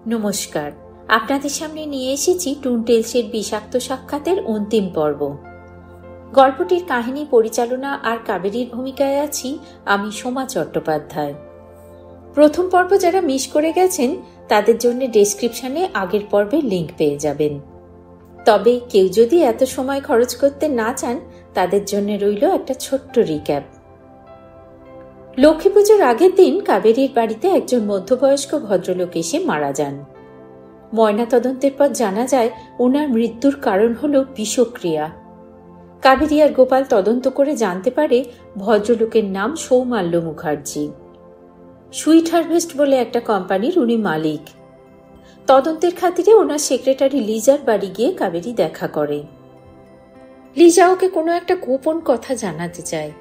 নমস্কার, আপনাদের সামনে নিয়ে এসেছি টুন টেলসের বিষাক্ত সাক্ষাতের অন্তিম পর্ব। গল্পটির কাহিনী পরিচালনা আর কাবেরীর ভূমিকায় আছি আমি সোমা চট্টোপাধ্যায়। প্রথম পর্ব যারা মিস করে গেছেন তাদের জন্য ডেসক্রিপশনে আগের পর্বের লিঙ্ক পেয়ে যাবেন। তবে কেউ যদি এত সময় খরচ করতে না চান তাদের জন্য রইল একটা ছোট্ট রিক্যাপ। লক্ষ্মী পুজোর আগের দিন কাবেরীর বাড়িতে একজন মধ্যবয়স্ক ভদ্রলোক এসে মারা যান। ময়নাতদন্তের পর জানা যায় ওনার মৃত্যুর কারণ হল বিষক্রিয়া। কাবেরী আর গোপাল তদন্ত করে জানতে পারে ভদ্রলোকের নাম সৌমাল্য মুখার্জি। সুইট হারভেস্ট বলে একটা কোম্পানির উনি মালিক। তদন্তের খাতিরে ওনার সেক্রেটারি লিজার বাড়ি গিয়ে কাবেরী দেখা করে। লিজা ওকে কোনো একটা গোপন কথা জানাতে চায়,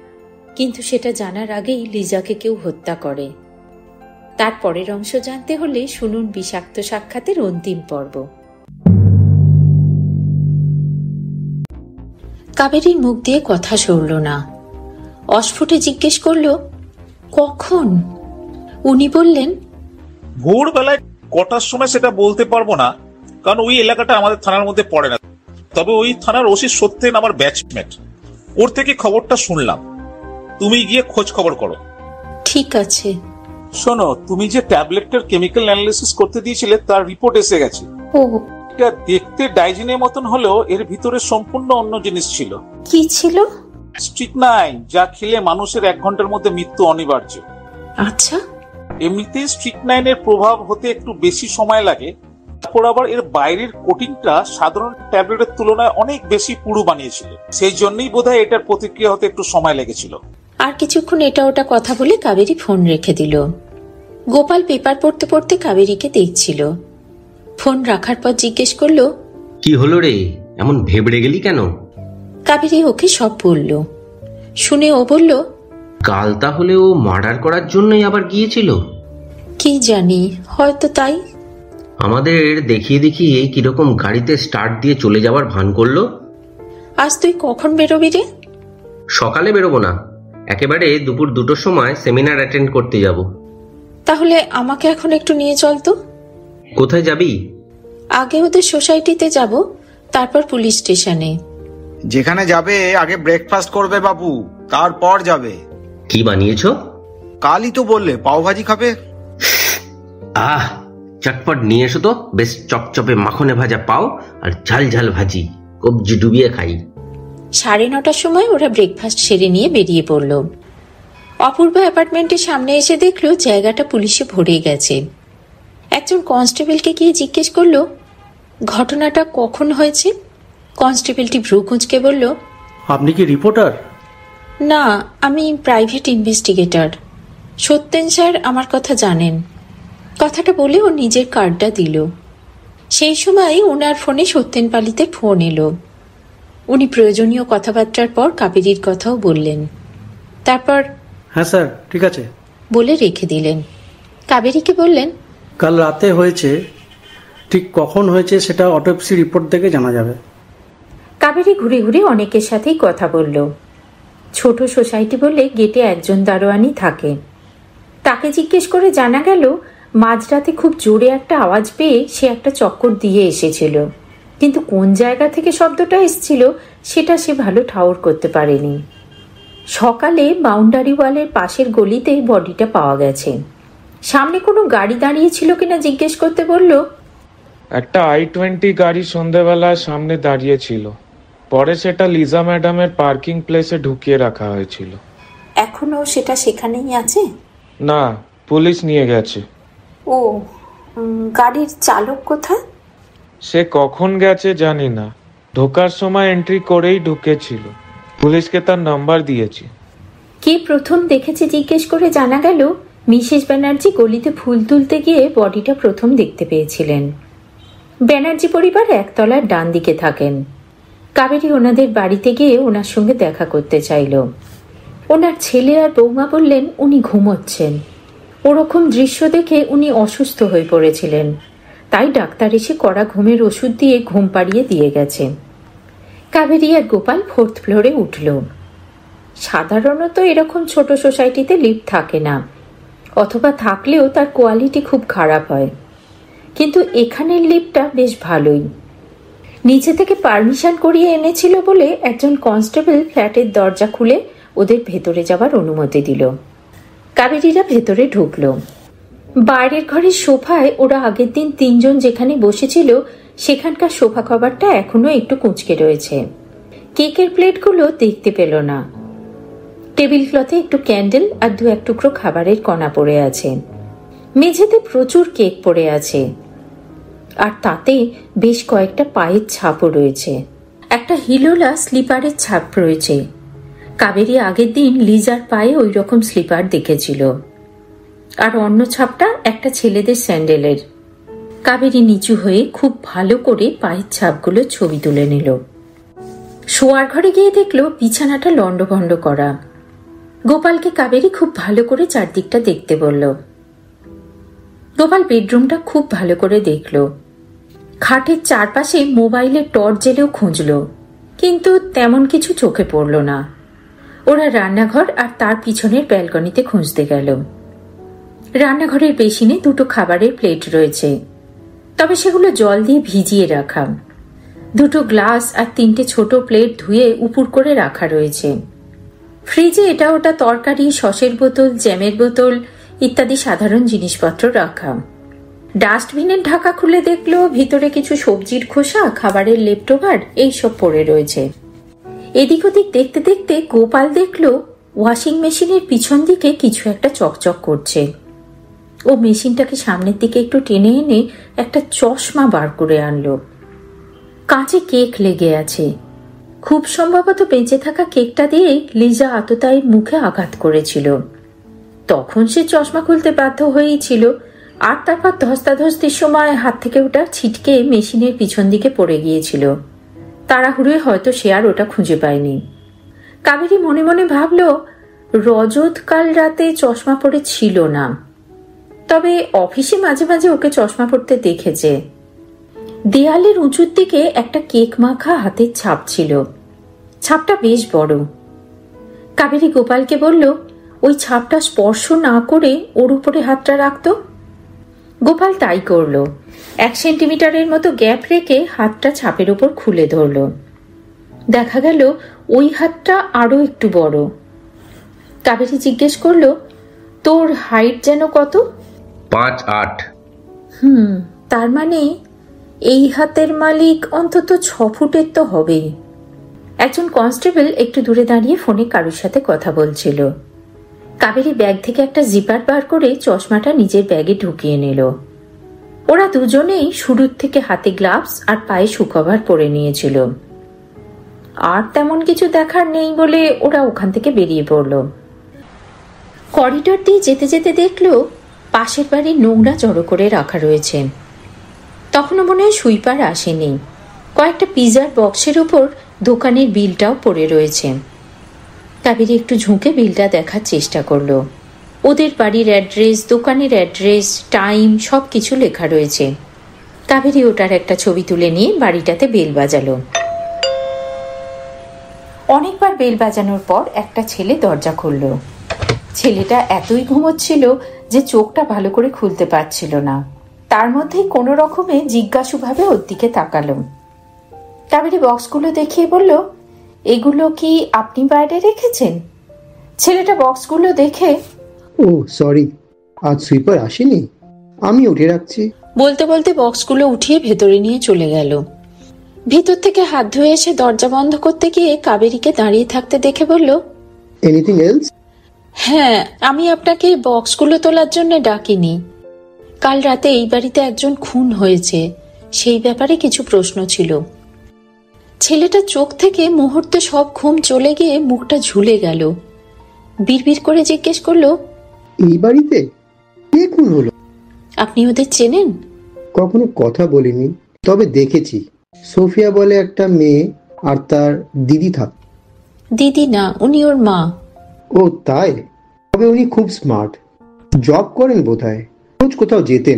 কিন্তু সেটা জানার আগেই লিজাকে কেউ হত্যা করে। তার পরের অংশ জানতে হলে শুনুন বিষাক্ত সাক্ষাতের অন্তিম পর্ব। কাবেরীর মুখ দিয়ে কথা সরল না। অস্ফুটে জিজ্ঞেস করল, কখন? উনি বললেন, ভোরবেলায় কটার সময় সেটা বলতে পারবো না, কারণ ওই এলাকাটা আমাদের থানার মধ্যে পড়ে না। তবে ওই থানার ওসি সত্যেন আমার ব্যাচমেট, ওর থেকে খবরটা শুনলাম। তুমি গিয়ে খোঁজ খবর করো। ঠিক আছে। শোনো, তুমি যে ট্যাবলেটটার কেমিক্যাল অ্যানালিসিস করতে দিয়েছিলে তার রিপোর্ট এসে গেছে। ও, এটা দেখতে ডাইজিনের মতন হলেও এর ভিতরে সম্পূর্ণ অন্য জিনিস ছিল। কি ছিল? স্ট্রিকনাইন, যা খেলে মানুষের 1 ঘন্টার মধ্যে মৃত্যু অনিবার্য। আচ্ছা। এমনিতেই স্ট্রিকনাইনের প্রভাব হতে একটু বেশি সময় লাগে, তারপর আবার এর বাইরের কোটিংটা সাধারণ ট্যাবলেটের তুলনায় অনেক বেশি পুরু বানিয়েছিল। সেই জন্যই বোধহয় এটার প্রতিক্রিয়া হতে একটু সময় লেগেছিল। আর কিছুক্ষণ এটা ওটা কথা বলে কাবেরী ফোন রেখে দিল। গোপাল পেপার পড়তে পড়তে কাবেরীকে দেখছিল। ফোন রাখার পর জিজ্ঞেস করলো, কি হলো রে, এমন ভেবড়ে গেলি কেন? কাবেরী ওকে সব বলল। শুনে ও বলল, কাল তাহলে ও মার্ডার করার জন্যই আবার গিয়েছিল? কি জানি, হয়তো তাই। আমাদের দেখিয়ে দেখিয়ে কিরকম গাড়িতে স্টার্ট দিয়ে চলে যাওয়ার ভান করলো। আজ তুই কখন বেরোবি রে? সকালে বেরোবো না, একেবারে দুপুর 2টোর সময় সেমিনার অ্যাটেন্ড করতে যাব। তাহলে আমাকে এখন একটু নিয়ে চল তো। কোথায় যাবি? আগে ওদের সোসাইটিতে যাব, তারপর পুলিশ স্টেশনে। যেখানে যাবে আগে ব্রেকফাস্ট করবে বাবু, তারপর যাবে। কি বানিয়েছো? কালই তো বললে পাওভাজি খাবে। চটপট নিয়ে এসো তো, বেশ চপচপে মাখনে ভাজা পাও আর ঝাল ঝাল ভাজি, কবজি ডুবিয়ে খাই। 9:30টার সময় ওরা ব্রেকফাস্ট সেরে নিয়ে বেরিয়ে পড়ল। অপূর্ব অ্যাপার্টমেন্টের সামনে এসে দেখলো জায়গাটা পুলিশে ভরে গেছে। একজন কনস্টেবলকে গিয়ে জিজ্ঞেস করলো, ঘটনাটা কখন হয়েছে? কনস্টেবলটি ভ্রু কুঁচকে বলল, আপনি কি রিপোর্টার? না, আমি প্রাইভেট ইনভেস্টিগেটর। সত্যেন স্যার আমার কথা জানেন। কথাটা বলে ও নিজের কার্ডটা দিল। সেই সময় ওনার ফোনে সত্যেন পালিতের ফোন এলো। উনি প্রয়োজনীয় কথাবার্তার পর কাবেরীর কথাও বললেন। তারপর হ্যাঁ স্যার, ঠিক আছে বলে রেখে দিলেন। কাবেরীকে বললেন, কাল রাতে হয়েছে, ঠিক কখন হয়েছে সেটা অটোপসি রিপোর্ট দেখে জানা যাবে। কাবেরী ঘুরে ঘুরে অনেকের সাথেই কথা বলল। ছোট সোসাইটি বলে গেটে একজন দারোয়ানই থাকে। তাকে জিজ্ঞেস করে জানা গেল মাঝরাতে খুব জোরে একটা আওয়াজ পেয়ে সে একটা চক্কর দিয়ে এসেছিল, কিন্তু কোন জায়গা থেকে শব্দটা এসেছিল সেটা সে ভালো ঠাউর করতে পারেনি। সকালে বাউন্ডারি ওয়ালের পাশের গলিতে বডিটা পাওয়া গেছে। সামনে কোনো গাড়ি দাঁড়িয়ে ছিল কিনা জিজ্ঞেস করতে বলল, একটা i20 গাড়ি সন্ধ্যেবেলায় সামনে দাঁড়িয়ে ছিল, পরে সেটা লিজা ম্যাডামের পার্কিং প্লেসে ঢুকিয়ে রাখা হয়েছিল। এখনো সেটা সেখানেই আছে? না, পুলিশ নিয়ে গেছে। ও, গাড়ির চালক কোথায়? সে কখন গেছে জানি না, ঢোকার সময় এন্ট্রি করেই ঢুকেছিল। পুলিশকে তার নাম্বার দিয়েছি। কে প্রথম দেখেছে জিজ্ঞেস করে জানা গেল মিসেস ব্যানার্জি গলিতে ফুল তুলতে গিয়ে বডিটা প্রথম দেখতে পেয়েছিলেন। ব্যানার্জি পরিবার একতলার ডান দিকে থাকেন। কাবেরী ওনাদের বাড়িতে গিয়ে ওনার সঙ্গে দেখা করতে চাইল। ওনার ছেলে আর বৌমা বললেন উনি ঘুমোচ্ছেন। ওরকম দৃশ্য দেখে উনি অসুস্থ হয়ে পড়েছিলেন, তাই ডাক্তার এসে কড়া ঘুমের ওষুধ দিয়ে ঘুম পাড়িয়ে দিয়ে গেছে। কাবেরী আর গোপাল 4th ফ্লোরে উঠল। সাধারণত এরকম ছোট সোসাইটিতে লিফট থাকে না, অথবা থাকলেও তার কোয়ালিটি খুব খারাপ হয়। কিন্তু এখানের লিফটটা বেশ ভালোই। নিচে থেকে পারমিশন করিয়ে এনেছিল বলে একজন কনস্টেবল ফ্ল্যাটের দরজা খুলে ওদের ভেতরে যাবার অনুমতি দিল। কাবেরীরা ভেতরে ঢুকলো। বাইরের ঘরের সোফায় ওরা আগের দিন 3 জন যেখানে বসেছিল সেখানকার সোফা কভারটা এখনো একটু কুঁচকে রয়েছে। কেকের প্লেটগুলো দেখতে পেল না। টেবিল ক্লথে একটু ক্যান্ডেল আর 2-1 টুকরো খাবারের কণা পড়ে আছে। মেঝেতে প্রচুর কেক পড়ে আছে, আর তাতে বেশ কয়েকটা পায়ের ছাপও রয়েছে। একটা হিলোলা স্লিপারের ছাপ রয়েছে। কাবেরী আগের দিন লিজার পায়ে ওই রকম স্লিপার দেখেছিল। আর অন্য ছাপটা একটা ছেলেদের স্যান্ডেলের। কাবেরী নিচু হয়ে খুব ভালো করে পায়ের ছাপগুলো ছবি তুলে নিল। শোয়ার ঘরে গিয়ে দেখলো বিছানাটা লন্ডভন্ড করা। গোপালকে কাবেরী খুব ভালো করে চারদিকটা দেখতে বলল। গোপাল বেডরুমটা খুব ভালো করে দেখল। খাটের চারপাশে মোবাইলের টর্চ জেলেও খুঁজল, কিন্তু তেমন কিছু চোখে পড়ল না। ওরা রান্নাঘর আর তার পিছনের ব্যালকনিতে খুঁজতে গেল। রান্নাঘরের বেসিনে 2টো খাবারের প্লেট রয়েছে, তবে সেগুলো জল দিয়ে ভিজিয়ে রাখা। 2টো গ্লাস আর 3টে ছোট প্লেট ধুয়ে উপুর করে রাখা রয়েছে। ফ্রিজে এটা ওটা তরকারি, সসের বোতল, জ্যামের বোতল ইত্যাদি সাধারণ জিনিসপত্র রাখা। ডাস্টবিনের ঢাকা খুলে দেখলো ভিতরে কিছু সবজির খোসা, খাবারের লেফটওভার এইসব পড়ে রয়েছে। এদিক ওদিক দেখতে দেখতে গোপাল দেখলো ওয়াশিং মেশিনের পিছন দিকে কিছু একটা চকচক করছে। ও মেশিনটাকে সামনের দিকে একটু টেনে এনে একটা চশমা বার করে আনলো। কাঁচে কেক লেগে আছে। খুব সম্ভবত বেঁচে থাকা কেকটা দিয়ে লিজা আততায়ীর মুখে আঘাত করেছিল। তখন সে চশমা খুলতে বাধ্য হয়েই ছিল, আর তারপর ধস্তাধস্তির সময় হাত থেকে ওটা ছিটকে মেশিনের পিছন দিকে পড়ে গিয়েছিল। তাড়াহুড়োয় হয়তো সে আর ওটা খুঁজে পায়নি। কাবেরী মনে মনে ভাবল রজত কাল রাতে চশমা পরে ছিল না, তবে অফিসে মাঝে মাঝে ওকে চশমা পরতে দেখেছে। দেয়ালের উঁচুর দিকে একটা কেক মাখা হাতের ছাপ ছিল। ছাপটা বেশ বড়। কাবেরী গোপালকে বলল ওই ছাপটা স্পর্শ না করে ওর উপরে হাতটা রাখত। গোপাল তাই করল। 1 সেন্টিমিটারের মতো গ্যাপ রেখে হাতটা ছাপের উপর খুলে ধরল। দেখা গেল ওই হাতটা আরো একটু বড়। কাবেরী জিজ্ঞেস করল, তোর হাইট যেন কত? 5'8". তার মানে এই হাতের মালিক অন্তত 6 ফুটের তো হবেই। একজন কনস্টেবল একটু দূরে দাঁড়িয়ে ফোনে কারোর সাথে কথা বলছিল। কাবেরী ব্যাগ থেকে একটা জিপার বার করে চশমাটা নিজের ব্যাগে ঢুকিয়ে নিল। ওরা দুজনেই শুরুর থেকে হাতে গ্লাভস আর পায়ে শুকভার পরে নিয়েছিল। আর তেমন কিছু দেখার নেই বলে ওরা ওখান থেকে বেরিয়ে পড়ল। করিডোর দিয়ে যেতে যেতে দেখলো পাশের বাড়ির নোংরা জড়ো করে রাখা রয়েছে। তখনও মনে হয় সুইপার আসেনি। কয়েকটা পিজার বক্সের উপর দোকানের বিলটাও পড়ে রয়েছে। কাবেরী একটু ঝুঁকে বিলটা দেখার চেষ্টা করলো। ওদের বাড়ির অ্যাড্রেস, দোকানের অ্যাড্রেস, টাইম সবকিছু লেখা রয়েছে। কাবেরী ওটার একটা ছবি তুলে নিয়ে বাড়িটাতে বেল বাজালো। অনেকবার বেল বাজানোর পর একটা ছেলে দরজা খুলল। ছেলেটা এতই ঘুমোচ্ছিল যে চোখটা ভালো করে খুলতে পারছিল না। তার মধ্যেই কোনো রকমে জিজ্ঞাসুভাবে ওর দিকে তাকালো। কাবেরী বক্সগুলো দেখিয়ে বলল, এগুলো কি আপনি বাইরে রেখেছেন? ছেলেটা বক্সগুলো দেখে, ও সরি, আজ সুইপার আসেনি, আমি উঠে রাখছি বলতে বলতে বক্সগুলো উঠিয়ে ভেতরে নিয়ে চলে গেল। ভিতর থেকে হাত ধুয়ে এসে দরজা বন্ধ করতে গিয়ে কাবেরীকে দাঁড়িয়ে থাকতে দেখে বলল, এনিথিং এলস? হ্যাঁ, আমি আপনাকে বক্সগুলো তোলার জন্য ডাকিনি। কাল রাতে এই বাড়িতে একজন খুন হয়েছে, সেই ব্যাপারে কিছু প্রশ্ন ছিল। ছেলেটা চোখ থেকে মুহূর্তে সব ঘুম চলে গিয়ে মুখটা ঝুলে গেল। বিড়বিড় করে জিজ্ঞেস করলো, এই বাড়িতে কে খুন হলো? আপনি ওদের চেনেন? কখনো কথা বলিনি, তবে দেখেছি। সোফিয়া বলে একটা মেয়ে আর তার দিদি থাক। দিদি না, উনি ওর মা। ও তাই? তবে উনি খুব স্মার্ট, জব করেন বোধহয়, রোজ কোথাও যেতেন।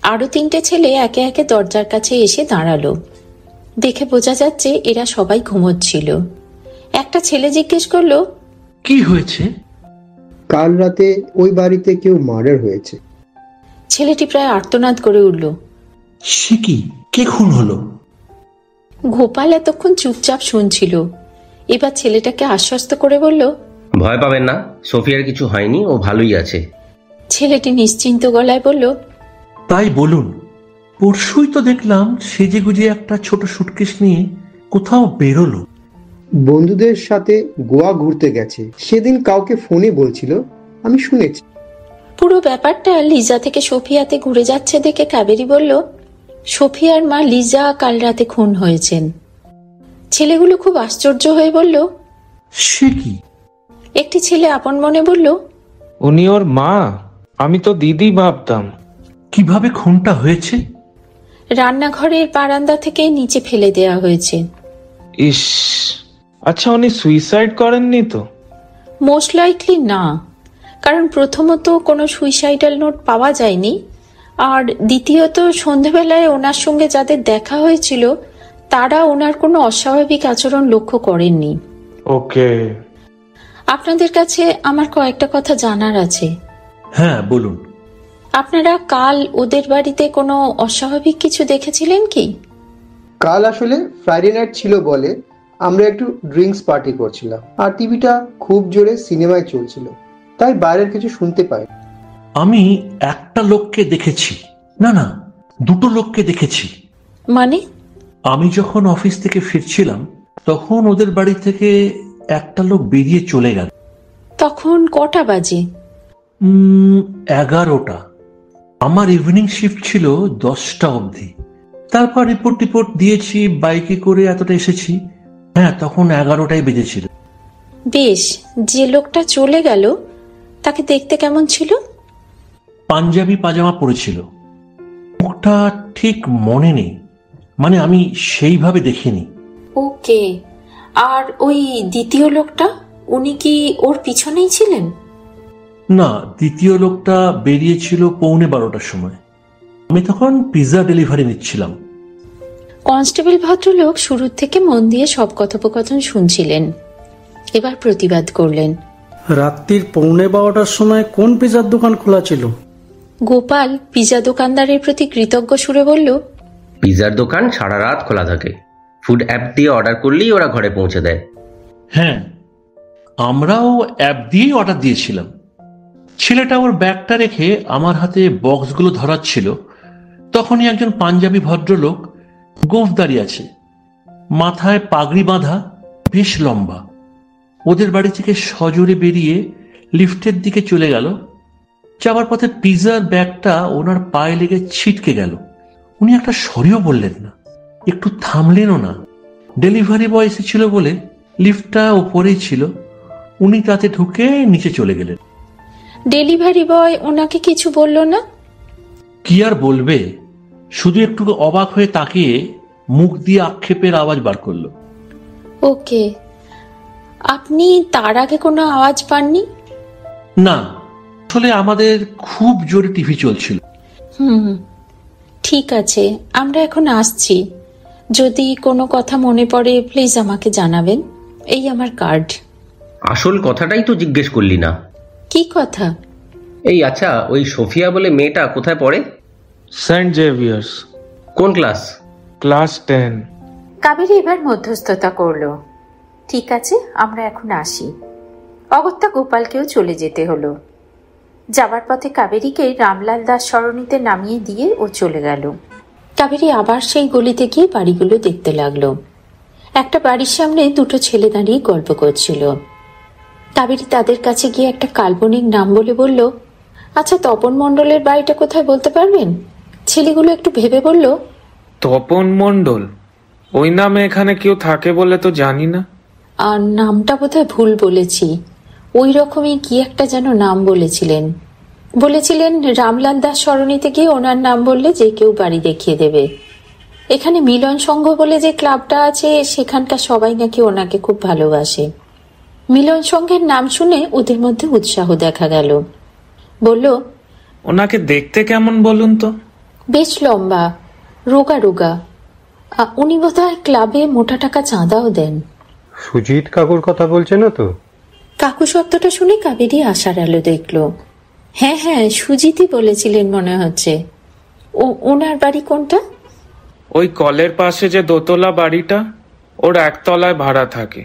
আরো 3টে ছেলে একে একে দরজার কাছে এসে দাঁড়ালো। দেখে বোঝা যাচ্ছে এরা সবাই ঘুমোচ্ছিল। একটা ছেলে জিজ্ঞেস করলো, কি হয়েছে? কাল রাতে ওই বাড়িতে কেউ মার্ডার হয়েছে। ছেলেটি প্রায় আর্তনাদ করে উঠল। সে কি, কে খুন হলো? গোপাল এতক্ষণ চুপচাপ শুনছিল, এবার ছেলেটাকে আশ্বস্ত করে বলল, ভয় পাবেন না, সোফিয়ার কিছু হয়নি, ও ভালোই আছে। ছেলেটি নিশ্চিন্ত গলায় বলল, তাই বলুন, পরশুই তো দেখলাম সেজে গুজে একটা ছোট সুটকেস নিয়ে কোথাও বেরোলো। বন্ধুদের সাথে গোয়া ঘুরতে গেছে, সেদিন কাউকে ফোনে বলছিল, আমি শুনেছি। পুরো ব্যাপারটা লিজা থেকে সোফিয়াতে ঘুরে যাচ্ছে দেখে কাবেরী বলল, সোফিয়ার মা লিজা কাল রাতে খুন হয়েছেন। ছেলেগুলো খুব আশ্চর্য হয়ে বলল, সে কি? একটি ছেলে আপন মনে বলল, উনি ওর মা? আমি তো দিদি ভাবতাম। কিভাবে খুনটা হয়েছে? রান্নাঘরের বারান্দা থেকে নিচে ফেলে দেয়া হয়েছে। ইস, আচ্ছা উনি সুইসাইড করেননি তো? মোস্ট লাইকলি না, কারণ প্রথমত কোনো সুইসাইডাল নোট পাওয়া যায়নি, আর দ্বিতীয়ত সন্ধেবেলায় ওনার সঙ্গে যাদের দেখা হয়েছিল তারা ওনার কোনো অস্বাভাবিক আচরণ লক্ষ্য করেননি। ওকে। আপনাদের কাছে আমার কয়েকটা কথা জানার আছে। হ্যাঁ বলুন। আপনারা কাল ওদের বাড়িতে কোনো অস্বাভাবিক কিছু দেখেছিলেন কি? কাল আসলে ফ্রাইডে নাইট ছিল বলে আমরা একটু ড্রিঙ্কস পার্টি করছিলাম, আর টিভিটা খুব জোরে সিনেমায় চলছিল, তাই বাইরের কিছু শুনতে পাই। আমি একটা লোককে দেখেছি, না না, দুটো লোককে দেখেছি। মানে? আমি যখন অফিস থেকে ফিরছিলাম তখন ওদের বাড়ি থেকে একটা লোক বেরিয়ে চলে গেল। তখন কটা বাজে? 11টা। আমার ইভিনিং শিফট ছিল 10টা অবধি। তারপর রিপোর্ট দিয়েছি, বাইকে করে এতটা এসেছি। হ্যাঁ, তখন 11টাই বেজেছিল। বেশ, যে লোকটা চলে গেল তাকে দেখতে কেমন ছিল? পাঞ্জাবি পাজামা পরেছিল। মুখটা ঠিক মনে নেই, মানে আমি সেইভাবে দেখিনি। ওকে। আর ওই দ্বিতীয় লোকটা, উনি কি ওর পিছনেই ছিলেন? না, দ্বিতীয় লোকটা বেরিয়েছিল 11:15টার সময়। আমি তখন পিৎজা ডেলিভারি নিচ্ছিলাম। কনস্টেবল ভদ্রলোক শুরুর থেকে মন দিয়ে সব কথোপকথন শুনছিলেন, এবার প্রতিবাদ করলেন। রাত্রির 11:15টার সময় কোন পিজার দোকান খোলা ছিল? গোপাল পিজা দোকানদারের প্রতি কৃতজ্ঞ সুরে বলল, পিজার দোকান সারা রাত খোলা থাকে, ফুড অ্যাপ দিয়ে অর্ডার করলেই ওরা ঘরে পৌঁছে দেয়। হ্যাঁ, আমরাও অ্যাপ দিয়েই অর্ডার দিয়েছিলাম। ছেলেটা ওর ব্যাগটা রেখে আমার হাতে বক্সগুলো ধরাচ্ছিল, তখনই একজন পাঞ্জাবি ভদ্রলোক গোঁফ দাঁড়িয়ে আছে, মাথায় পাগড়ি বাঁধা, বেশ লম্বা, ওদের বাড়ি থেকে সজোরে বেরিয়ে লিফটের দিকে চলে গেল। যাবার পথে পিজার ব্যাগটা ওনার পায়ে লেগে ছিটকে গেল। উনি একটা সরিও বললেন না, একটু থামলেনও না। ডেলিভারি বয় এসেছিল বলে লিফটটা ওপরেই ছিল, উনি তাতে ঢুকে নিচে চলে গেলেন। ডেলিভারি বয় ওনাকে কিছু বলল না? কি আর বলবে, শুধু একটু অবাক হয়ে তাকিয়ে মুখ দিয়ে আক্ষেপের আওয়াজ বার করলো। ওকে। আপনি তার আগে কোনো আওয়াজ পাননি? না, আসলে আমাদের খুব জোরে টিভি চলছিল। ঠিক আছে, আমরা এখন আসছি। যদি কোনো কথা মনে পড়ে প্লিজ আমাকে জানাবেন। এই আমার কার্ড। আসল কথাটাই তো জিজ্ঞেস করলি না। কি কথা? এই আচ্ছা, ওই সোফিয়া বলে মেয়েটা কোথায় পড়ে? Saint Xavier's. কোন ক্লাস? ক্লাস 10। কাবেরী এবার মধ্যস্থতা করলো। ঠিক আছে, আমরা এখন আসি। অগত্যা গোপালকেও চলে যেতে হলো। যাবার পথে কাবেরীকে রামলাল দাস সরণিতে নামিয়ে দিয়ে ও চলে গেল। কাবেরী আবার সেই গলিতে গিয়ে বাড়িগুলো দেখতে লাগলো। একটা বাড়ির সামনে দুটো ছেলে দাঁড়িয়ে গল্প করছিল। কাবেরী তাদের কাছে গিয়ে একটা কাল্পনিক নাম বলে বলল, আচ্ছা তপন মণ্ডলের বাড়িটা কোথায় বলতে পারবেন? ছেলেগুলো একটু ভেবে বলল, তপন মণ্ডল? ওই নামে এখানে কেউ থাকে বলে তো জানি না। আর নামটা বোধহয় ভুল বলেছি, ওই রকমই কি একটা যেন নাম বলেছিলেন রামলাল দাস সরণিতে গিয়ে ওনার নাম বললে যে কেউ বাড়ি দেখিয়ে দেবে। এখানে মিলন সংঘ বলে যে ক্লাবটা আছে সেখানকার সবাই নাকি ওনাকে খুব ভালোবাসে। মিলন সংঘের নাম শুনে ওদের মধ্যে উৎসাহ দেখা গেল। বলল, ওনাকে দেখতে কেমন বলুন তো? বেশ লম্বা, রোগা রোগা। উনি বোধহয় ক্লাবে মোটা টাকা চাঁদাও দেন। সুজিত কাকুর কথা বলছে না তো? কাকু শব্দটা শুনে কাবেরী আশার আলো দেখল। হ্যাঁ হ্যাঁ, সুজিতই বলেছিলেন মনে হচ্ছে। ওনার বাড়ি কোনটা? ওই কলের পাশে যে দোতলা বাড়িটা, ওর একতলায় ভাড়া থাকে,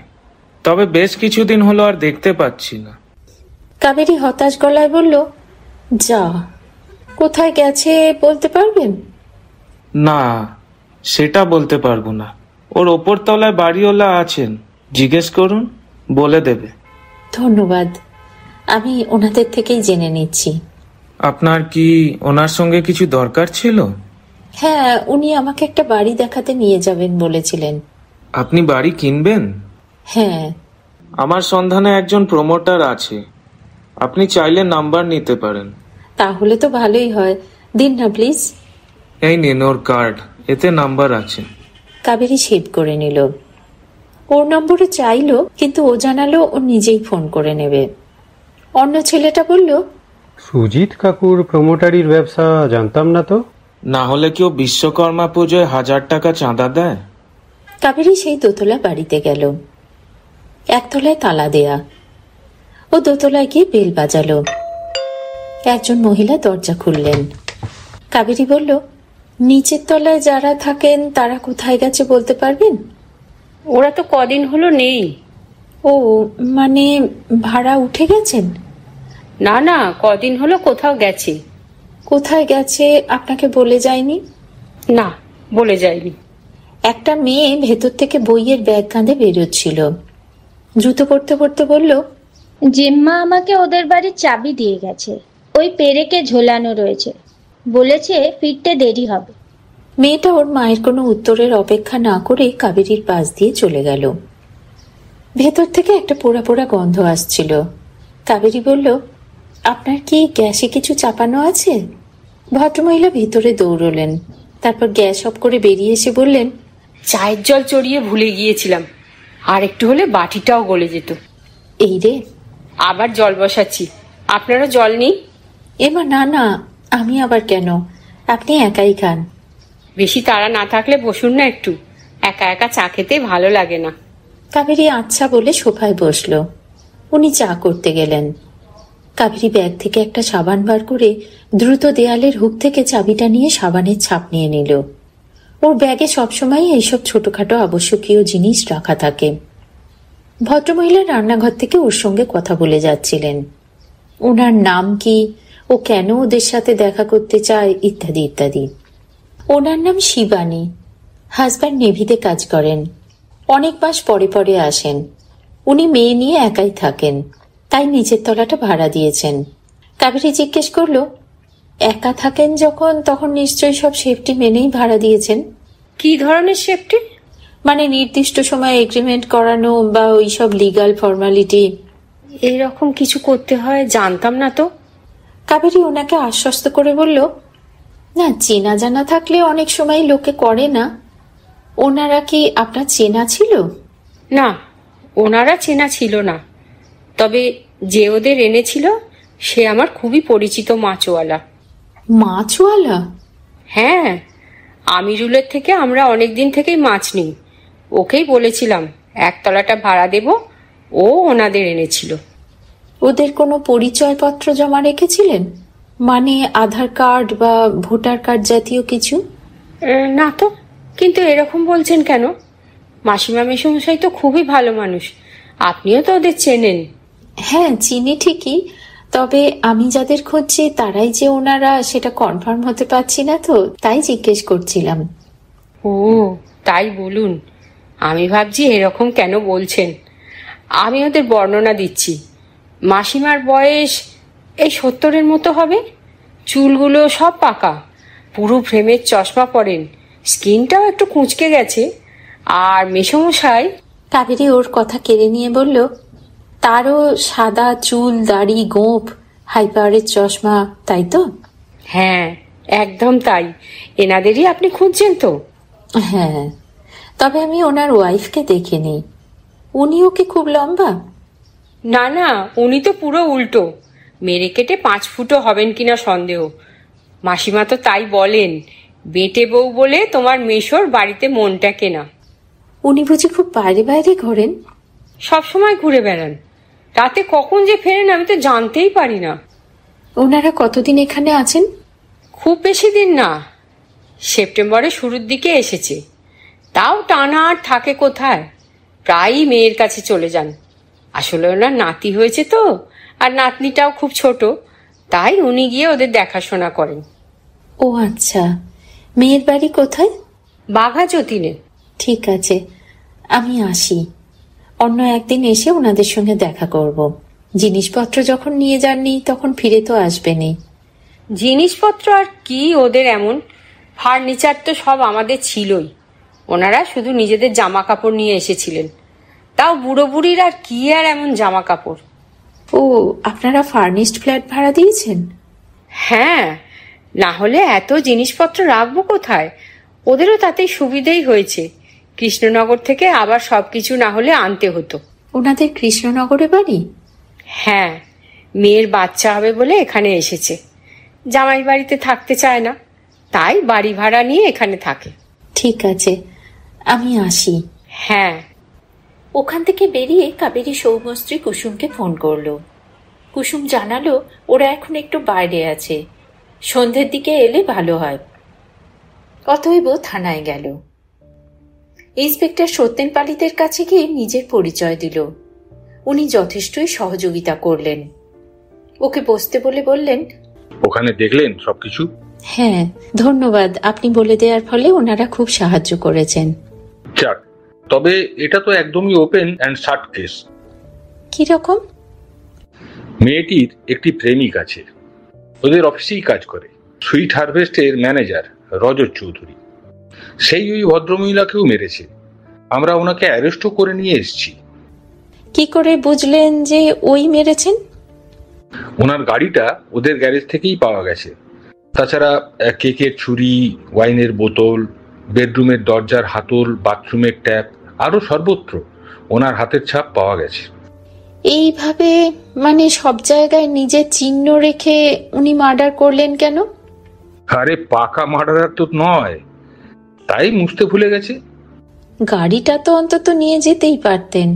তবে বেশ কিছুদিন হলো আর দেখতে পাচ্ছি না। কাবেরী হতাশ গলায় বলল, যা, কোথায় গেছে বলতে পারবেন? না, সেটা বলতে পারবো না। ওর ওপর তলায় বাড়িওয়ালা আছেন, জিজ্ঞেস করুন, বলে দেবে। ধন্যবাদ, আমি ওনাদের থেকেই জেনে নিচ্ছি। আপনার কি ওনার সঙ্গে কিছু দরকার ছিল? হ্যাঁ, উনি আমাকে একটা বাড়ি দেখাতে নিয়ে যাবেন বলেছিলেন। আপনি বাড়ি কিনবেন? হ্যাঁ। আমার সন্ধানে একজন প্রমোটার আছে, আপনি চাইলে নাম্বার নিতে পারেন। তাহলে তো ভালোই হয়, দিন না প্লিজ। এই নিন ওর কার্ড, এতে নাম্বার আছে। কাবেরী সেভ করে নিল। ওর নম্বরে চাইলো, কিন্তু ও জানালো ও নিজেই ফোন করে নেবে। অন্য ছেলেটা বলল, সুজিত কাকুর প্রমোটারির ব্যবসা জানতাম না তো। না হলে কেউ বিশ্বকর্মা পুজোয় 1000 টাকা চাঁদা দেয়? কাবেরী সেই দোতলা বাড়িতে গেল। একতলায় তালা দেয়া। ও দোতলায় গিয়ে বেল বাজালো। একজন মহিলা দরজা খুললেন। কাবেরী বলল, নিচের তলায় যারা থাকেন তারা কোথায় গেছে বলতে পারবেন? ওরা তো কদিন হলো নেই। ও, মানে ভাড়া উঠে গেছেন? না না, কদিন হলো কোথাও গেছে। কোথায় গেছে আপনাকে বলে যায়নি? না, বলে যায়নি। একটা মেয়ে ভেতর থেকে বইয়ের ব্যাগ কাঁধে বেরোচ্ছিল। জুতো পরতে পরতে বলল, জেম্মা আমাকে ওদের বাড়ির চাবি দিয়ে গেছে, ওই পেরেকে ঝোলানো রয়েছে, বলেছে ফিরতে দেরি হবে। মেয়েটা ওর মায়ের কোনো উত্তরের অপেক্ষা না করে কাবেরীর পাশ দিয়ে চলে গেল। ভেতর থেকে একটা পোড়া পোড়া গন্ধ আসছিল। কাবেরী বলল, আপনার কি গ্যাসে কিছু চাপানো আছে? ভদ্রমহিলা ভিতরে দৌড়লেন, তারপর গ্যাস অফ করে বেরিয়ে এসে বললেন, চায়ের জল চড়িয়ে ভুলে গিয়েছিলাম, আর একটু হলে বাটিটাও গলে যেত। এই রে, আবার জল বসাচ্ছি, আপনারা জল নেই? এমা না না, আমি আবার কেন, আপনি একাই খান। বেশি তাড়া না থাকলে বসুন না একটু, একা একা চা খেতে ভালো লাগে না। কাবেরী আচ্ছা বলে সোফায় বসল। উনি চা করতে গেলেন। কাবেরী ব্যাগ থেকে একটা সাবান বার করে দ্রুত দেয়ালের হুক থেকে চাবিটা নিয়ে সাবানের ছাপ নিয়ে নিল। ওর ব্যাগে সবসময় এইসব ছোটখাটো আবশ্যকীয় জিনিস রাখা থাকে। ভদ্রমহিলা রান্নাঘর থেকে ওর সঙ্গে কথা বলে যাচ্ছিলেন। ওনার নাম কি, ও কেন ওদের সাথে দেখা করতে চায়, ইত্যাদি ইত্যাদি। ওনার নাম শিবানী, হাজব্যান্ড নেভিতে কাজ করেন, অনেক মাস পরে পরে আসেন। উনি মেয়ে নিয়ে একাই থাকেন, তাই নিচের তলাটা ভাড়া দিয়েছেন। কাবেরী জিজ্ঞেস করল, একা থাকেন যখন, তখন নিশ্চয়ই সব সেফটি মেনেই ভাড়া দিয়েছেন। কি ধরনের সেফটি? মানে নির্দিষ্ট সময় এগ্রিমেন্ট করানো বা ওই সব লিগাল ফর্মালিটি। এইরকম কিছু করতে হয় জানতাম না তো। কাবেরী ওনাকে আশ্বস্ত করে বলল, না, চেনা জানা থাকলে অনেক সময় লোকে করে না। ওনারা কি আপনার চেনা ছিল? না, ওনারা চেনা ছিল না, তবে যে ওদের এনেছিল সে আমার খুবই পরিচিত মাছওয়ালা। মাছওয়ালা? হ্যাঁ, আমিরুলের থেকে আমরা অনেকদিন থেকেই মাছ নিই। ওকেই বলেছিলাম একতলাটা ভাড়া দেব, ও ওনাদের এনেছিল। ওদের কোনো পরিচয়পত্র জমা রেখেছিলেন? মানে আধার কার্ড বা ভোটার কার্ড জাতীয় কিছু? না তো, কিন্তু এরকম বলছেন কেন? মাসিমা মেসোমশাই তো খুবই ভালো মানুষ, আপনিও তো ওদের চেনেন। হ্যাঁ, চিনি ঠিকই, তবে আমি যাদের খুঁজছি তারাই যে ওনারা সেটা কনফার্ম হতে পারছি না তো, তাই জিজ্ঞেস করছিলাম। ও তাই বলুন, আমি ভাবছি এরকম কেন বলছেন। আমি ওদের বর্ণনা দিচ্ছি। মাসিমার বয়স এই 70-এর মতো হবে, চুলগুলো সব পাকা, পুরো ফ্রেমের চশমা পরেন, স্কিনটাও একটু কুঁচকে গেছে। আর মেসোমশাই, কাবেরী ওর কথা কেড়ে নিয়ে বলল, তারও সাদা চুল, দাড়ি, গোঁফ, হাই পাওয়ারের চশমা, তাই তো? হ্যাঁ, একদম তাই। এনাদেরই আপনি খুঁজছেন তো? হ্যাঁ, তবে আমি ওনার ওয়াইফকে দেখিনি। উনিও কি খুব লম্বা? না না, উনি তো পুরো উল্টো, মেরে কেটে 5 ফুটও হবেন কিনা সন্দেহ। মাসিমা তো তাই বলেন, বেটে বউ বলে তোমার মেশোর বাড়িতে মনটা কেনা। উনি বুঝি খুব বাইরে বাইরে ঘোরেন? সবসময় ঘুরে বেড়ান, রাতে কখন যে ফেরেন আমি তো জানতেই পারি না। ওনারা কতদিন এখানে আছেন? খুব বেশি দিন না, সেপ্টেম্বরের শুরুর দিকে এসেছে। তাও টানা আর থাকে কোথায়, প্রায়ই মেয়ের কাছে চলে যান। আসলে ওনার নাতি হয়েছে তো, আর নাতনিটাও খুব ছোট, তাই উনি গিয়ে ওদের দেখাশোনা করেন। ও আচ্ছা, মেয়ের বাড়ি কোথায়? বাঘা যতীনে। ঠিক আছে, আমি আসি। অন্য একদিন এসে ওনাদের সঙ্গে দেখা করব। জিনিসপত্র যখন নিয়ে যাননি তখন ফিরে তো আসবেনি। জিনিসপত্র আর কি ওদের এমন, ফার্নিচার তো সব আমাদের ছিলই। ওনারা শুধু নিজেদের জামা কাপড় নিয়ে এসেছিলেন, তাও বুড়ো বুড়ির আর কি আর এমন জামা কাপড়। ও, আপনারা ফার্নিশড ফ্ল্যাট ভাড়া দিয়েছেন? হ্যাঁ, না হলে এত জিনিসপত্র রাখবো কোথায়? ওদেরও তাতেই সুবিধেই হয়েছে। কৃষ্ণনগর থেকে আবার সবকিছু না হলে আনতে হতো। ওনাদের কৃষ্ণনগরে বাড়ি? হ্যাঁ, মেয়ের বাচ্চা হবে বলে এখানে এসেছে। জামাই বাড়িতে থাকতে চায় না, তাই বাড়ি ভাড়া নিয়ে এখানে থাকে। ঠিক আছে, আমি আসি। হ্যাঁ। ওখান থেকে বেরিয়ে কাবেরী সৌমস্ত্রী কুসুমকে ফোন করলো। কুসুম জানালো ওরা এখন একটু বাইরে আছে, সন্ধ্যের দিকে এলে ভালো হয়। অতএব থানায় গেল। ইন্সপেক্টর সত্যেন পালিতের কাছে গিয়ে নিজের পরিচয় দিল। উনি যথেষ্টই সহযোগিতা করলেন। ওকে বসতে বলে বললেন, ওখানে দেখলেন সবকিছু? হ্যাঁ, ধন্যবাদ। আপনি বলে দেওয়ার ফলে ওনারা খুব সাহায্য করেছেন। যাক, তবে এটা তো একদমই ওপেন অ্যান্ড শার্ট কেস। কি রকম? মেয়েটির একটি প্রেমিক আছে, ওদের অফিসেই কাজ করে, সুইট হারভেস্টের ম্যানেজার রজত চৌধুরী। সেই ওই ভদ্রমহিলাকেও মেরেছে। আমরা ওনাকে অ্যারেস্টও করে নিয়ে এসেছি। কি করে বুঝলেন যে ওই মেরেছেন? ওনার গাড়িটা ওদের গ্যারেজ থেকেই পাওয়া গেছে। তাছাড়া কেকের ছুরি, ওয়াইনের বোতল, বেডরুমের দরজার হাতল, বাথরুমের ট্যাপ, আরো সর্বত্র ওনার হাতের ছাপ পাওয়া গেছে। এইভাবে মানে সব জায়গায় নিজের চিহ্ন রেখে উনি মার্ডার করলেন কেন? আরে পাকা মার্ডারার তো নয়, তাই মুছতে ভুলে গেছে। গাড়িটা তো অন্তত নিয়ে যেতেই পারতেন,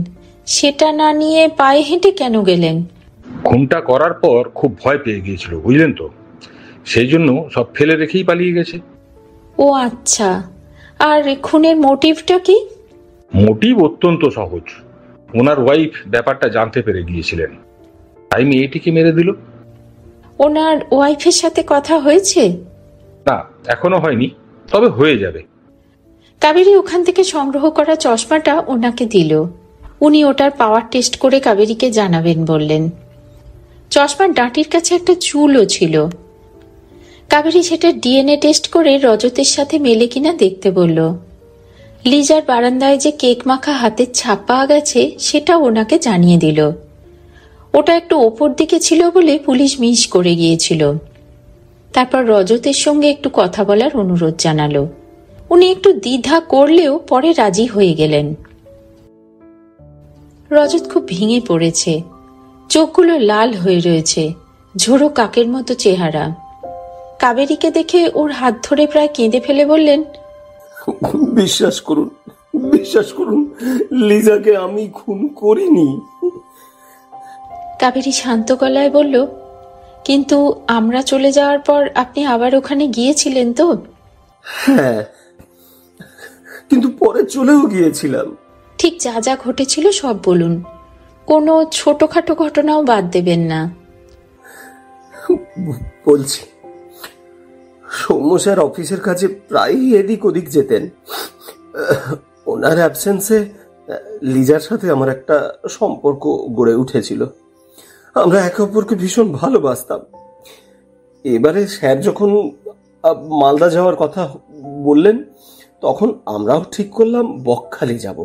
সেটা না নিয়ে পায়ে হেঁটে কেন গেলেন? খুনটা করার পর খুব ভয় পেয়ে গিয়েছিল, বুঝলেন তো, সেই জন্য সব ফেলে রেখেই পালিয়ে গেছে। ও আচ্ছা, আর খুনের মোটিভটা কি? মোটিভ অত্যন্ত সহজ। ওনার ওয়াইফ ব্যাপারটা জানতে পেরে গিয়েছিলেন, তাই মেয়েটিকে মেরে দিল। ওনার ওয়াইফের সাথে কথা হয়েছে? না, এখনো হয়নি, তবে হয়ে যাবে। কাবেরী ওখান থেকে সংগ্রহ করা চশমাটা ওনাকে দিল। উনি ওটার পাওয়ার টেস্ট করে কাবেরীকে জানাবেন বললেন। চশমার ডাঁটির কাছে একটা চুলও ছিল। কাবেরী সেটা ডিএনএ টেস্ট করে রজতের সাথে মেলে কিনা দেখতে বলল। লিজার বারান্দায় যে কেক মাখা হাতের ছাপ পাওয়া গেছে সেটা ওনাকে জানিয়ে দিল। ওটা একটু ওপর দিকে ছিল বলে পুলিশ মিস করে গিয়েছিল। তারপর রজতের সঙ্গে একটু কথা বলার অনুরোধ জানালো। উনি একটু দ্বিধা করলেও পরে রাজি হয়ে গেলেন। রজত খুব ভেঙে পড়েছে, চোখগুলো লাল হয়ে রয়েছে, ঝোড়ো কাকের মতো চেহারা। কাবেরীকে দেখে ওর হাত ধরে প্রায় কেঁদে ফেলে বললেন, বিশ্বাস করুন, বিশ্বাস করুন, লিজাকে আমি খুন করিনি। কাবেরী শান্ত গলায় বলল, কিন্তু আমরা চলে যাওয়ার পর আপনি আবার ওখানে গিয়েছিলেন তো? হ্যাঁ, কিন্তু পরে চলেও গিয়েছিলাম। ঠিক যা যা ঘটেছিল সব বলুন, কোনো ছোটখাটো ঘটনাও বাদ দেবেন না। বলছি, সৌম্য স্যার অফিসের কাছে প্রায়ই এদিক ওদিক যেতেন। ওনার অ্যাবসেন্সে লিজার সাথে আমার একটা সম্পর্ক গড়ে উঠেছিল। আমরা একে অপরকে ভীষণ ভালোবাসতাম। এবারে স্যার যখন মালদা যাওয়ার কথা বললেন, তখন আমরাও ঠিক করলাম বকখালি যাব,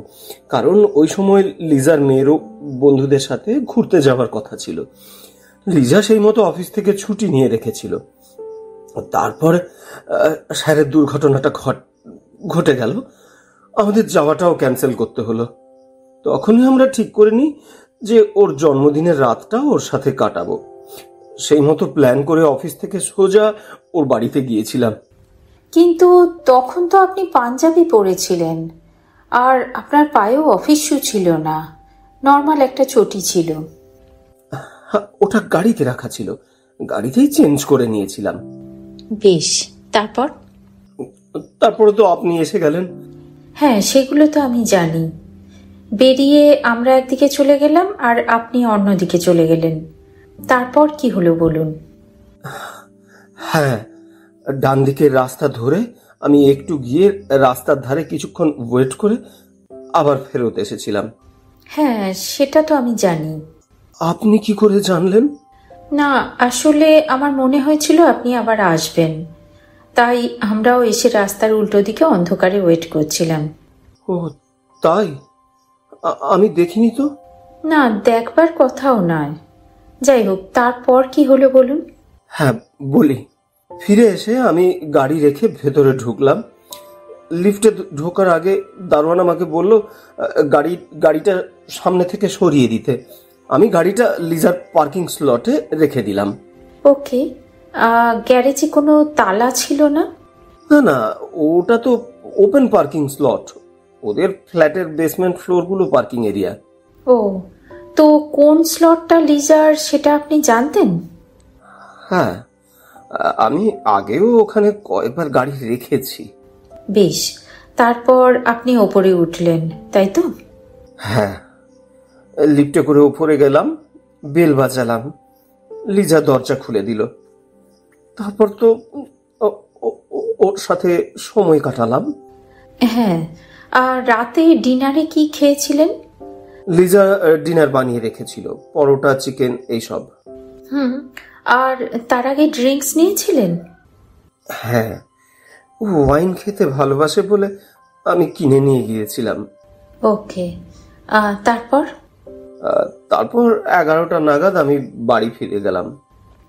কারণ ওই সময় লিজার মেয়েরও বন্ধুদের সাথে ঘুরতে যাওয়ার কথা ছিল। লিজা সেই মতো অফিস থেকে ছুটি নিয়ে রেখেছিল। তারপর স্যারের দুর্ঘটনাটা ঘটে গেল, আমাদের যাওয়াটাও ক্যান্সেল করতে হলো। তখনই আমরা ঠিক করে নিই যে ওর জন্মদিনের রাতটা ওর সাথে কাটাবো। সেই মতো প্ল্যান করে অফিস থেকে সোজা ওর বাড়িতে গিয়েছিলাম। কিন্তু তখন তো আপনি পাঞ্জাবি পরেছিলেন, আর আপনার পায়েও অফিস শু ছিল না, নর্মাল একটা চটি ছিল। ওটা গাড়িতে রাখা ছিল, গাড়িতেই চেঞ্জ করে নিয়েছিলাম। বেশ, তারপর? তারপরে তো আপনি এসে গেলেন। হ্যাঁ, সেগুলো তো আমি জানি। বেরিয়ে আমরা একদিকে চলে গেলাম আর আপনি অন্যদিকে চলে গেলেন। তারপর কি হলো বলুন। হ্যাঁ, ডান দিকের রাস্তা ধরে আমি একটু গিয়ে রাস্তার ধারে কিছুক্ষণ ওয়েট করে আবার ফেরত এসেছিলাম। হ্যাঁ, সেটা তো আমি জানি। আপনি কি করে জানলেন? না, আসলে আমার মনে হয়েছিল আপনি আবার আসবেন, তাই আমরাও এসে রাস্তার উল্টো দিকে অন্ধকারে ওয়েট করছিলাম। ও তাই? আমি দেখিনি তো। না, দেখবার কথাও নয়। যাই হোক, তারপর কি হলো বলুন। হ্যাঁ বলি। ফিরে এসে আমি গাড়ি রেখে ভেতরে ঢুকলাম। লিফটে ঢোকার আগে দারোয়ান আমাকে বলল গাড়িটা সামনে থেকে সরিয়ে দিতে। আমি গাড়িটা লিজার পার্কিং স্লটে রেখে দিলাম। ওকে, গ্যারেজে কোনো তালা ছিল না? না না, ওটা তো ওপেন পার্কিং স্লট। ওদের ফ্ল্যাটের বেসমেন্ট ফ্লোরগুলো পার্কিং এরিয়া। ও, তো কোন স্লটটা লিজার সেটা আপনি জানতেন? হ্যাঁ, আমি আগেও ওখানে কয়েকবার গাড়ি রেখেছি। বেশ, তারপর আপনি ওপরে উঠলেন, তাই তো? হ্যাঁ, লিফটে করে উপরে গেলাম, বেল বাজালাম, লিজা দরজা খুলে দিল। তারপর তো ওর সাথে সময় কাটালাম। হ্যাঁ, আর রাতে ডিনারে কি খেয়েছিলেন? লিজা ডিনার বানিয়ে রেখেছিল, পরোটা, চিকেন, এইসব। আর তার আগে ড্রিঙ্কস নিয়েছিলেন? হ্যাঁ, ও ওয়াইন খেতে ভালোবাসে বলে আমি কিনে নিয়ে গিয়েছিলাম। ওকে, তারপর? তারপর 11টা নাগাদ আমি বাড়ি ফিরে গেলাম।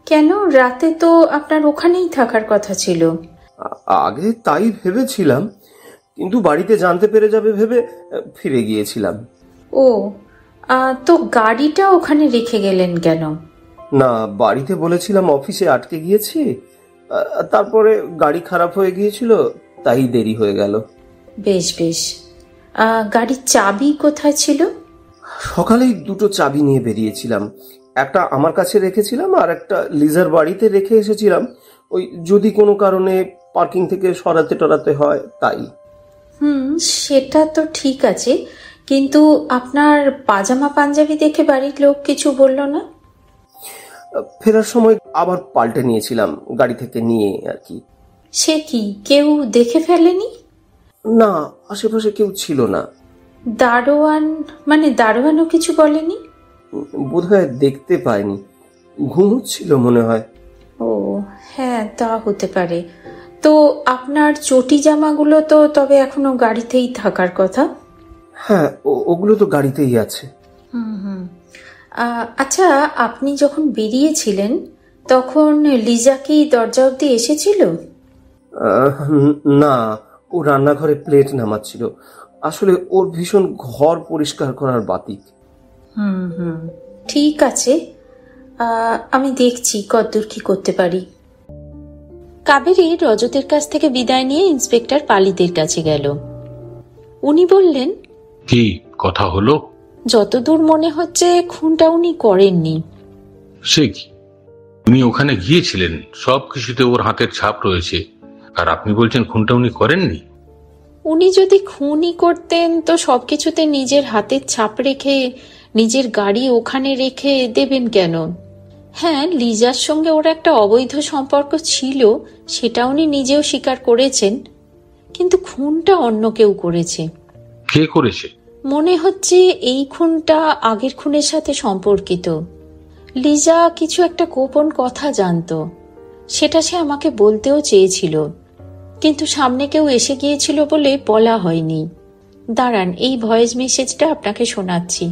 কেন? রাতে তো আপনার ওখানেই থাকার কথা ছিল। আগে তাই ভেবেছিলাম, কিন্তু বাড়িতে জানতে পেরে যাবে ভেবে ফিরে গিয়েছিলাম। ও, তো গাড়িটা ওখানে রেখে গেলেন কেন? না, বাড়িতে বলেছিলাম অফিসে আটকে গিয়েছি, তারপরে গাড়ি খারাপ হয়ে গিয়েছিল, তাই দেরি হয়ে গেল। বেশ বেশ, গাড়ির চাবি কোথায় ছিল? সকালেই 2টো চাবি নিয়ে বেরিয়েছিলাম। একটা আমার কাছে রেখেছিলাম আর একটা লিজার বাড়িতে রেখে এসেছিলাম, ওই যদি কোনো কারণে পার্কিং থেকে সরাতে টরাতে হয় তাই। সেটা তো ঠিক আছে, কিন্তু আপনার পাজামা পাঞ্জাবি দেখে বাড়ির লোক কিছু বলল না? ফেরার সময় আবার পাল্টে নিয়েছিলাম গাড়ি থেকে নিয়ে আর কি। সে কি, কেউ দেখে ফেলেনি? না, আশেপাশে কেউ ছিল না। দারোয়ানও কিছু বলেনি? বোধহয় দেখতে পায়নি, ঘুমোচ্ছিল মনে হয়। ও হ্যাঁ, তা হতে পারে। তো আপনার চটি জামাগুলো তো তবে এখনো গাড়িতেই থাকার কথা। হ্যাঁ, ওগুলো তো গাড়িতেই আছে। আচ্ছা, আপনি যখন বেরিয়েছিলেন তখন লিজা কি দরজা অবধি এসেছিল? না, ও রান্নাঘরে প্লেট নামাচ্ছিল। আসলে ওর ভীষণ ঘর পরিষ্কার করার বাতিক। ঠিক আছে, আমি দেখছি কতদূর কি করতে পারি। কাবেরী রজতের কাছ থেকে বিদায় নিয়ে ইন্সপেক্টর পালিদের কাছে গেল। উনি বললেন, কি কথা হলো? যতদূর মনে হচ্ছে খুনটা উনি করেননি। সে কি, উনি ওখানে গিয়েছিলেন, সবকিছুতে ওর হাতের ছাপ রয়েছে, আর আপনি বলছেন খুনটা উনি করেননি? উনি যদি খুনই করতেন তো সবকিছুতে নিজের হাতের ছাপ রেখে নিজের গাড়ি ওখানে রেখে দেবেন কেন? হ্যাঁ, লিজার সঙ্গে ওর একটা অবৈধ সম্পর্ক ছিল, সেটা উনি নিজেও স্বীকার করেছেন, কিন্তু খুনটা অন্য কেউ করেছে। কে করেছে? মনে হচ্ছে এই খুনটা আগের খুনের সাথে সম্পর্কিত। লিজা কিছু একটা গোপন কথা জানতো, সেটা সে আমাকে বলতেও চেয়েছিল, কিন্তু সামনে কেউ এসে গিয়েছিল বলে বলা হয়নি। দাঁড়ান, এই ভয়েস মেসেজটা আপনাকে শোনাচ্ছি।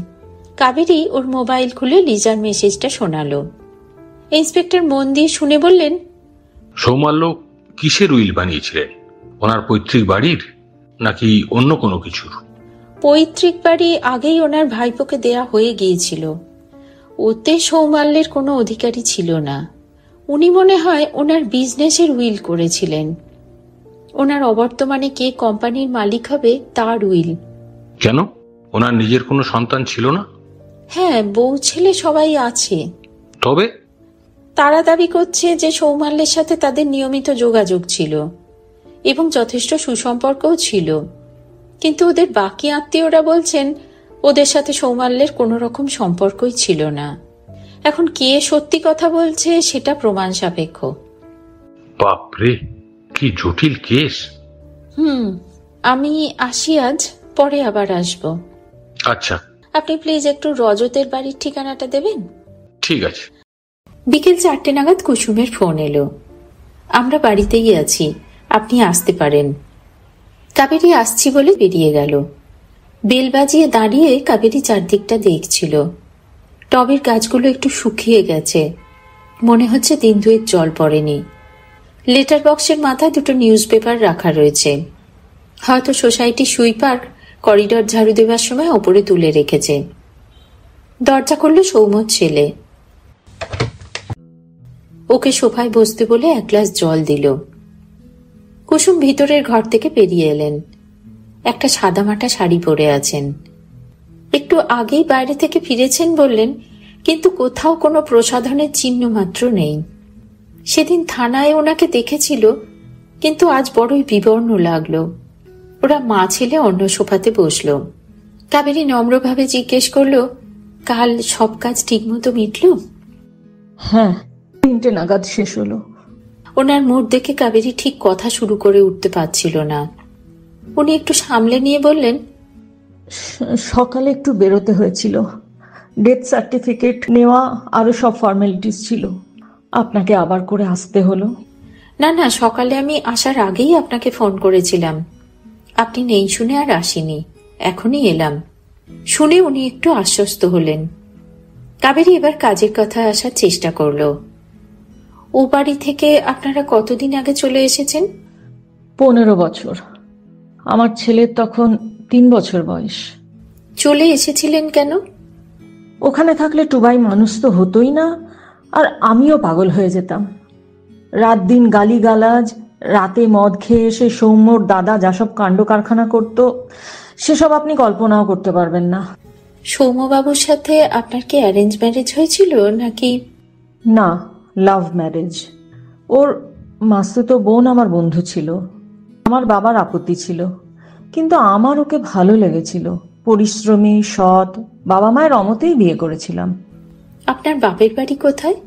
কাবেরী ওর মোবাইল খুলে লিজার মেসেজটা শোনালো। ইন্সপেক্টর মন দিয়ে শুনে বললেন, সৌমাল্য কিসের উইল বানিয়েছিলেন? ওনার পৈতৃক বাড়ির নাকি অন্য কোনো কিছুর? পৈতৃক বাড়ি আগেই ওনার ভাইপোকে দেয়া হয়ে গিয়েছিল, ওতে সৌমাল্যের কোনো অধিকারী ছিল না। উনি মনে হয় ওনার বিজনেসের উইল করেছিলেন, ওনার অবর্তমানে কে কোম্পানির মালিক হবে তার উইল। কেন, ওনার নিজের কোনো সন্তান ছিল না? হ্যাঁ, বউ ছেলে সবাই আছে। তবে তারা দাবি করছে যে সৌমাল্যের সাথে তাদের নিয়মিত যোগাযোগ ছিল এবং যথেষ্ট সুসম্পর্কও ছিল, কিন্তু ওদের বাকি আত্মীয়রা বলছেন ওদের সাথে সৌমাল্যের কোনো রকম সম্পর্কই ছিল না। এখন কে সত্যি কথা বলছে সেটা প্রমাণ সাপেক্ষ। বাপরে, কি জটিল কেস। আমি আসি আজ, পরে আবার আসব। আচ্ছা, আপনি প্লিজ একটু রজতের বাড়ির ঠিকানাটা দেবেন? ঠিক আছে। বিকেল 4টে নাগাদ কুসুমের ফোন এলো। আমরা বাড়িতেই আছি, আপনি আসতে পারেন। কাবেরী আসছি বলে বেরিয়ে গেল। বেল বাজিয়ে দাঁড়িয়ে কাবেরী চারদিকটা দেখছিল। টবের গাছগুলো একটু শুকিয়ে গেছে, মনে হচ্ছে দিন দুয়েক জল পড়েনি। লেটার বক্সের মাথায় দুটো নিউজ পেপার রাখা রয়েছে, হয়তো সোসাইটি সুইপার করিডর ঝাড়ু দেওয়ার সময় ওপরে তুলে রেখেছে। দরজা করল সৌম্যর ছেলে। ওকে সোফায় বসতে বলে এক গ্লাস জল দিল। কুসুম ভিতরের ঘর থেকে বেরিয়ে এলেন। একটা সাদামাটা শাড়ি পরে আছেন। একটু আগেই বাইরে থেকে ফিরেছেন বললেন, কিন্তু কোথাও কোনো প্রসাধনের চিহ্ন মাত্র নেই। সেদিন থানায় ওনাকে দেখেছিল, কিন্তু আজ বড়ই বিবর্ণ লাগলো। ওরা মা ছেলে অন্য সোফাতে বসল। কাবেরী নম্রভাবে জিজ্ঞেস করল, কাল সব কাজ ঠিকমতো মিটল? হ্যাঁ, 3টে নাগাদ শেষ হলো। ওনার মুড দেখে কাবেরী ঠিক কথা শুরু করে উঠতে পারছিল না। উনি একটু সামলে নিয়ে বললেন, সকালে একটু বেরোতে হয়েছিল, ডেথ সার্টিফিকেট নেওয়া আরো সব ফর্মালিটিস ছিল, আপনাকে আবার করে আসতে হলো। না না, সকালে আমি আসার আগেই আপনাকে ফোন করেছিলাম, আপনি নেই শুনে আর আসিনি, এখনই এলাম। শুনে উনি একটু আশ্বস্ত হলেন। কাবেরী এবার কাজের কথা আসার চেষ্টা করল। ও বাড়ি থেকে আপনারা কতদিন আগে চলে এসেছেন? 15 বছর। আমার ছেলের তখন 3 বছর বয়স। চলে এসেছিলেন কেন? ওখানে থাকলে টুবাই মানুষ তো হতোই না, আর আমিও পাগল হয়ে যেতাম। রাত দিন গালিগালাজ, রাতে মদ খেয়ে এসে সৌম্যর দাদা যা সব কাণ্ড কারখানা করত, সেসব আপনি কল্পনাও করতে পারবেন না। সৌম্যবাবুর সাথে আপনার কি অ্যারেঞ্জ ম্যারেজ হয়েছিল নাকি? না, লাভ ম্যারেজ। ওর মাসতুতো বোন আমার বন্ধু ছিল। আমার বাবার আপত্তি ছিল, কিন্তু আমার ওকে ভালো লেগেছিল। পরিশ্রমী, সৎ, বাবা মায়ের অমতেই বিয়ে করেছিলাম। আপনার বাপের বাড়ি কোথায়?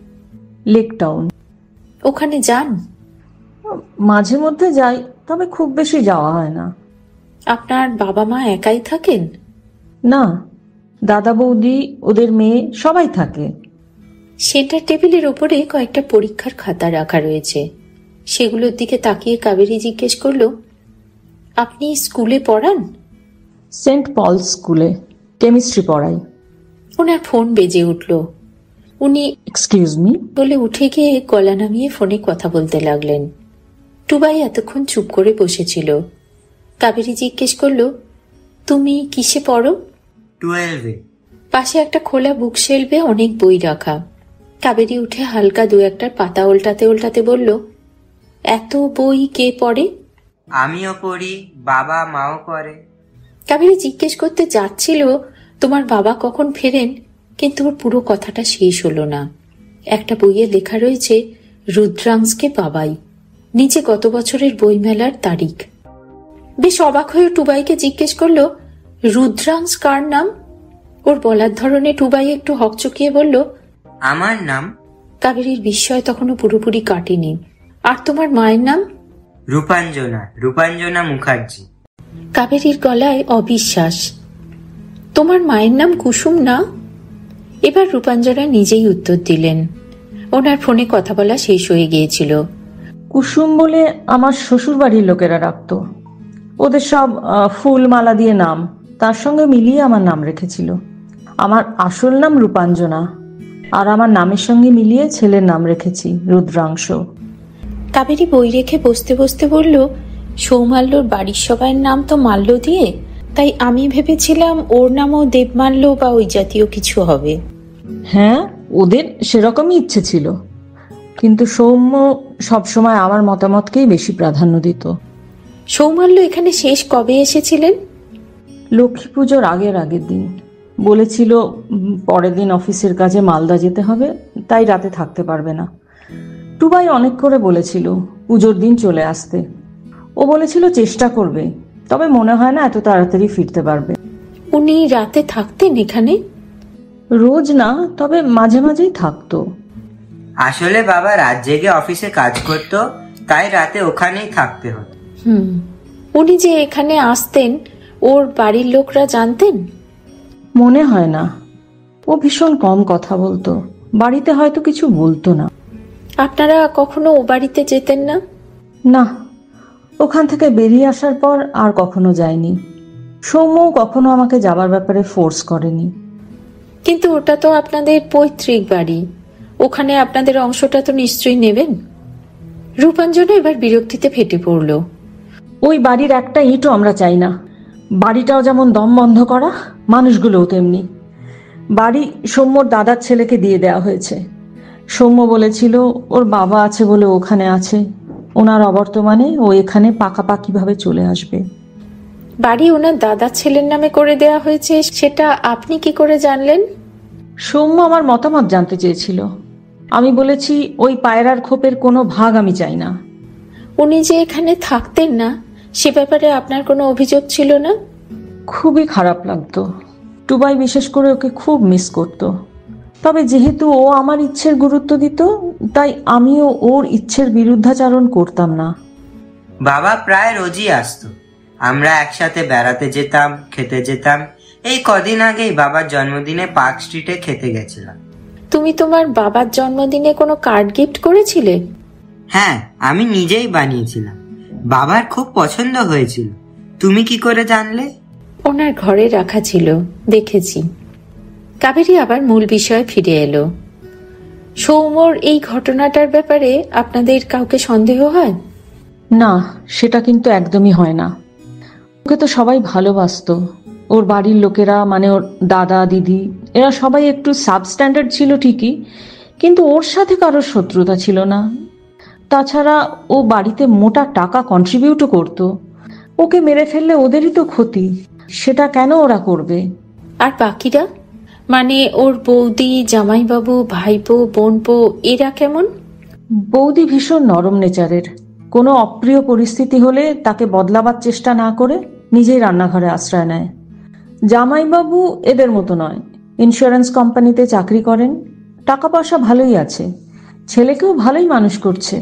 Lake town. ওখানে যান? মাঝে মধ্যে যাই, তবে খুব বেশি যাওয়া হয় না। আপনার বাবা মা একাই থাকেন? না, দাদা বৌদি, ওদের মেয়ে সবাই থাকে। সেন্টার টেবিলের ওপরে কয়েকটা পরীক্ষার খাতা রাখা রয়েছে। সেগুলোর দিকে তাকিয়ে কাবেরী জিজ্ঞেস করল, আপনি স্কুলে পড়ান? সেন্ট পল স্কুলে কেমিস্ট্রি পড়াই। ওনার ফোন বেজে উঠল। উনি এক্সকিউজ মি বলে উঠে গিয়ে গলা নামিয়ে ফোনে কথা বলতে লাগলেন। টুবাই এতক্ষণ চুপ করে বসেছিল। কাবেরী জিজ্ঞেস করল, তুমি কিসে পড়ো? 12-এ। পাশে একটা খোলা বুক শেলফে অনেক বই রাখা। কাবেরী উঠে হালকা 2-1টার পাতা উল্টাতে উল্টাতে বলল, এত বই কে পড়ে? আমিও পড়ি, বাবা মাও করে। কাবেরী জিজ্ঞেস করতে যাচ্ছিল তোমার বাবা কখন ফেরেন, কিন্তু ওর পুরো কথাটা শেষ হলো না। একটা বইয়ে লেখা রয়েছে রুদ্রাংশকে বাবাই, নিচে গত বছরের বইমেলার তারিখ। বেশ অবাক হয়ে টুবাইকে জিজ্ঞেস করলো, রুদ্রাংশ কার নাম? ওর বলার ধরনে টুবাই একটু হকচকিয়ে বলল, আমার নাম। কাবেরীর বিস্ময় তখনও পুরোপুরি কাটেনি। আর তোমার মায়ের নাম? রূপাঞ্জনা, রূপাঞ্জনা মুখার্জি। কাবেরীর গলায় অবিশ্বাস। তোমার মায়ের নাম কুসুম না? এবার রূপাঞ্জনা নিজেই উত্তর দিলেন। ওনার ফোনে কথা বলা শেষ হয়ে গিয়েছিল। কুসুম বলে আমার শ্বশুর বাড়ির লোকেরা রাখতো। ওদের সব ফুল মালা দিয়ে নাম, তার সঙ্গে মিলিয়ে আমার নাম রেখেছিল। আমার আসল নাম রূপাঞ্জনা, আর আমার নামের সঙ্গে মিলিয়ে ছেলের নাম রেখেছি রুদ্রাংশ। কাবেরী বই রেখে বসতে বসতে বলল, সৌমাল্যর বাড়ির সবার নাম তো মাল্য দিয়ে, তাই আমি ভেবেছিলাম ওর নামও দেবমাল্য বা ওই জাতীয় কিছু হবে। হ্যাঁ, ওদের সেরকমই ইচ্ছে ছিল, কিন্তু সৌম্য সবসময় আমার মতামতকেই বেশি প্রাধান্য দিত। সৌমাল্য এখানে শেষ কবে এসেছিলেন? লক্ষ্মী পুজোর আগের দিন। বলেছিল পরের দিন অফিসের কাজে মালদা যেতে হবে, তাই রাতে থাকতে পারবে না। টুবাই অনেক করে বলেছিল পুজোর দিন চলে আসতে। ও বলেছিল চেষ্টা করবে, তবে মনে হয় না এত তাড়াতাড়ি ফিরতে পারবে। উনি রাতে থাকতেন এখানে? রোজ না, তবে মাঝে মাঝেই থাকতো। আসলে বাবা রাত জেগে অফিসে কাজ করতো, তাই রাতে ওখানেই থাকতে হতো। উনি যে এখানে আসতেন ওর বাড়ির লোকরা জানতেন? মনে হয় না, ও ভীষণ কম কথা বলতো, বাড়িতে হয়তো কিছু বলতো না। আপনারা কখনো ও বাড়িতে যেতেন না? না, ওখান থেকে বেরিয়ে আসার পর আর কখনো যায়নি। সৌম্য কখনো আমাকে যাবার ব্যাপারে ফোর্স করেনি। কিন্তু ওটা তো আপনাদের পৈতৃক বাড়ি, ওখানে আপনাদের অংশটা তো নিশ্চয়ই নেবেন। রূপাঞ্জনা এবার বিরক্তিতে ফেটে পড়ল। ওই বাড়ির একটা ইটও আমরা চাই না। বাড়িটাও যেমন দম বন্ধ করা, মানুষগুলোও তেমনি। বাড়ি সৌম্যর দাদার ছেলেকে দিয়ে দেওয়া হয়েছে। সৌম্য বলেছিল ওর বাবা আছে বলে ওখানে আছে, ওনার অবর্তমানে ও এখানে পাকাপাকিভাবে চলে আসবে। বাড়ি ওনার দাদার ছেলের নামে করে দেওয়া হয়েছে, সেটা আপনি কি করে জানলেন? সৌম্য আমার মতামত জানতে চেয়েছিল। আমি বলেছি ওই পায়রার খোপের কোনো ভাগ আমি চাই না। উনি যে এখানে থাকতেন না সে ব্যাপারে আপনার কোনো অভিযোগ ছিল না? খুবই খারাপ লাগতো। টুবাই বিশেষ করে ওকে খুব মিস করত। তবে যেহেতু ও আমার ইচ্ছের গুরুত্ব দিত, তাই আমিও ওর ইচ্ছের বিরুদ্ধাচারণ করতাম না। বাবা প্রায় রোজই আসতো, আমরা একসাথে বেড়াতে যেতাম, খেতে যেতাম। এই কদিন আগেই বাবার জন্মদিনে পার্ক স্ট্রিটে খেতে গেছিলাম। তুমি তোমার বাবার জন্মদিনে কোনো কার্ড গিফট করেছিলে? হ্যাঁ, আমি নিজেই বানিয়েছিলাম, বাবার খুব পছন্দ হয়েছিল। তুমি কি করে জানলে? ওনার ঘরে রাখা ছিল, দেখেছি। কাবেরী আবার মূল বিষয়ে ফিরে এলো। সৌম্যর এই ঘটনাটার ব্যাপারে আপনাদের কাউকে সন্দেহ হয়? না, সেটা কিন্তু একদমই হয় না। ওকে তো সবাই ভালোবাসতো। ওর বাড়ির লোকেরা, মানে ওর দাদা দিদি, এরা সবাই একটু সাবস্ট্যান্ডার্ড ছিল ঠিকই, কিন্তু ওর সাথে কারোর শত্রুতা ছিল না। তাছাড়া ও বাড়িতে মোটা টাকা কন্ট্রিবিউটও করতো। ওকে মেরে ফেললে ওদেরই তো ক্ষতি, সেটা কেন ওরা করবে? আর বাকিরা, মানে ওর বৌদি, জামাইবাবু, ভাইপো, বোনপো, এরা কেমন? বৌদি ভীষণ নরম নেচারের। কোনো অপ্রিয় পরিস্থিতি হলে তাকে বদলাবার চেষ্টা না করে নিজেই রান্নাঘরে আশ্রয় নেয়। জামাইবাবু এদের মতো নয়, ইন্স্যুরেন্স কোম্পানিতে চাকরি করেন, টাকা পয়সা ভালোই আছে, ছেলেকেও ভালোই মানুষ করছে।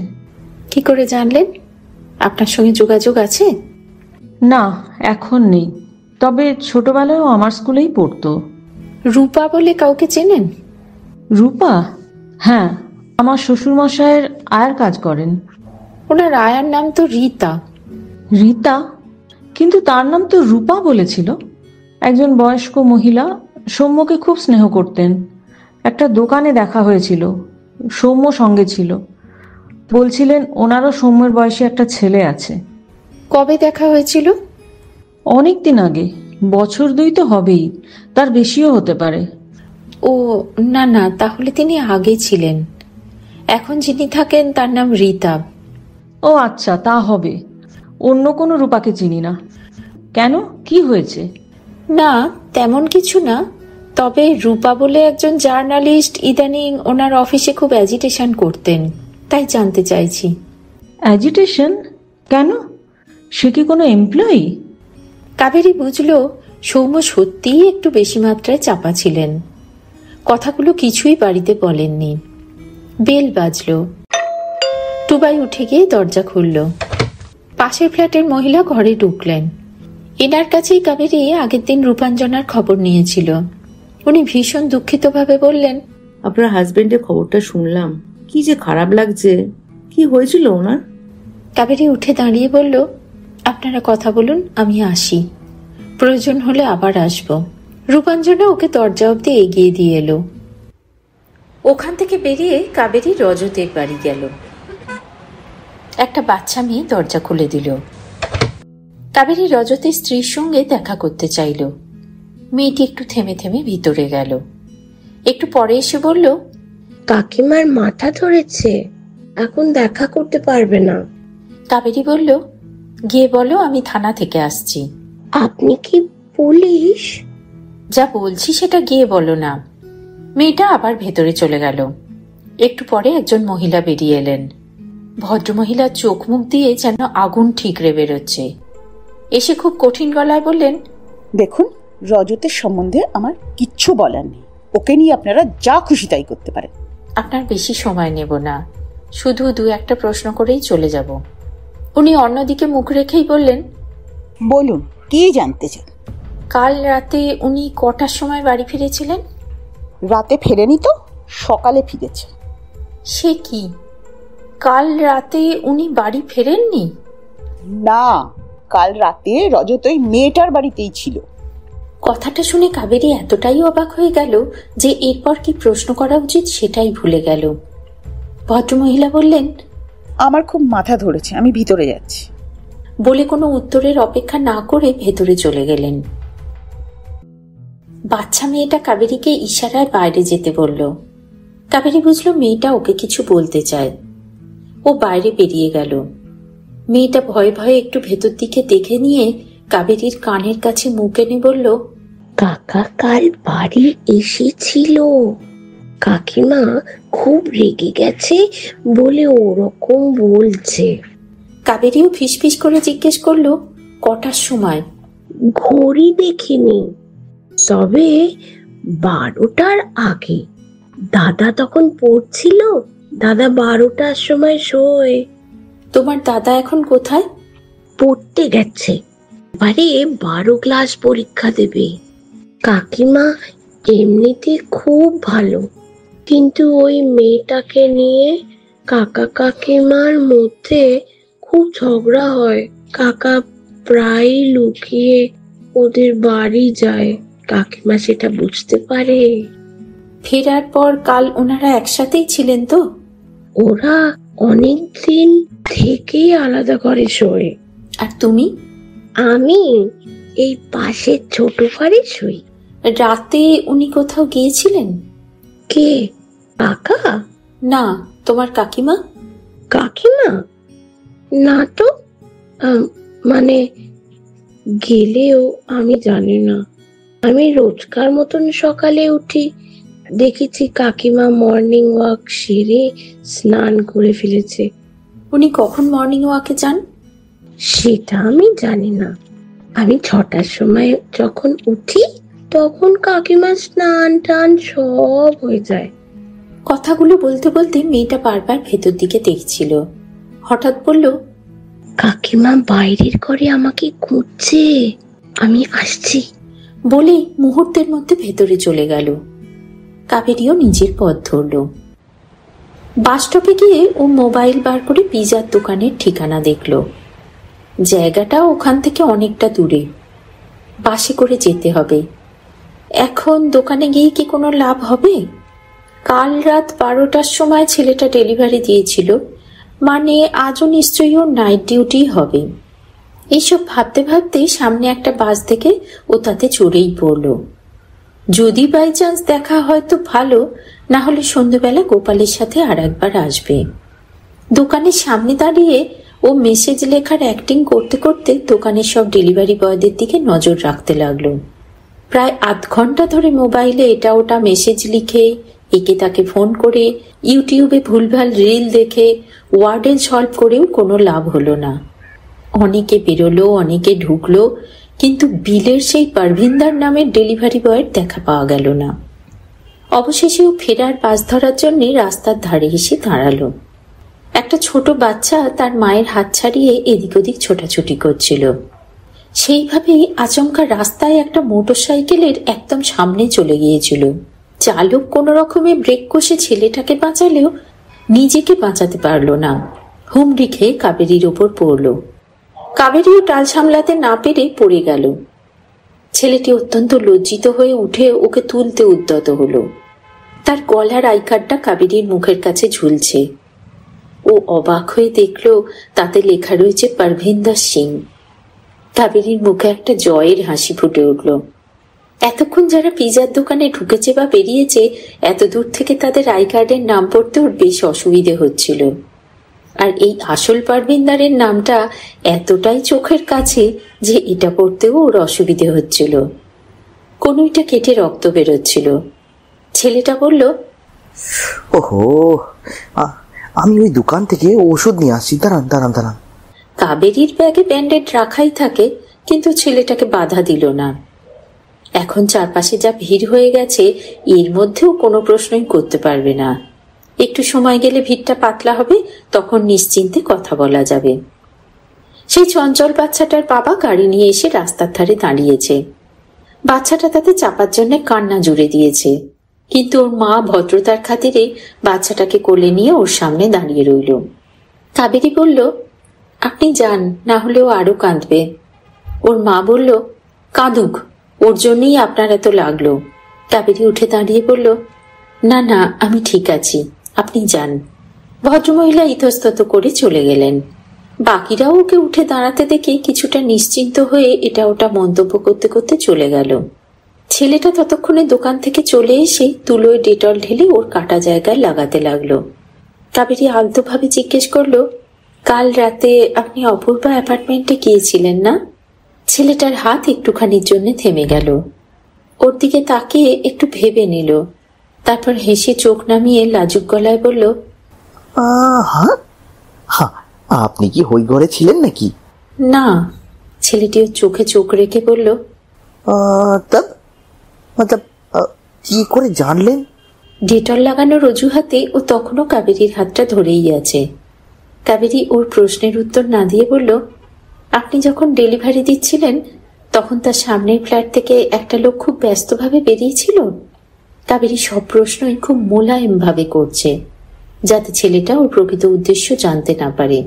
কি করে জানলেন? আপনার সঙ্গে যোগাযোগ আছে? না, এখন নেই, তবে ছোটবেলায়ও আমার স্কুলেই পড়তো। রূপা বলে কাউকে চেনেন? রূপা? হ্যাঁ, আমার শ্বশুরমশায়ের আয়ার কাজ করেন। ওনার আয়ার নাম তো রীতা। রীতা? কিন্তু তার নাম তো রূপা বলেছিল। একজন বয়স্ক মহিলা, সৌম্যকে খুব স্নেহ করতেন। একটা দোকানে দেখা হয়েছিল, সৌম্য সঙ্গে ছিল। বলছিলেন ওনারও সৌম্যের বয়সী একটা ছেলে আছে। কবে দেখা হয়েছিল? অনেক দিন আগে, বছর 2 তো হবেই, তার বেশিও হতে পারে। ও না না, তাহলে তিনি আগে ছিলেন। এখন যিনি থাকেন তার নাম রীতা। ও আচ্ছা, তা হবে। অন্য কোনো রূপাকে চিনি না। কেন, কি হয়েছে? না, তেমন কিছু না। তবে রূপা বলে একজন জার্নালিস্ট ইদানিং ওনার অফিসে খুব অ্যাজিটেশন করতেন, তাই জানতে চাইছি। অ্যাজিটেশন? কেন? সে কি কোনো এমপ্লয়ি? কাবেরী বুঝলো সৌম্য সত্যিই একটু বেশি মাত্রায় চাপা ছিলেন। কথাগুলো কিছুই বাড়িতে বলেননি। বেল বাজলো। টুবাই উঠে গিয়ে দরজা খুলল। পাশের ফ্ল্যাটের মহিলা ঘরে ঢুকলেন। এনার কাছেই কাবেরী আগের দিন রূপাঞ্জনার খবর নিয়েছিল। উনি ভীষণ দুঃখিত ভাবে বললেন, আপনার হাজবেন্ডের খবরটা শুনলাম, কি যে খারাপ লাগছে। কি হয়েছিল ওনার? কাবেরী উঠে দাঁড়িয়ে বলল, আপনারা কথা বলুন, আমি আসি, প্রয়োজন হলে আবার আসব। রূপাঞ্জনা ওকে দরজা অব্দি এগিয়ে দিয়ে এলো। ওখান থেকে বেরিয়ে কাবেরী রজতের বাড়ি গেল। একটা বাচ্চা মেয়ে দরজা খুলে দিল। কাবেরী রজতের স্ত্রীর সঙ্গে দেখা করতে চাইল। মেয়েটি একটু থেমে থেমে ভিতরে গেল। একটু পরে এসে বলল, কাকিমার মাথা ধরেছে, এখন দেখা করতে পারবে না। কাবেরী বলল, গিয়ে বলো আমি থানা থেকে আসছি। আপনি কি পুলিশ? যা বলছি সেটা গিয়ে বলো না। মেয়েটা আবার ভেতরে চলে গেল। একটু পরে একজন মহিলা বেরিয়ে এলেন। ভদ্রমহিলার চোখ মুখ দিয়ে যেন আগুন ঠিকরে বেরোচ্ছে। এসে খুব কঠিন গলায় বললেন, দেখুন, রজতের সম্বন্ধে আমার কিচ্ছু বলার নেই। ওকে নিয়ে আপনারা যা খুশি তাই করতে পারেন। আপনার বেশি সময় নেব না, শুধু 2-1টা প্রশ্ন করেই চলে যাব। উনি অন্যদিকে মুখ রেখেই বললেন, বলুন, কি জানতে চান? কাল রাতে উনি কটার সময় বাড়ি ফিরেছিলেন? রাতে ফেরেনি তো, সকালে ফিরেছে। সে কি, কাল রাতে উনি বাড়ি ফেরেননি? না, কাল রাতে রজত ওই মেয়েটার বাড়িতেই ছিল। কথাটা শুনে কাবেরী এতটাই অবাক হয়ে গেল যে এরপর কি প্রশ্ন করা উচিত সেটাই ভুলে গেল। ভদ্রমহিলা বললেন, আমার খুব মাথা ধরেছে, আমি ভিতরে যাচ্ছি। বলে কোনো উত্তরের অপেক্ষা না করে ভেতরে চলে গেলেন। বাচ্চা মেয়েটা কাবেরীকে ইশারায় বাইরে যেতে বলল। কাবেরী বুঝল মেয়েটা ওকে কিছু বলতে চায়। ও বাইরে বেরিয়ে গেল। মেয়েটা ভয়ে ভয়ে একটু ভেতর দিকে দেখে নিয়ে কাবেরীর কানের কাছে মুখ এনে বলল, কাকা কাল বাড়ি এসেছিল। কাকিমা খুব রেগে গেছে বলে ওরকম বলছে। কাবেরীও ফিসফিস করে জিজ্ঞেস করলো, কটার সময়? ঘড়ি দেখিনি, তবে 12টার আগে। দাদা তখন পড়ছিল, দাদা 12টার সময় শোয়। তোমার দাদা এখন কোথায়? পড়তে গেছে, এবারে 12 ক্লাস পরীক্ষা দেবে। কাকিমা এমনিতে খুব ভালো, কিন্তু ওই মেয়েটাকে নিয়ে কাকা কাকিমার মধ্যে খুব ঝগড়া হয়। কাকা প্রায় লুকিয়ে ওদের বাড়ি যায়, কাকিমা সেটা বুঝতে পারে। ফেরার পর কাল ওনারা একসাথেই ছিলেন তো? ওরা অনেকদিন থেকেই আলাদা করে শোয়। আর তুমি? আমি এই পাশের ছোট ঘরে শুই। রাতে উনি কোথাও গিয়েছিলেন? কে, কাকা? না, তোমার কাকিমা। কাকিমা? না তো, মানে গেলেও আমি জানি না। আমি রোজকার মতন সকালে উঠি, দেখেছি কাকিমা মর্নিং ওয়াক সেরে স্নান করে ফেলেছে। উনি কখন মর্নিং ওয়াকে যান? সেটা আমি জানি না। আমি 6টার সময় যখন উঠি তখন কাকিমা স্নান টান সব হয়ে যায়। কথাগুলো বলতে বলতে মেয়েটা বারবার ভেতর দিকে দেখছিল। হঠাৎ বলল, কাকিমা বাইরের ঘরে আমাকে খুঁজছে, আমি আসছি। বলে মুহূর্তের মধ্যে ভেতরে চলে গেল। কাবেরীও নিজের পথ ধরল। বাস স্টপে গিয়ে ও মোবাইল বার করে পিজার দোকানের ঠিকানা দেখল। জায়গাটা ওখান থেকে অনেকটা দূরে, বাসে করে যেতে হবে। এখন দোকানে গিয়ে কি কোনো লাভ হবে? কাল রাত 12টার সময় ছেলেটা ডেলিভারি দিয়েছিল, মানে আজও নিশ্চয়ই ওর নাইট ডিউটি হবে। এইসব ভাবতে ভাবতে সামনে একটা বাস থেকে ও তাতে চড়েই পড়ল। যদি বাই চান্স দেখা হয় তো ভালো, না হলে সন্ধ্যেবেলা গোপালের সাথে আর একবার আসবে। দোকানের সামনে দাঁড়িয়ে ও মেসেজ লেখার অ্যাক্টিং করতে করতে দোকানের সব ডেলিভারি বয়দের দিকে নজর রাখতে লাগলো। প্রায় আধ ঘন্টা ধরে মোবাইলে এটা ওটা মেসেজ লিখে, একে তাকে ফোন করে, ইউটিউবে ভুলভাল রিল দেখে, ওয়ার্ডেন সলভ করেও কোনো লাভ হলো না। অনেকে বেরোলো, অনেকে ঢুকলো, কিন্তু বিলের সেই পারভিন্দার নামের ডেলিভারি বয়ের দেখা পাওয়া গেল না। অবশেষে ও ফেরার বাস ধরার জন্য রাস্তার ধারে এসে দাঁড়ালো। একটা ছোট বাচ্চা তার মায়ের হাত ছাড়িয়ে এদিক ওদিক ছোটাছুটি করছিল। সেইভাবেই আচমকা রাস্তায় একটা মোটরসাইকেলের একদম সামনে চলে গিয়েছিল। চালক কোনো রকমে ব্রেক কষে ছেলেটাকে বাঁচালেও নিজেকে বাঁচাতে পারল না। হুমড়ি খেয়ে কাবেরীর ওপর পড়ল। কাবেরীও টাল সামলাতে না পেরে পড়ে গেল। ছেলেটি অত্যন্ত লজ্জিত হয়ে উঠে ওকে তুলতে উদ্যত হলো। তার গলার আই কার্ডটা কাবেরীর মুখের কাছে ঝুলছে। ও অবাক হয়ে দেখল তাতে লেখা রয়েছে পারভিন্দর সিং। কাবেরীর মুখে একটা জয়ের হাসি ফুটে উঠল। এতক্ষণ যারা পিজার দোকানে ঢুকেছে বা বেরিয়েছে, এত দূর থেকে তাদের আই কার্ডের নাম পড়তে ওর বেশ অসুবিধে হচ্ছিল। আর এই আসল পারভিন্দারের নামটা এতটাই চোখের কাছে যে এটা পড়তেও ওর অসুবিধে হচ্ছিল। কোনোটা কেটে রক্ত বেরোচ্ছিল। ছেলেটা বলল, ওহো, আমি ওই দোকান থেকে ওষুধ নিয়ে আসছি, দাঁড়ান দাঁড়ান দাঁড়ান। কাবেরীর ব্যাগে ব্যান্ডেড রাখাই থাকে, কিন্তু ছেলেটাকে বাধা দিল না। এখন চারপাশে যা ভিড় হয়ে গেছে, এর মধ্যেও কোনো প্রশ্নই করতে পারবে না। একটু সময় গেলে ভিড়টা পাতলা হবে, তখন নিশ্চিন্তে কথা বলা যাবে। সেই চঞ্চল বাচ্চাটার বাবা গাড়ি নিয়ে এসে রাস্তার ধারে দাঁড়িয়েছে। বাচ্চাটা তাতে চাপার জন্য কান্না জুড়ে দিয়েছে, কিন্তু ওর মা ভদ্রতার খাতিরে বাচ্চাটাকে কোলে নিয়ে ওর সামনে দাঁড়িয়ে রইল। কাবেরী বলল, আপনি যান, না হলেও আরো কাঁদবে। ওর মা বলল, কাঁদুক, ওর জন্যই আপনার এত লাগলো। কাবেরী উঠে দাঁড়িয়ে বলল, না না, আমি ঠিক আছি, আপনি যান। ভদ্রমহিলা ইতস্তত করে চলে গেলেন। বাকিরাও ওকে উঠে দাঁড়াতে দেখে কিছুটা নিশ্চিন্ত হয়ে এটা ওটা মন্তব্য করতে করতে চলে গেল। ছেলেটা ততক্ষণে দোকান থেকে চলে এসে তুলোয় ডেটল ঢেলে ওর কাটা জায়গায় লাগাতে লাগলো। কাবেরী আলতোভাবে জিজ্ঞেস করলো, কাল রাতে আপনি অপূর্বা অ্যাপার্টমেন্টে গিয়েছিলেন না? ছেলেটার হাত একটুখানির জন্য থেমে গেল। ওর দিকে তাকিয়ে একটু ভেবে নিল, তারপর হেসে চোখ নামিয়ে লাজুক গলায় বলল, হ্যাঁ, আপনি কি ওই ঘরে ছিলেন নাকি? না। ছেলেটি ওর চোখে চোখ রেখে বলল, কি করে জানলেন? ডেটল লাগানোর অজুহাতে ও তখনও কাবেরীর হাতটা ধরেই আছে। কাবেরী ওর প্রশ্নের উত্তর না দিয়ে বলল, আপনি যখন ডেলিভারি দিচ্ছিলেন তখন তার সামনের ফ্ল্যাট থেকে একটা লোক খুব ব্যস্তভাবে বেরিয়েছিল। কাবেরী সব প্রশ্নই খুব মোলায়েম ভাবে করছে, যাতে ছেলেটা ওর প্রকৃত উদ্দেশ্য জানতে না পারে।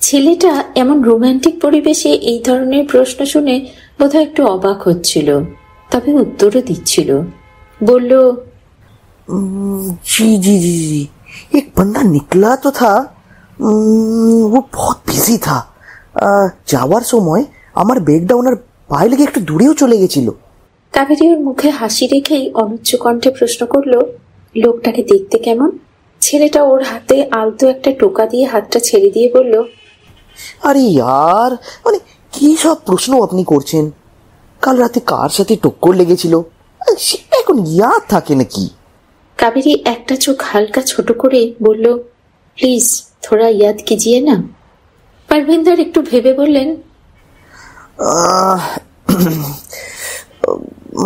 ছেলেটা এমন রোমান্টিক পরিবেশে এই ধরনের প্রশ্ন শুনে বোধহয় একটু অবাক হচ্ছিল, তবে উত্তরও দিচ্ছিল। বলল, जी जी जी जी, एक बंदा निकला तो था, वो बहुत बिजी था। যাওয়ার সময় আমার ব্যাগটা ওনার পায়ে লেগে একটু দূরেও চলে গেছিল। কাবেরী ওর মুখে হাসি রেখেই অনুচ্চ কণ্ঠে প্রশ্ন করলো, লোকটাকে দেখতে কেমন? ছেলেটা ওর হাতে আলতো একটা টোকা দিয়ে হাতটা ছেড়ে দিয়ে বলল, আরে ইয়ার, মানে কি সব প্রশ্ন আপনি করছেন? কাল রাতে কার সাথে টক্কর লেগেছিল সেটা এখন ইয়াদ থাকে নাকি? কাবেরী একটা চোখ হালকা ছোট করে বলল, প্লিজ থোড়া ইয়াদ কিজিয়ে না। পারভিন্দর একটু ভেবে বললেন,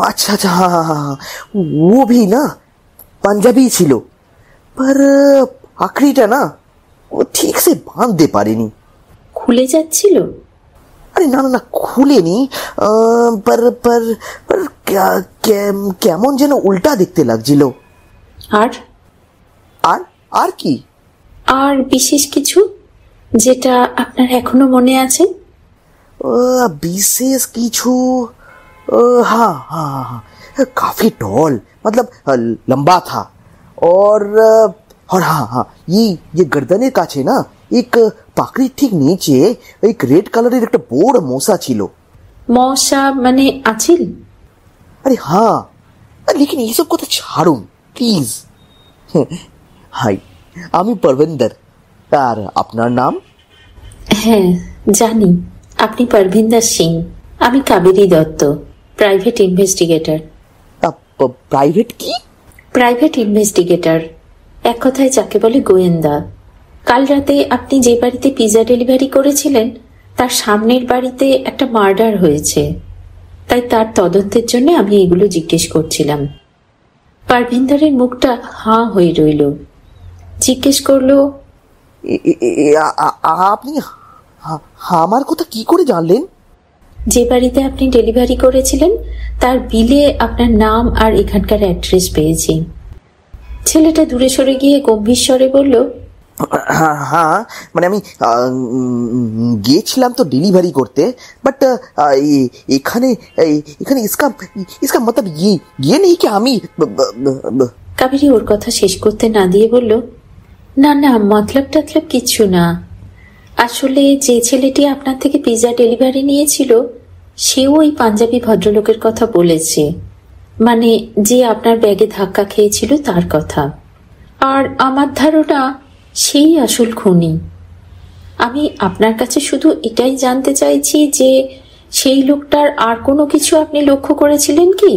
अच्छा अच्छा, हाँ, वो भी ना पंजाबी ছিল, पर আখড়িটা না ও ঠিক সে বাঁধতে পারেনি, খুলে যাচ্ছিল। আরে না না না, খুলেনি, पर पर पर কেমন যেন উল্টা দেখতে লাগছিল। আর আর আর কি? আর বিশেষ কিছু যেটা আপনার এখনো মনে আছে? বিশেষ কিছু, हाँ हाँ हाँ, काफी टॉल, मतलब लंबा था, और हाँ हाँ, ये गर्दনের কাছে না एक পাকড়ির ঠিক নিচে एक রেড কালারের একটা বড় মশা ছিল। মশা মানে আছিল? আরে হ্যাঁ, लेकिन এইসব কথা ছাড়ুন প্লিজ। হাই, আমি পারভিন্দর। আর আপনার নাম? হ্যাঁ জানি, আপনি পারভিন্দর সিং। আমি Kaveri Dutta, private investigator. Private কি? প্রাইভেট ইনভেস্টিগেটর, এক কথায় যাকে বলে গোয়েন্দা। কাল রাতে আপনি যে বাড়িতে পিজা ডেলিভারি করেছিলেন তার সামনের বাড়িতে একটা মার্ডার হয়েছে, তাই তার তদন্তের জন্য আমি এগুলো জিজ্ঞেস করছিলাম। পারভিন্দরের মুখটা হাঁ হয়ে রইল। জিজ্ঞেস করলো, আপনি আমার কথা কি করে জানলেন? যে বাড়িতে আপনি ডেলিভারি করেছিলেন তার বিলে আপনার নাম আর এখানকার অ্যাড্রেস পেয়েছি। ছেলেটা দূরে সরে গিয়ে গম্ভীর স্বরে বলল, হ্যাঁ, মানে আমি গিয়েছিলাম তো ডেলিভারি করতে, বাট এখানে এখানে ইসকা মতলব ইয়ে নেই কি আমি। কাবেরী ওর কথা শেষ করতে না দিয়ে বলল, না না, মতলব টতলব কিচ্ছু না। আসলে যে ছেলেটি আপনার থেকে পিজা ডেলিভারি নিয়েছিল সেও ওই পাঞ্জাবি ভদ্রলোকের কথা বলেছে, মানে যে আপনার ব্যাগে ধাক্কা খেয়েছিল তার কথা। আর আমার ধারণা সেই আসল খুনি। আমি আপনার কাছে শুধু এটাই জানতে চাইছি যে সেই লোকটার আর কোনো কিছু আপনি লক্ষ্য করেছিলেন কি,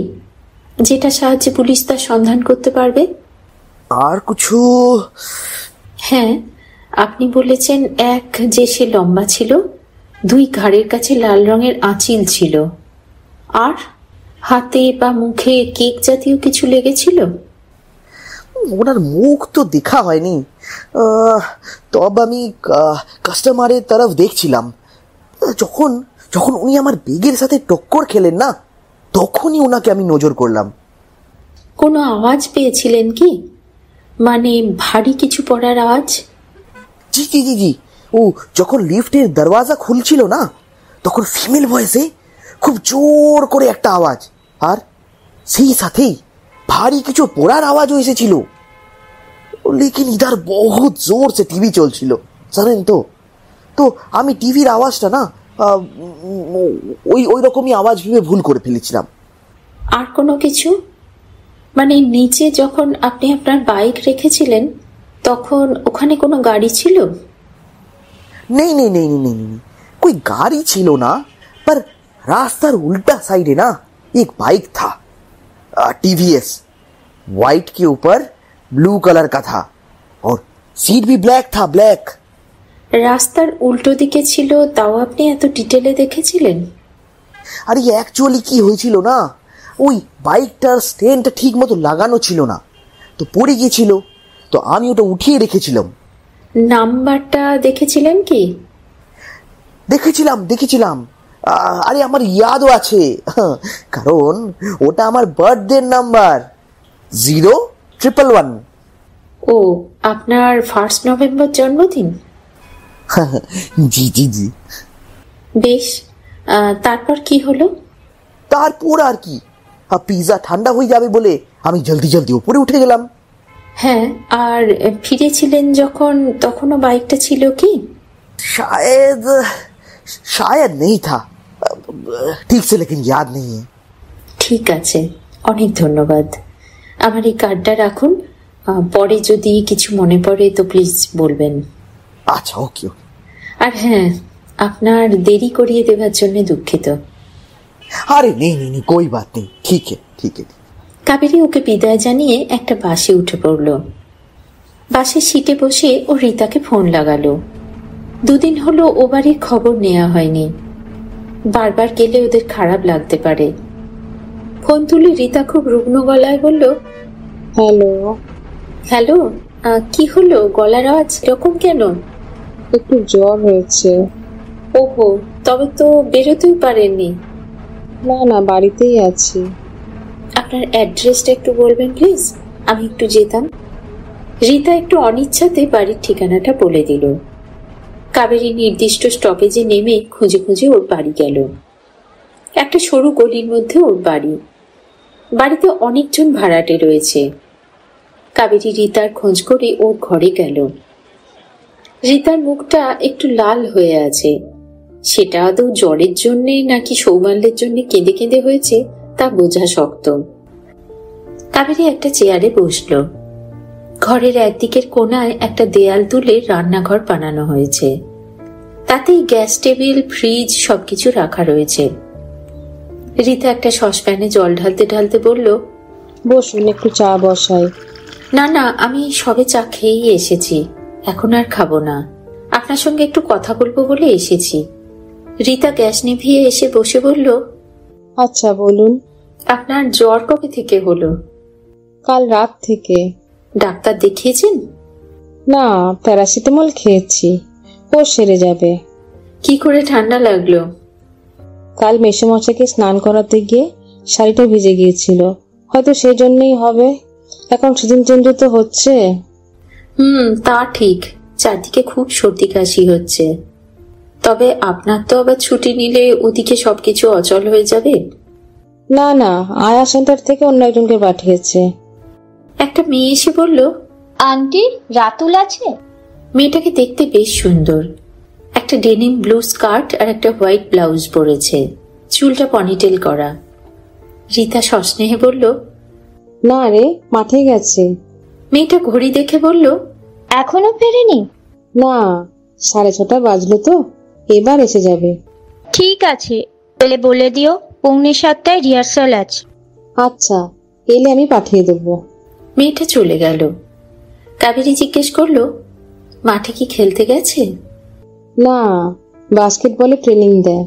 যেটা সাহায্যে পুলিশ তার সন্ধান করতে পারবে? আর কিছু? হ্যাঁ, আপনি বলেছেন এক যে সে লম্বা ছিল, 2 ঘাড়ের কাছে লাল রঙের আঁচিল ছিল, আর হাতে বা মুখে কেক জাতীয় কিছু লেগেছিল। ওনার মুখ তো দেখা হয়নি, তবে আমি কাস্টমারের তরফ দেখছিলাম। যখন যখন উনি আমার বেগের সাথে টক্কর খেলেন না, তখনই ওনাকে আমি নজর করলাম। কোনো আওয়াজ পেয়েছিলেন কি? মানে ভারী কিছু পড়ার আওয়াজ? জি জি জি জি, ও যখন লিফটের দরওয়াজা খুলছিল না, তখন ফিমেল ভয়েসে খুব জোর করে একটা আওয়াজ, আর সেই সাথেই ভারী কিছু পড়ার আওয়াজও এসেছিল। লেকিন ইধার বহুত জোর সে টিভি চলছিল, জানেন তো। তো আমি টিভির আওয়াজটা না ওই রকমই আওয়াজ ভেবে ভুল করে ফেলেছিলাম। আর কোনো কিছু? মানে নিচে যখন আপনি আপনার বাইক রেখেছিলেন, তখন ওখানে কোনো গাড়ি ছিল? नहीं नहीं नहीं नहीं नहीं, कोई गाड़ी छिलो ना, पर रास्तार उल्टा साइड है ना एक बाइक था, टीवीएस, व्हाइट के ऊपर ब्लू कलर का था, और सीट भी ब्लैक था, ब्लैक। রাস্তার উল্টো দিকে ছিল, তাও আপনি এত ডিটেলে দেখেছিলেন? আরে অ্যাকচুয়ালি কি হয়েছিল না, ওই বাইকটার স্ট্যান্ডটা ঠিক মতো লাগানো ছিল না, তো পড়ে গিয়েছিল, তো আমি ওটা উঠিয়ে রেখেছিলাম। নাম্বারটা দেখেছিলেন কি? দেখেছিলাম দেখেছিলাম, আরে আমার ইয়াদও আছে, কারণ ওটা আমার বার্থডে নাম্বার 0111। ও, আপনার 1 নভেম্বর জন্মদিন? জি জি জি। বেশ, তারপর কি হলো? তারপর আর কি, পিৎজা ঠান্ডা হয়ে যাবে বলে আমি জলদি জলদি উপরে উঠে গেলাম। হ্যাঁ, আর ফিরেছিলেন যখন, তখনও বাইকটা ছিল কি? शायद शायद नहीं था, ठीक से लेकिन याद नहीं है। ঠিক আছে, অনেক ধন্যবাদ। আমার এই কার্ডটা রাখুন, পরে যদি কিছু মনে পড়ে তো প্লিজ বলবেন। আচ্ছা, ওকে ওকে। আর হ্যাঁ, আপনার দেরি করিয়ে দেওয়ার জন্য দুঃখিত। আরে নেই নেই নেই, कोई बात नहीं, ठीक है ठीक है। কাবেরী ওকে বিদায় জানিয়ে একটা বাসে উঠে পড়ল। বাসের সিটে বসে ও রীতাকে ফোন লাগালো। 2 দিন হলো ও বাড়ির খবর নেওয়া হয়নি, বারবার গেলে ওদের খারাপ লাগতে পারে। ফোন তুলে রীতা খুব রুগ্ন গলায় বলল, হ্যালো। হ্যালো, কি হলো? গলার আওয়াজ এরকম কেন? একটু জ্বর হয়েছে। ওহো, তবে তো বেরোতেও পারেননি। না না, বাড়িতেই আছি। আপনার অ্যাড্রেসটা একটু বলবেন প্লিজ, আমি একটু যেতাম। রীতা একটু অনিচ্ছাতে বাড়ির ঠিকানাটা বলে দিল। কাবেরী নির্দিষ্ট স্টপেজে নেমে খুঁজে খুঁজে ওর বাড়ি গেল। একটা সরু গলির মধ্যে ওর বাড়ি। বাড়িতে অনেকজন ভাড়াটে রয়েছে। কাবেরী রীতার খোঁজ করে ওর ঘরে গেল। রীতার মুখটা একটু লাল হয়ে আছে। সেটা আদৌ জ্বরের জন্যে নাকি সৌমাল্যের জন্য কেঁদে কেঁদে হয়েছে তা বোঝা শক্ত। কাবেরী একটা চেয়ারে বসল। ঘরের একদিকের কোনায় একটা দেয়াল তুলে রান্নাঘর বানানো হয়েছে। তাতেই গ্যাস টেবিল, ফ্রিজ সবকিছু রাখা রয়েছে। রীতা একটা সসপ্যানে জল ঢালতে ঢালতে বলল, বসুন, একটু চা বসাই। না না, আমি সবে চা খেয়েই এসেছি, এখন আর খাবো না। আপনার সঙ্গে একটু কথা বলবো বলে এসেছি। রীতা গ্যাস নিভিয়ে এসে বসে বলল, আচ্ছা বলুন। আপনার জ্বর কবে থেকে হলো? কাল রাত থেকে। ডাক্তার দেখিয়েছেন? না, প্যারাসিটামল খেয়েছি, ও সেরে যাবে। কি করে ঠান্ডা লাগলো? কাল মেসোমশাইকে স্নান করাতে গিয়ে শাড়িটা ভিজে গিয়েছিল, হয়তো সেই জন্যই হবে। এখন সিজন চেঞ্জ তো হচ্ছে। তা ঠিক, চারদিকে খুব সর্দি কাশি হচ্ছে। তবে আপনার তো আবার ছুটি নিলে ওদিকে সবকিছু অচল হয়ে যাবে। না না, আয়া সেন্টার থেকে অন্য একজনকে পাঠিয়েছে। একটা মেয়ে এসে বলল, আন্টি, রাতুল আছে? মেয়েটাকে দেখতে বেশ সুন্দর। একটা ডেনিম ব্লু স্কার্ট আর একটা হোয়াইট ব্লাউজ পরেছে, চুলটা পনিটেল করা। রীতা সস্নেহে বলল, না রে, মাঠে গেছে। মেয়েটা ঘড়ি দেখে বলল, এখনো ফেরেনি? না, 6:30 বাজলো তো, এবার এসে যাবে। ঠিক আছে, বলে দিও 6:45 রিহার্সাল আছে। আচ্ছা, এলে আমি পাঠিয়ে দেবো। মেয়েটা চলে গেল। কাবেরী জিজ্ঞেস করলো, মাঠে কি খেলতে গেছে? না, বাস্কেটবলে ট্রেনিং দেয়।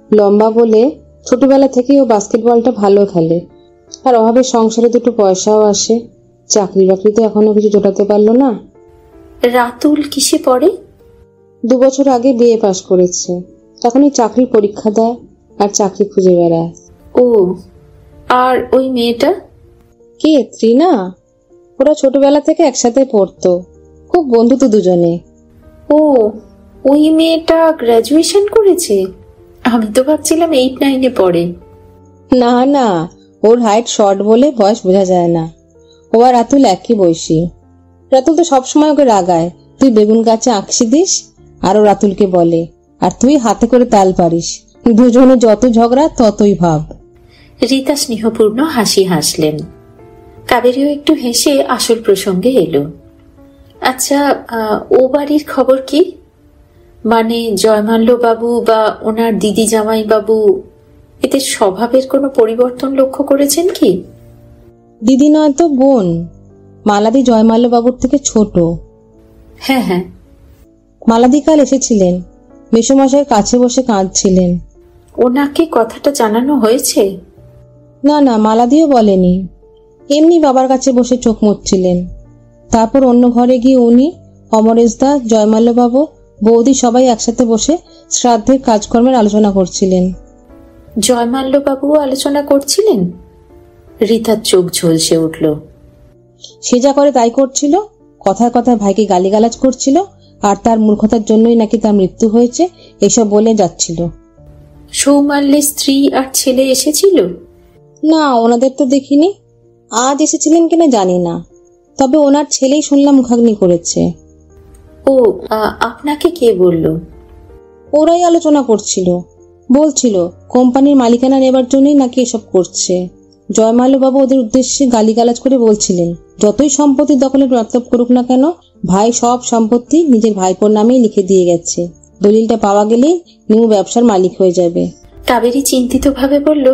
লম্বা বলে ছোটবেলা থেকেই ও বাস্কেটবলটা ভালো খেলে। আর অভাবে সংসারে দুটো পয়সাও আসে। চাকরি বাকরি তো এখনো কিছু জোটাতে পারলো না। রাতুল কিসে পড়ে? 2 বছর আগে বিএ পাশ করেছে। এখনই চাকরির পরীক্ষা দেয় আর চাকরি খুঁজে বেড়ায়। ও, আর ওই মেয়েটা? কে? ত্রিনা? ওরা ছোটবেলা থেকে একসাথে পড়তো, খুব বন্ধু তো দুজনে। ও, ওই মেয়েটা গ্রাজুয়েশন করেছে? আমি তো ভাবছিলাম 8-9 পড়ে। না না, ওর হাইট শর্ট বলে বয়স বোঝা যায় না। ও আর রাতুল একই বয়সী। রাতুল তো সবসময় ওকে রাগায়, তুই বেগুন গাছে আঁকশি দিস, আর ও রাতুলকে বলে, আর তুই হাতে করে তাল পারিস। দুজনে যত ঝগড়া ততই ভাব। রীতা স্নেহপূর্ণ হাসি হাসলেন। কাবেরীও একটু হেসে আসল প্রসঙ্গে এলো। আচ্ছা, ও বাড়ির খবর কি? মানে জয়মাল্য বাবু বা ওনার দিদি জামাই বাবু, এদের স্বভাবের কোনো পরিবর্তন লক্ষ্য করেছেন কি? দিদি নয় তো বোন। মালাদি জয়মাল্য বাবুর থেকে ছোট। হ্যাঁ হ্যাঁ। মালাদি কাল এসেছিলেন, মেসোমশাইয়ের কাছে বসে কাঁদছিলেন। ওনাকে কথাটা জানানো হয়েছে? না না, মালাদিও বলেনি, এমনি বাবার কাছে বসে চোখ মুছছিলেন। তারপর অন্য ঘরে গিয়ে উনি, অমরেশদা, জয়মাল্য বাবু, বৌদি সবাই একসাথে বসে শ্রাদ্ধের কাজকর্মের আলোচনা করছিলেন। জয়মাল্য বাবু আলোচনা করছিলেন? রীতার চোখ ঝলসে উঠল। সে যা করে তাই করছিল, কথায় কথায় ভাইকে গালিগালাজ করছিল, আর তার মূর্খতার জন্যই নাকি তার মৃত্যু হয়েছে এসব বলে যাচ্ছিল। সৌমাল্যের স্ত্রী আর ছেলে এসেছিল? না, ওনাদের তো দেখিনি। আজ এসেছিলেন কিনা জানি না, তবে ওনার ছেলেই শুনলাম মুখাগ্নি করেছে। ও, আপনাকে কে বলল? ওরাই আলোচনা করছিল, বলছিল কোম্পানির মালিকানা নেবার জন্যই নাকি এসব করছে। জয়মাল্য বাবু ওদের উদ্দেশ্যে গালিগালাজ করে বলছিলেন, যতই সম্পত্তি দখলের মতলব করুক না কেন, ভাই সব সম্পত্তি নিজের ভাইপোর নামেই লিখে দিয়ে গেছে। দলিলটা পাওয়া গেলেই নিউ ব্যবসার মালিক হয়ে যাবে। কাবেরী চিন্তিত ভাবে বলল,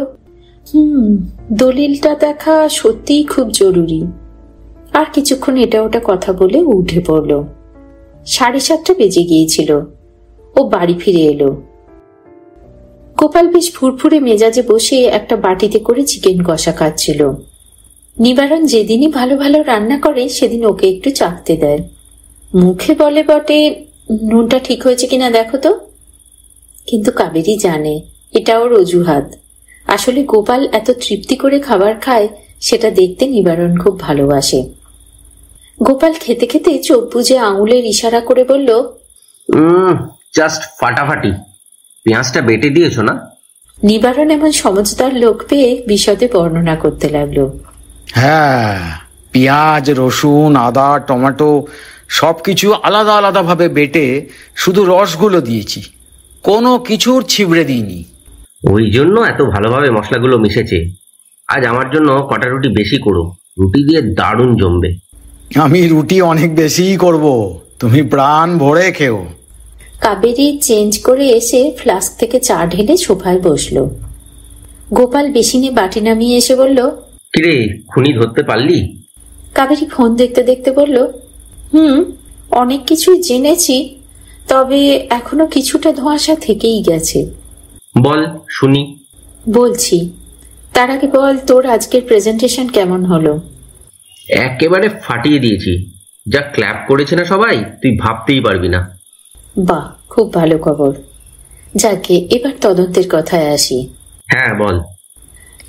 দলিলটা দেখা সত্যিই খুব জরুরি। আর কিছুক্ষণ এটা ওটা কথা বলে উঠে পড়ল। 7:30 বেজে গিয়েছিল। ও বাড়ি ফিরে এলো। গোপাল বেশ ফুরফুরে মেজাজে বসে একটা বাটিতে করে চিকেন কষা খাচ্ছিল। নিবারণ যেদিনই ভালো ভালো রান্না করে সেদিন ওকে একটু চাখতে দেয়। মুখে বলে বটে, নুনটা ঠিক হয়েছে কিনা দেখো তো। কিন্তু কাবেরী জানে এটা ওর অজুহাত। আসলে গোপাল এত তৃপ্তি করে খাবার খায় সেটা দেখতে নিবারণ খুব ভালোবাসে। গোপাল খেতে খেতে চোখ বুজে আঙুলের ইশারা করে বলল, জাস্ট ফাটাফাটি। পেঁয়াজটা বেটে দিয়েছো না? নিবারণ এমন সমঝদার লোক পেয়ে বিশদে বর্ণনা করতে লাগলো। হ্যাঁ, পেঁয়াজ, রসুন, আদা, টমেটো সবকিছু আলাদা আলাদা ভাবে বেটে শুধু রসগুলো দিয়েছি, কোনো কিছুর ছিবড়ে দিইনি। ওই জন্য এত ভালোভাবে মশলাগুলো মিশেছে। আজ আমার জন্য কটা রুটি বেশি করো, রুটি দিয়ে দারুণ জমবে। আমি রুটি অনেক বেশিই করব, তুমি প্রাণ ভরে খেও। কাবেরী চেঞ্জ করে এসে ফ্লাস্ক থেকে চা ঢেলে সোফায় বসলো। গোপাল বেসিনে বাটি নামিয়ে এসে বলল, কিরে, খুনি ধরতে পারলি? কাবেরী ফোন দেখতে দেখতে বলল, অনেক কিছুই জেনেছি, তবে এখনো কিছুটা ধোঁয়াশা থেকেই গেছে। বল শুনি। বলছি, তার আগে বল, তোর আজকের প্রেজেন্টেশন কেমন হলো? একেবারে ফাটিয়ে দিয়েছি। যা ক্ল্যাপ করেছে না সবাই, তুই ভাবতেই পারবি না। বাহ, খুব ভালো খবর। যাকে এবার তদন্তের কথায় আসি। হ্যাঁ বল।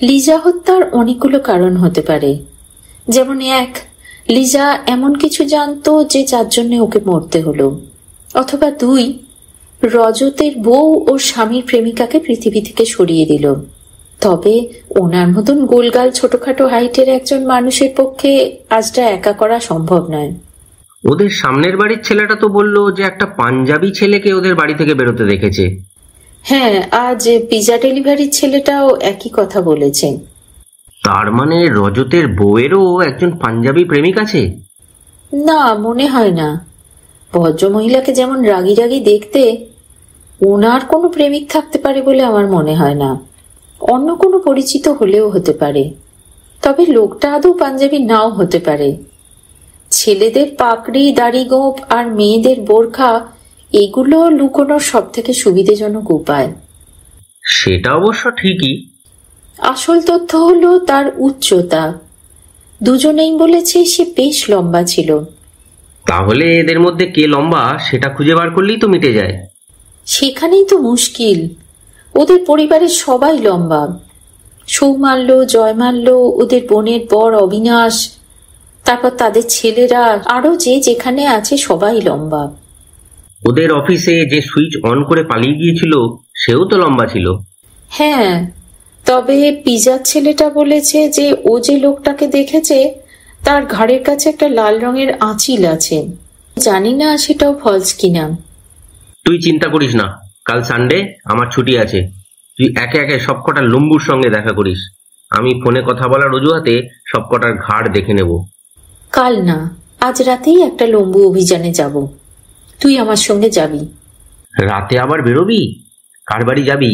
লিজা হত্যার অনেকগুলো কারণ হতে পারে। যেমন 1, লিজা এমন কিছু জানতো যে যার জন্য ওকে মরতে হলো। অথবা 2, রজতের বউ ওর স্বামীর প্রেমিকাকে পৃথিবী থেকে সরিয়ে দিল। তবে ওনার মতন গোলগাল ছোটখাটো হাইটের একজন মানুষের পক্ষে আজটা একা করা সম্ভব নয়। ওদের সামনের বাড়ির ছেলেটা তো বললো যে একটা পাঞ্জাবি ছেলেকে ওদের বাড়ি থেকে বেরোতে দেখেছে। হ্যাঁ, আজ পিজা ডেলিভারির ছেলেটাও একই কথা বলেছে। তার মানে রজতের বউয়েরও একজন পাঞ্জাবি প্রেমিক আছে? না, মনে হয় না। ভদ্র মহিলাকে যেমন রাগী রাগী দেখতে, ওনার কোনো প্রেমিক থাকতে পারে বলে আমার মনে হয় না। অন্য কোনো পরিচিত হলেও হতে পারে। তবে লোকটা আদৌ পাঞ্জাবি নাও হতে পারে। ছেলেদের পাকড়ি, দাড়ি গোঁফ আর মেয়েদের বোরখা, এগুলো লুকোনোর সব থেকে সুবিধাজনক উপায়। সেটা অবশ্য ঠিকই। আসল তথ্য হলো তার উচ্চতা। দুজনেই বলেছে সে বেশ লম্বা ছিল। তাহলে এদের মধ্যে কে লম্বা সেটা খুঁজে বার করলেই তো মিটে যায়। সেখানেই তো মুশকিল। ওদের পরিবারের সবাই লম্বা। সৌমাল্য, জয়মাল্য, ওদের বোনের বর অবিনাশ, তারপর তাদের ছেলেরা, আরো যে যেখানে আছে সবাই লম্বা। ওদের অফিসে যে সুইচ অন করে পালিয়ে গিয়েছিল সেও তো লম্বা ছিল। হ্যাঁ, তবে পিজার ছেলেটা বলেছে যে ও যে লোকটাকে দেখেছে তার ঘাড়ের কাছে একটা লাল রঙের আঁচিল আছে। জানি না সেটাও ফলস কিনা। তুই চিন্তা করিস না, কাল সানডে আমার ছুটি আছে। তুই একে একে সবকটা লম্বুর সঙ্গে দেখা করিস। আমি ফোনে কথা বলার অজুহাতে সবকটার ঘাড় দেখে নেব। কাল না, আজ রাতেই একটা লম্বু অভিযানে যাব। তুই আমার সঙ্গে যাবি। রাতে আবার বেরোবি? কার বাড়ি যাবি?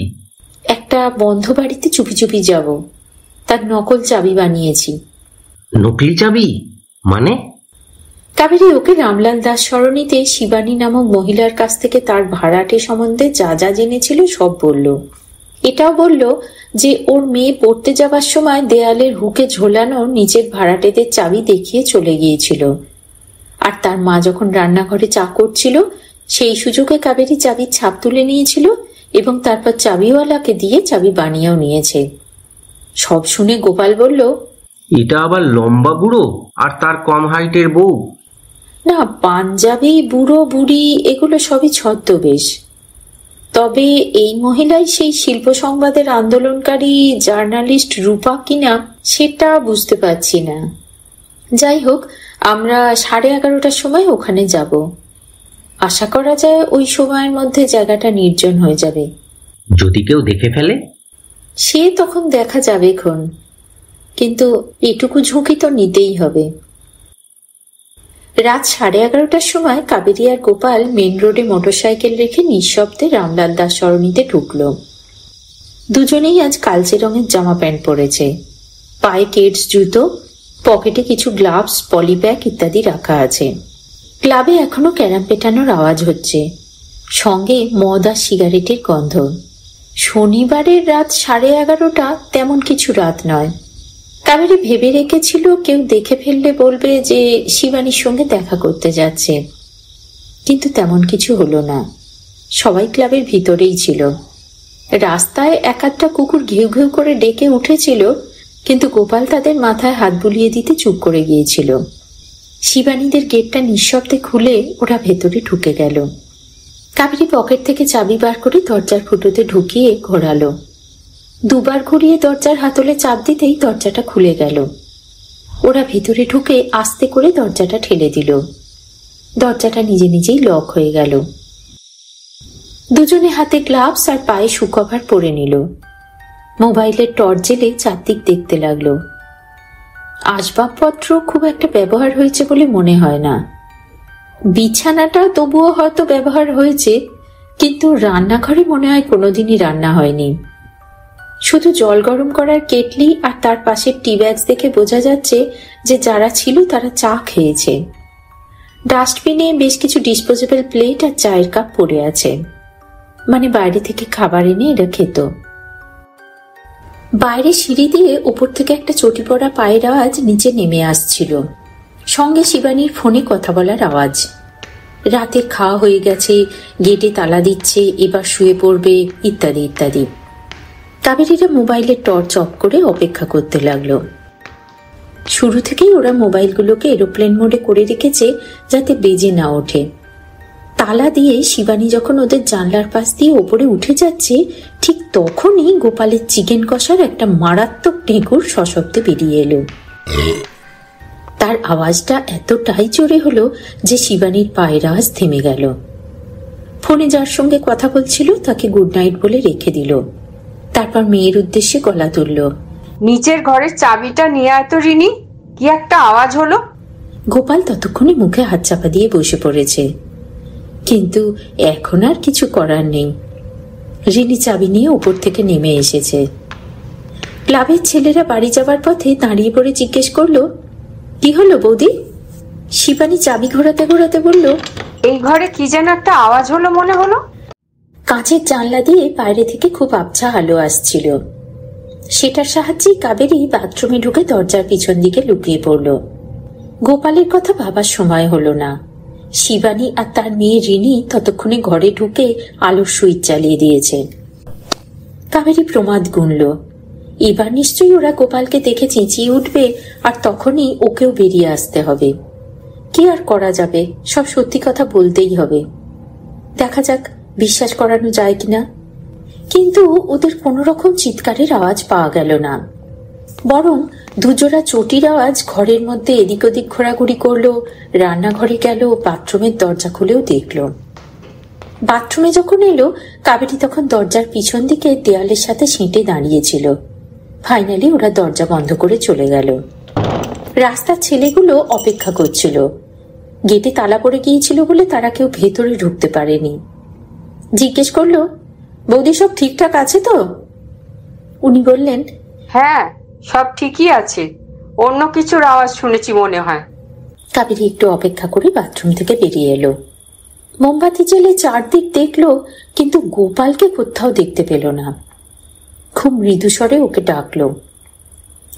একটা বন্ধ বাড়িতে চুপি চুপি যাব। তার নকল চাবি বানিয়েছি। নকলি চাবি মানে? কাবেরী ওকে রামলাল দাস সরণিতে শিবানী নামক মহিলার কাছ থেকে তার ভাড়াটে সম্বন্ধে যা যা জেনেছিল সব বলল। এটাও বলল যে ওর মেয়ে পড়তে যাবার সময় দেয়ালের হুকে ঝোলানো নিচের ভাড়াটেদের চাবি দেখিয়ে চলে গিয়েছিল। আর তার মা যখন রান্নাঘরে চা করছিল সেই সুযোগে কাবেরী চাবির ছাপ তুলে নিয়েছিল এবং তারপর চাবিওয়ালাকে দিয়ে চাবি বানিয়েও নিয়েছে। সব শুনে গোপাল বলল, এটা আবার লম্বা বুড়ো আর তার কম হাইটের বউ? না, পাঞ্জাবি, বুড়ো বুড়ি এগুলো সবই ছদ্মবেশ। তবে এই মহিলাই সেই শিল্প সংবাদের আন্দোলনকারী জার্নালিস্ট রূপা কিনা সেটা বুঝতে পারছি না। যাই হোক, আমরা 11:30টার সময় ওখানে যাব। আশা করা যায় ওই সময়ের মধ্যে জায়গাটা নির্জন হয়ে যাবে। যদি কেউ দেখে ফেলে? সে তখন দেখা যাবে খন, কিন্তু এটুকু ঝুঁকি তো নিতেই হবে। রাত 11:30টার সময় কাবেরী আর গোপাল মেন রোডে মোটরসাইকেল রেখে নিঃশব্দে রামলাল দাস সরণিতে ঢুকল। দুজনেই আজ কালচে রঙের জামা প্যান্ট পরেছে। পায়ে কেডস জুতো, পকেটে কিছু গ্লাভস, পলিব্যাগ ইত্যাদি রাখা আছে। ক্লাবে এখনো ক্যারাম পেটানোর আওয়াজ হচ্ছে, সঙ্গে মদ আর সিগারেটের গন্ধ। শনিবারের রাত 11:30 তেমন কিছু রাত নয়। কাবেরী ভেবে রেখেছিল কেউ দেখে ফেললে বলবে যে শিবানীর সঙ্গে দেখা করতে যাচ্ছে, কিন্তু তেমন কিছু হলো না। সবাই ক্লাবের ভিতরেই ছিল। রাস্তায় এক একটা কুকুর ঘেউ ঘেউ করে ডেকে উঠেছিল, কিন্তু গোপাল তাদের মাথায় হাত বুলিয়ে দিতে চুপ করে গিয়েছিল। শিবানীদের গেটটা নিঃশব্দে খুলে ওরা ভেতরে ঢুকে গেল। কাবেরী পকেট থেকে চাবি বার করে দরজার ফুটোতে ঢুকিয়ে ঘোরালো। দুবার ঘুরিয়ে দরজার হাতলে চাপ দিতেই দরজাটা খুলে গেল। ওরা ভিতরে ঢুকে আস্তে করে দরজাটা ঠেলে দিল। দরজাটা নিজে নিজেই লক হয়ে গেল। দুজনে হাতে গ্লাভস আর পায়ে শু কভার পরে নিল। মোবাইলের টর্চ জেলে চারদিক দেখতে লাগলো। আসবাবপত্র খুব একটা ব্যবহার হয়েছে বলে মনে হয় না। বিছানাটা তবুও হয়তো ব্যবহার হয়েছে, কিন্তু রান্নাঘরে মনে হয় কোনোদিনই রান্না হয়নি। শুধু জল গরম করার কেটলি আর তার পাশে টি ব্যাগস দেখে বোঝা যাচ্ছে যে যারা ছিল তারা চা খেয়েছে। ডাস্টবিনে বেশ কিছু ডিসপোজেবল প্লেট আর চায়ের কাপ পড়ে আছে, মানে বাইরে থেকে খাবার এনে এরা খেত। বাইরে সিঁড়ি দিয়ে উপর থেকে একটা চটি পড়া পায়ের আওয়াজ নিচে নেমে আসছিল, সঙ্গে শিবানীর ফোনে কথা বলার আওয়াজ। রাতের খাওয়া হয়ে গেছে, গেটে তালা দিচ্ছে, এবার শুয়ে পড়বে, ইত্যাদি ইত্যাদি। কাবেরীরা মোবাইলের টর্চ অফ করে অপেক্ষা করতে লাগলো। শুরু থেকেই ওরা মোবাইলগুলোকে এরোপ্লেন মোডে করে রেখেছে যাতে বেজে না ওঠে। তালা দিয়ে শিবানী যখন ওদের জানলার পাশ দিয়ে ওপরে উঠে যাচ্ছে, ঠিক তখনই গোপালের চিকেন কষার একটা মারাত্মক ঢেঁকুর সশব্দে বেরিয়ে এলো। তার আওয়াজটা এতটাই জোরে হলো যে শিবানীর পায়ের আওয়াজ থেমে গেল। ফোনে যার সঙ্গে কথা বলছিল তাকে গুড নাইট বলে রেখে দিল। তারপর মেয়ের উদ্দেশ্যে গলা তুলল, নিচের ঘরের চাবিটা নিয়ে এত রিনি, কি একটা আওয়াজ হলো। গোপাল ততক্ষণে মুখে হাত চাপা দিয়ে বসে পড়েছে, কিন্তু এখন আর কিছু করার নেই। রিনি চাবি নিয়ে উপর থেকে নেমে এসেছে। ক্লাবের ছেলেরা বাড়ি যাবার পথে দাঁড়িয়ে পড়ে জিজ্ঞেস করলো, কি হলো বৌদি? শিবানী চাবি ঘোরাতে ঘোরাতে বলল, এই ঘরে কি যেন একটা আওয়াজ হলো মনে হলো। কাঁচের জানলা দিয়ে বাইরে থেকে খুব আবছা আলো আসছিল। সেটার সাহায্যে কাবেরী বাথরুমে ঢুকে দরজার পিছন দিকে লুকিয়ে পড়ল। গোপালের কথা ভাবার সময় হলো না। শিবানী আর তার মেয়ে রিনি ততক্ষণে ঘরে ঢুকে আলোর সুইচ চালিয়ে দিয়েছে। কাবেরী প্রমাদ গুনল, এবার নিশ্চয়ই ওরা গোপালকে দেখে চেঁচিয়ে উঠবে, আর তখনই ওকেও বেরিয়ে আসতে হবে। কি আর করা যাবে, সব সত্যি কথা বলতেই হবে। দেখা যাক বিশ্বাস করানো যায় কিনা। কিন্তু ওদের কোন রকম চিৎকারের আওয়াজ পাওয়া গেল না, বরং দুজোড়া চটির আওয়াজ ঘরের মধ্যে এদিক ওদিক ঘোরাঘুরি করলো। রান্নাঘরে গেল, বাথরুমের দরজা খুলেও দেখল। বাথরুমে যখন এলো, কাবেরী তখন দরজার পিছন দিকে দেয়ালের সাথে সেঁটে দাঁড়িয়েছিল। ফাইনালি ওরা দরজা বন্ধ করে চলে গেল। রাস্তার ছেলেগুলো অপেক্ষা করছিল। গেটে তালা পড়ে গিয়েছিল বলে তারা কেউ ভেতরে ঢুকতে পারেনি। জিজ্ঞেস করলো, বৌদি সব ঠিকঠাক আছে তো? উনি বললেন, হ্যাঁ সব ঠিকই আছে, অন্য কিছুর আওয়াজ শুনেছি মনে হয়। কাবেরী একটু অপেক্ষা করে বাথরুম থেকে বেরিয়ে এলো। মোমবাতি জ্বেলে চারদিক দেখলো, কিন্তু গোপালকে কোথাও দেখতে পেল না। খুব মৃদু স্বরে ওকে ডাকলো।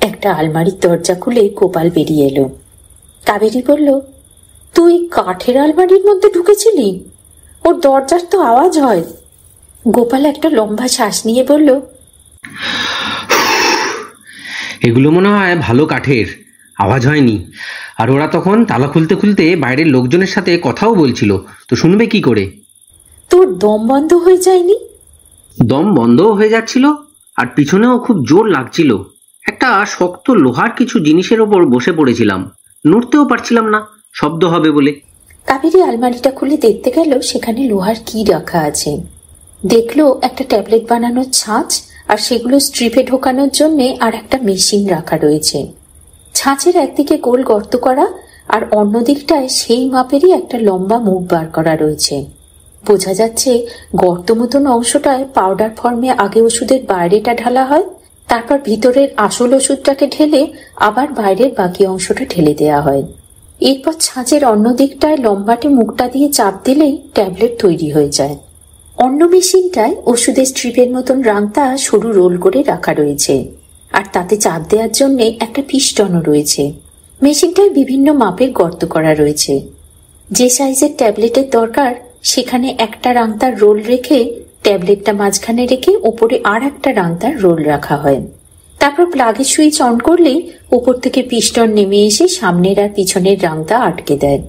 একটা আলমারির দরজা খুলে গোপাল বেরিয়ে এলো। কাবেরী বলল, তুই কাঠের আলমারির মধ্যে ঢুকেছিলি? ওর দরজার তো আওয়াজ হয়। গোপাল একটা লম্বা শ্বাস নিয়ে বলল, এগুলো মনে হয় ভালো কাঠের, আওয়াজ হয়নি। আর ওরা তখন তালা খুলতে খুলতে বাইরের লোকজনের সাথে কথাও বলছিল, তো শুনবে কি করে? তোর দম বন্ধ হয়ে যায়নি? দম বন্ধও হয়ে যাচ্ছিল, আর পিছনেও খুব জোর লাগছিল। একটা শক্ত লোহার কিছু জিনিসের ওপর বসে পড়েছিলাম, নড়তেও পারছিলাম না শব্দ হবে বলে। কাবেরী আলমারিটা খুলে দেখতে গেল সেখানে লোহার কি রাখা আছে। দেখলো একটা ট্যাবলেট বানানোর ছাঁচ, আর সেগুলো স্ট্রিপে ঢোকানোর জন্য আর একটা মেশিন রাখা রয়েছে। ছাঁচের একদিকে গোল গর্ত করা, আর অন্য দিকটায় সেই মাপেরই একটা লম্বা মুখ বার করা রয়েছে। বোঝা যাচ্ছে গর্ত মতন অংশটায় পাউডার ফর্মে আগে ওষুধের বাইরেটা ঢালা হয়, তারপর ভিতরের আসল ওষুধটাকে ঢেলে আবার বাইরের বাকি অংশটা ঢেলে দেয়া হয়। এরপর ছাঁচের অন্য দিকটায় লম্বাটে মুখটা দিয়ে চাপ দিলেই ট্যাবলেট তৈরি হয়ে যায়। অন্য মেশিনটায় ওষুধের স্ট্রিপের মতন রাংতা সরু রোল করে রাখা রয়েছে, আর তাতে চাপ দেওয়ার জন্য একটা পিস্টনও রয়েছে। মেশিনটায় বিভিন্ন মাপের গর্ত করা রয়েছে। যে সাইজের ট্যাবলেটের দরকার সেখানে একটা রাংতার রোল রেখে ট্যাবলেটটা মাঝখানে রেখে ওপরে আর একটা রাংতার রোল রাখা হয়। তারপর প্লাগের সুইচ অন করলেই উপর থেকে পিস্টন নেমে এসে সামনের আর পিছনের রাংতা আটকে দেয়।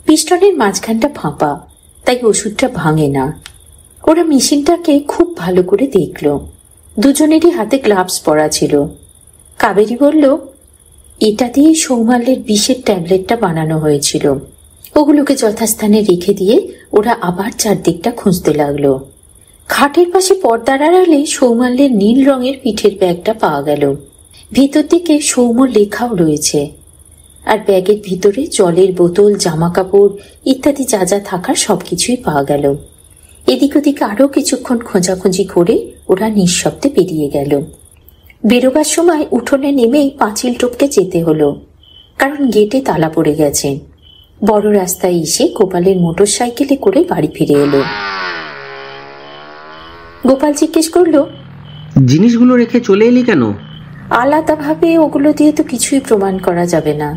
পিস্টনের মাঝখানটা ফাঁপা, তাই ওষুধটা ভাঙে না। ওরা মেশিনটাকে খুব ভালো করে দেখল। দুজনেরই হাতে গ্লাভস পরা ছিল। কাবেরী বলল, এটা দিয়ে সৌমাল্যের বিষের ট্যাবলেটটা বানানো হয়েছিল। ওগুলোকে যথাস্থানে রেখে দিয়ে ওরা আবার চারদিকটা খুঁজতে লাগলো। খাটের পাশে পর্দার আড়ালে সৌমাল্যের নীল রঙের পিঠের ব্যাগটা পাওয়া গেল। ভিতর দিকে সৌম্য লেখাও রয়েছে, আর ব্যাগের ভিতরে জলের বোতল, জামা কাপড় ইত্যাদি যা যা থাকার সবকিছুই পাওয়া গেল। এদিক ওদিকে আরো কিছুক্ষণ খোঁজাখুঁজি করে ওরা নিঃশব্দে বেরিয়ে গেল। বেরোবার সময় উঠোনে নেমেই পাঁচিল টপকে যেতে হলো, কারণ গেটে তালা পড়ে গেছে। বড় রাস্তায় এসে গোপালের মোটর সাইকেলে করে বাড়ি ফিরে এলো। গোপাল জিজ্ঞেস করলো, জিনিসগুলো রেখে চলে এলি কেন? আলাদাভাবে ওগুলো দিয়ে তো কিছুই প্রমাণ করা যাবে না,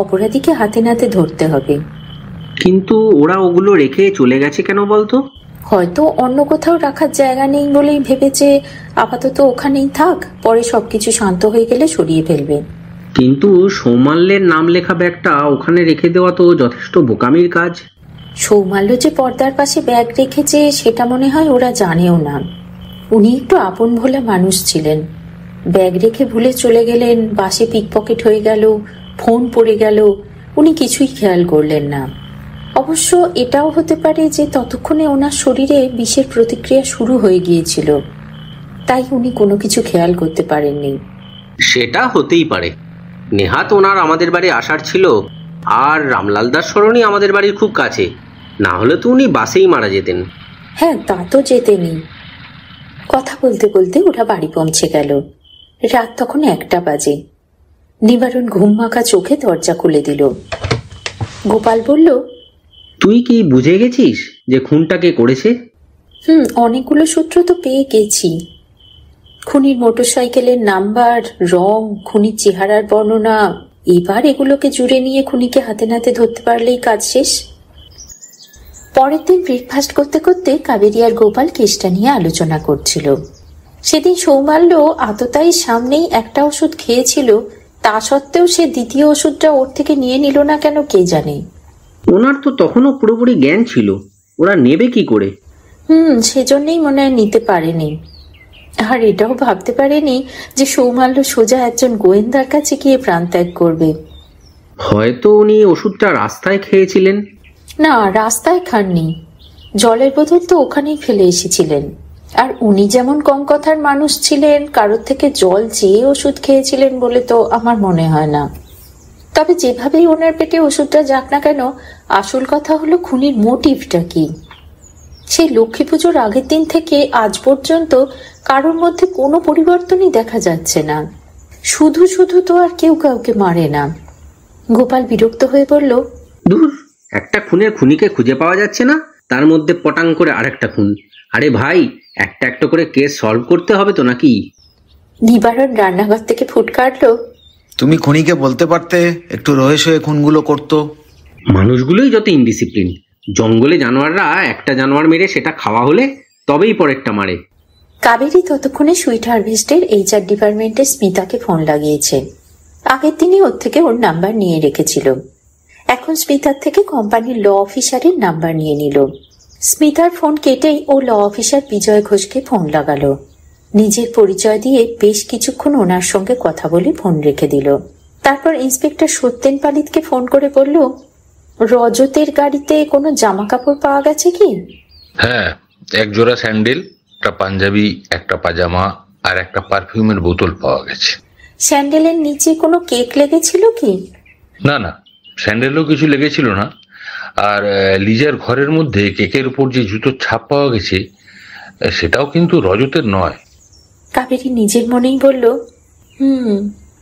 অপরাধীকে হাতে নাতে ধরতে হবে। কিন্তু ওরা ওগুলো রেখে চলে গেছে কেন বলতো? হয়তো অন্য কোথাও রাখার জায়গা নেই বলেই ভেবেছে আপাতত ওখানেই থাক, পরে সবকিছু শান্ত হয়ে গেলে সরিয়ে ফেলবে। কিন্তু সৌমাল্যের নাম লেখা ব্যাগটা ওখানে রেখে দেওয়া তো যথেষ্ট বোকামির কাজ। সৌমাল্য যে পর্দার পাশে ব্যাগ রেখেছে সেটা মনে হয় ওরা জানেও না। উনি একটু আপন ভোলা মানুষ ছিলেন। ব্যাগ রেখে ভুলে চলে গেলেন, বাসে পিকপকেট হয়ে গেল, ফোন পড়ে গেল, উনি কিছুই খেয়াল করলেন না। অবশ্য এটাও হতে পারে যে ততক্ষণে ওনার শরীরে বিষের প্রতিক্রিয়া শুরু হয়ে গিয়েছিল, তাই উনি কোনো কিছু খেয়াল করতে পারেননি। সেটা হতেই পারে। নেহাত ওনার আমাদের বাড়ি আসার ছিল, আর রামলালদার সরণি আমাদের বাড়ির খুব কাছে, না হলে তো উনি বাসেই মারা যেতেন। হ্যাঁ, তা তো যেতেনি। কথা বলতে বলতে ওরা বাড়ি পৌঁছে গেল। রাত তখন 1টা বাজে। নিবারণ ঘুম মাখা চোখে দরজা খুলে দিল। গোপাল বলল, তুই কি বুঝে গেছিস যে খুনটা কে করেছে? অনেকগুলো সূত্র তো পেয়ে গেছি। খুনির মোটরসাইকেলের নাম্বার, রং, খুনির চেহারার বর্ণনা। এবার এগুলোকে জুড়ে নিয়ে খুনিকে হাতে নাতে ধরতে পারলেই কাজ শেষ। পরের দিন ব্রেকফাস্ট করতে করতে কাবেরী আর গোপাল কেসটা নিয়ে আলোচনা করছিল। সেদিন সৌমাল্য আততায়ীর সামনেই একটা ওষুধ খেয়েছিল, তা সত্ত্বেও সে দ্বিতীয় ওষুধটা ওর থেকে নিয়ে নিল না কেন কে জানে। ওনার তো তখনও পুরোপুরি জ্ঞান ছিল, ওরা নেবে কি করে? সেজন্যই মনে হয় নিতে পারেনি। আর এটাও ভাবতে পারেনি যে সৌমাল্য সোজা একজন গোয়েন্দার কাছে গিয়ে প্রাণত্যাগ করবে। হয়তো উনি ওষুধটা রাস্তায় খেয়েছিলেন। না, রাস্তায় খাননি, জলের বোতল তো ওখানেই ফেলে এসেছিলেন। আর উনি যেমন কম কথার মানুষ ছিলেন, কারোর থেকে জল চেয়ে ওষুধ খেয়েছিলেন বলে তো আমার মনে হয় না। তবে যেভাবেই ওনার পেটে ওষুধটা যাক না কেন, আসল কথা হলো খুনির মোটিভটা কি। সেই লক্ষ্মী পুজোর আগের দিন থেকে আজ পর্যন্ত কারোর মধ্যে কোনো পরিবর্তনই দেখা যাচ্ছে না। শুধু শুধু তো আর কেউ কাউকে মারে না। গোপাল বিরক্ত হয়ে বলল, দূর, একটা খুনের খুনিকে খুঁজে পাওয়া যাচ্ছে না, তার মধ্যে পটাং করে আরেকটা খুন। আরে ভাই, একটা একটা করে কেস সলভ করতে হবে তো নাকি? নিবারণ রান্নাঘর থেকে ফুট কাটলো, তুমি খুনিকে বলতে পারতে একটু রহস্য হয়ে খুনগুলো করতো। মানুষগুলোই যত ইনডিসিপ্লিন। জঙ্গলে জানোয়াররা একটা জানোয়ার মেরে সেটা খাওয়া হলে তবেই পরেরটা মারে। কাবেরী ততক্ষণে সুইট হারভেস্টের HR ডিপার্টমেন্টে স্মিতাকে ফোন লাগিয়েছে। আগের দিনই ওর থেকে ওর নাম্বার নিয়ে রেখেছিল। এখন স্মিতার থেকে কোম্পানির ল অফিসারের নাম্বার নিয়ে নিল। স্মিতার ফোন কেটেই ও ল অফিসার বিজয় ঘোষকে ফোন লাগালো। নিজের পরিচয় দিয়ে বেশ কিছুক্ষণ ওনার সঙ্গে কথা বলে ফোন রেখে দিল। তারপর ইন্সপেক্টর সত্যেন পালিতকে ফোন করে বলল, রজতের গাড়িতে কোনো জামা কাপড় পাওয়া গেছে কি? হ্যাঁ, এক জোড়া স্যান্ডেল, একটা পাঞ্জাবি, একটা পাজামা আর একটা পারফিউমের বোতল পাওয়া গেছে। স্যান্ডেলের নিচে কোনো কেক লেগেছিল কি? না না, স্যান্ডেলও কিছু লেগেছিল না। আর লিজার ঘরের মধ্যে কেকের উপর যে জুতোর ছাপ পাওয়া গেছে সেটাও কিন্তু রজতের নয়। কাবেরী নিজের মনেই বলল,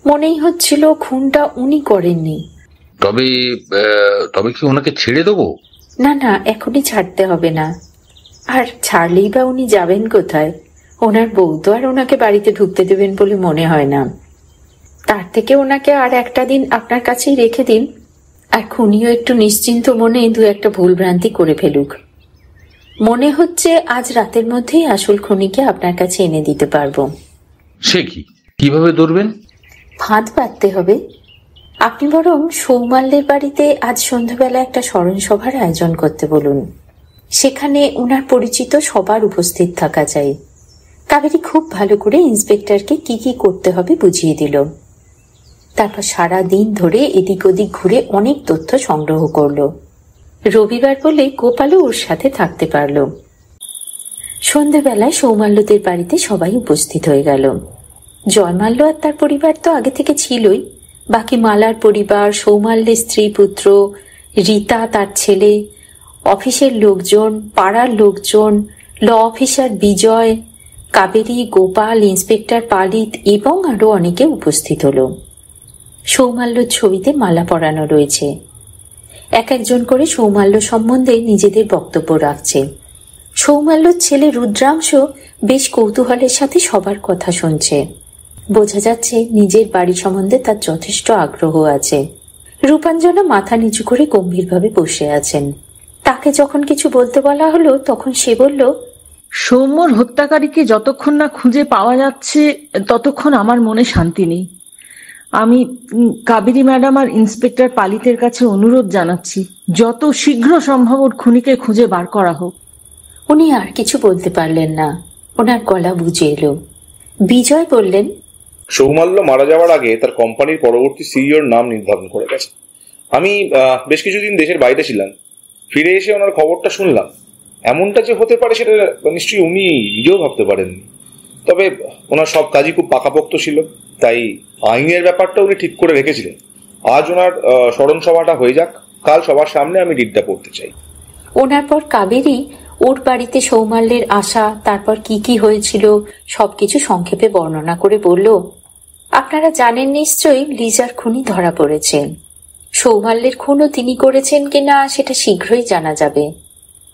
মনেই হচ্ছিল খুনটা উনি করেননি। তবে তবে কি ওনাকে ছেড়ে দেবো? না না, এখনই ছাড়তে হবে না। আর ছাড়লেই বা উনি যাবেন কোথায়? ওনার বউ তো আর ওনাকে বাড়িতে ঢুকতে দেবেন বলে মনে হয় না। তার থেকে ওনাকে আর একটা দিন আপনার কাছেই রেখে দিন, আর খুনিও একটু নিশ্চিন্ত মনে দু একটা ভুলভ্রান্তি করে ফেলুক। মনে হচ্ছে আজ রাতের মধ্যেই আসল খুনিকে আপনার কাছে এনে দিতে পারবো। সে কি, কিভাবে ধরবেন? ফাঁদ পাততে হবে। আপনি বরং সৌমাল্যের বাড়িতে আজ সন্ধ্যাবেলা একটা স্মরণ সভার আয়োজন করতে বলুন। সেখানে ওনার পরিচিত সবার উপস্থিত থাকা চাই। কাবেরী খুব ভালো করে ইন্সপেক্টরকে কি কি করতে হবে বুঝিয়ে দিল। তারপর সারা দিন ধরে এদিক ওদিক ঘুরে অনেক তথ্য সংগ্রহ করল। রবিবার বলে গোপালও ওর সাথে থাকতে পারল। সন্ধ্যাবেলায় সৌমাল্যদের বাড়িতে সবাই উপস্থিত হয়ে গেল। জয়মাল্য আর তার পরিবার তো আগে থেকে ছিলই, বাকি মালার পরিবার, সৌমাল্যের স্ত্রী পুত্র, রীতা তার ছেলে, অফিসের লোকজন, পাড়ার লোকজন, ল অফিসার বিজয়, কাবেরী, গোপাল, ইন্সপেক্টর পালিত এবং আরো অনেকে উপস্থিত হল। সৌমাল্যর ছবিতে মালা পরানো রয়েছে। এক একজন করে সৌমাল্য সম্বন্ধে নিজেদের বক্তব্য রাখছে। সৌমাল্যর ছেলে রুদ্রাংশ বেশ কৌতূহলের সাথে সবার কথা শুনছে। বোঝা যাচ্ছে নিজের বাড়ি সম্বন্ধে তার যথেষ্ট আগ্রহ আছে। রূপাঞ্জনা মাথা নিচু করে গম্ভীরভাবে বসে আছেন। তাকে যখন কিছু বলতে বলা হলো তখন সে বলল, সৌম্যর হত্যাকারীকে যতক্ষণ না খুঁজে পাওয়া যাচ্ছে ততক্ষণ আমার মনে শান্তি নেই। আমি কাবেরী ম্যাডাম আর ইন্সপেক্টর পালিতের কাছে অনুরোধ জানাচ্ছি, যত শীঘ্র সম্ভব ওর খুনিকে খুঁজে বার করা হোক। উনি আর কিছু বলতে পারলেন না, ওনার গলা বুঝে এলো। বিজয় বললেন, সৌমাল্য মারা যাওয়ার আগে তার কোম্পানির পরবর্তী সিইওর নাম নির্ধারণ করে গেছে। আমি বেশ কিছুদিন দেশের বাইরে ছিলাম, ফিরে এসে ওনার খবরটা শুনলাম। এমনটা যে হতে পারে সেটা নিশ্চয়ই উনি নিজেও ভাবতে পারেননি। তবে ওনার সব কাজই খুব পাকাপোক্ত ছিল, তাই আইনের ব্যাপারটা উনি ঠিক করে রেখেছিলেন। আজ ওনার স্মরণ সভাটা হয়ে যাক, কাল সবার সামনে আমি ডিডটা পড়তে চাই। ওনার পর কাবেরী ওর বাড়িতে সৌমাল্যের আসা, তারপর কি কি হয়েছিল সবকিছু সংক্ষেপে বর্ণনা করে বলল, আপনারা জানেন নিশ্চয়ই লিজার খুনি ধরা পড়েছে। সৌমাল্যের খুনও তিনি করেছেন কিনা সেটা শীঘ্রই জানা যাবে,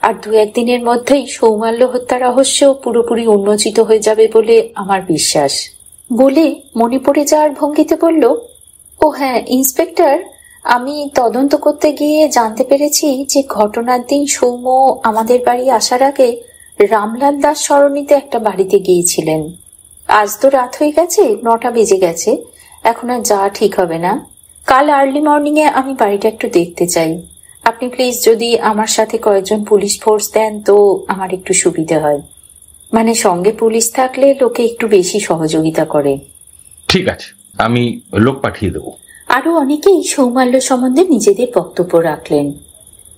আর 2-1 দিনের মধ্যেই সৌমাল্য হত্যা রহস্য পুরোপুরি উন্মোচিত হয়ে যাবে বলে আমার বিশ্বাস। বলে মনে পড়ে যাওয়ার ভঙ্গিতে বলল, ও হ্যাঁ ইন্সপেক্টর, আমি তদন্ত করতে গিয়ে জানতে পেরেছি যে ঘটনার দিন সৌম্য আমাদের বাড়ি আসার আগে রামলাল দাস সরণিতে একটা বাড়িতে গিয়েছিলেন। আজ তো রাত হয়ে গেছে, 9টা বেজে গেছে, এখন আর যাওয়া ঠিক হবে না। কাল আর্লি মর্নিং এ আমি বাড়িটা একটু দেখতে চাই। আপনি প্লিজ যদি আমার সাথে কয়েকজন পুলিশ ফোর্স দেন তো আমার একটু সুবিধা হয়, মানে সঙ্গে পুলিশ থাকলে লোকে একটু বেশি সহযোগিতা করে। ঠিক আছে, আমি লোক পাঠিয়ে দেবো। আরো অনেকেই সৌমাল্য সম্বন্ধে নিজেদের বক্তব্য রাখলেন।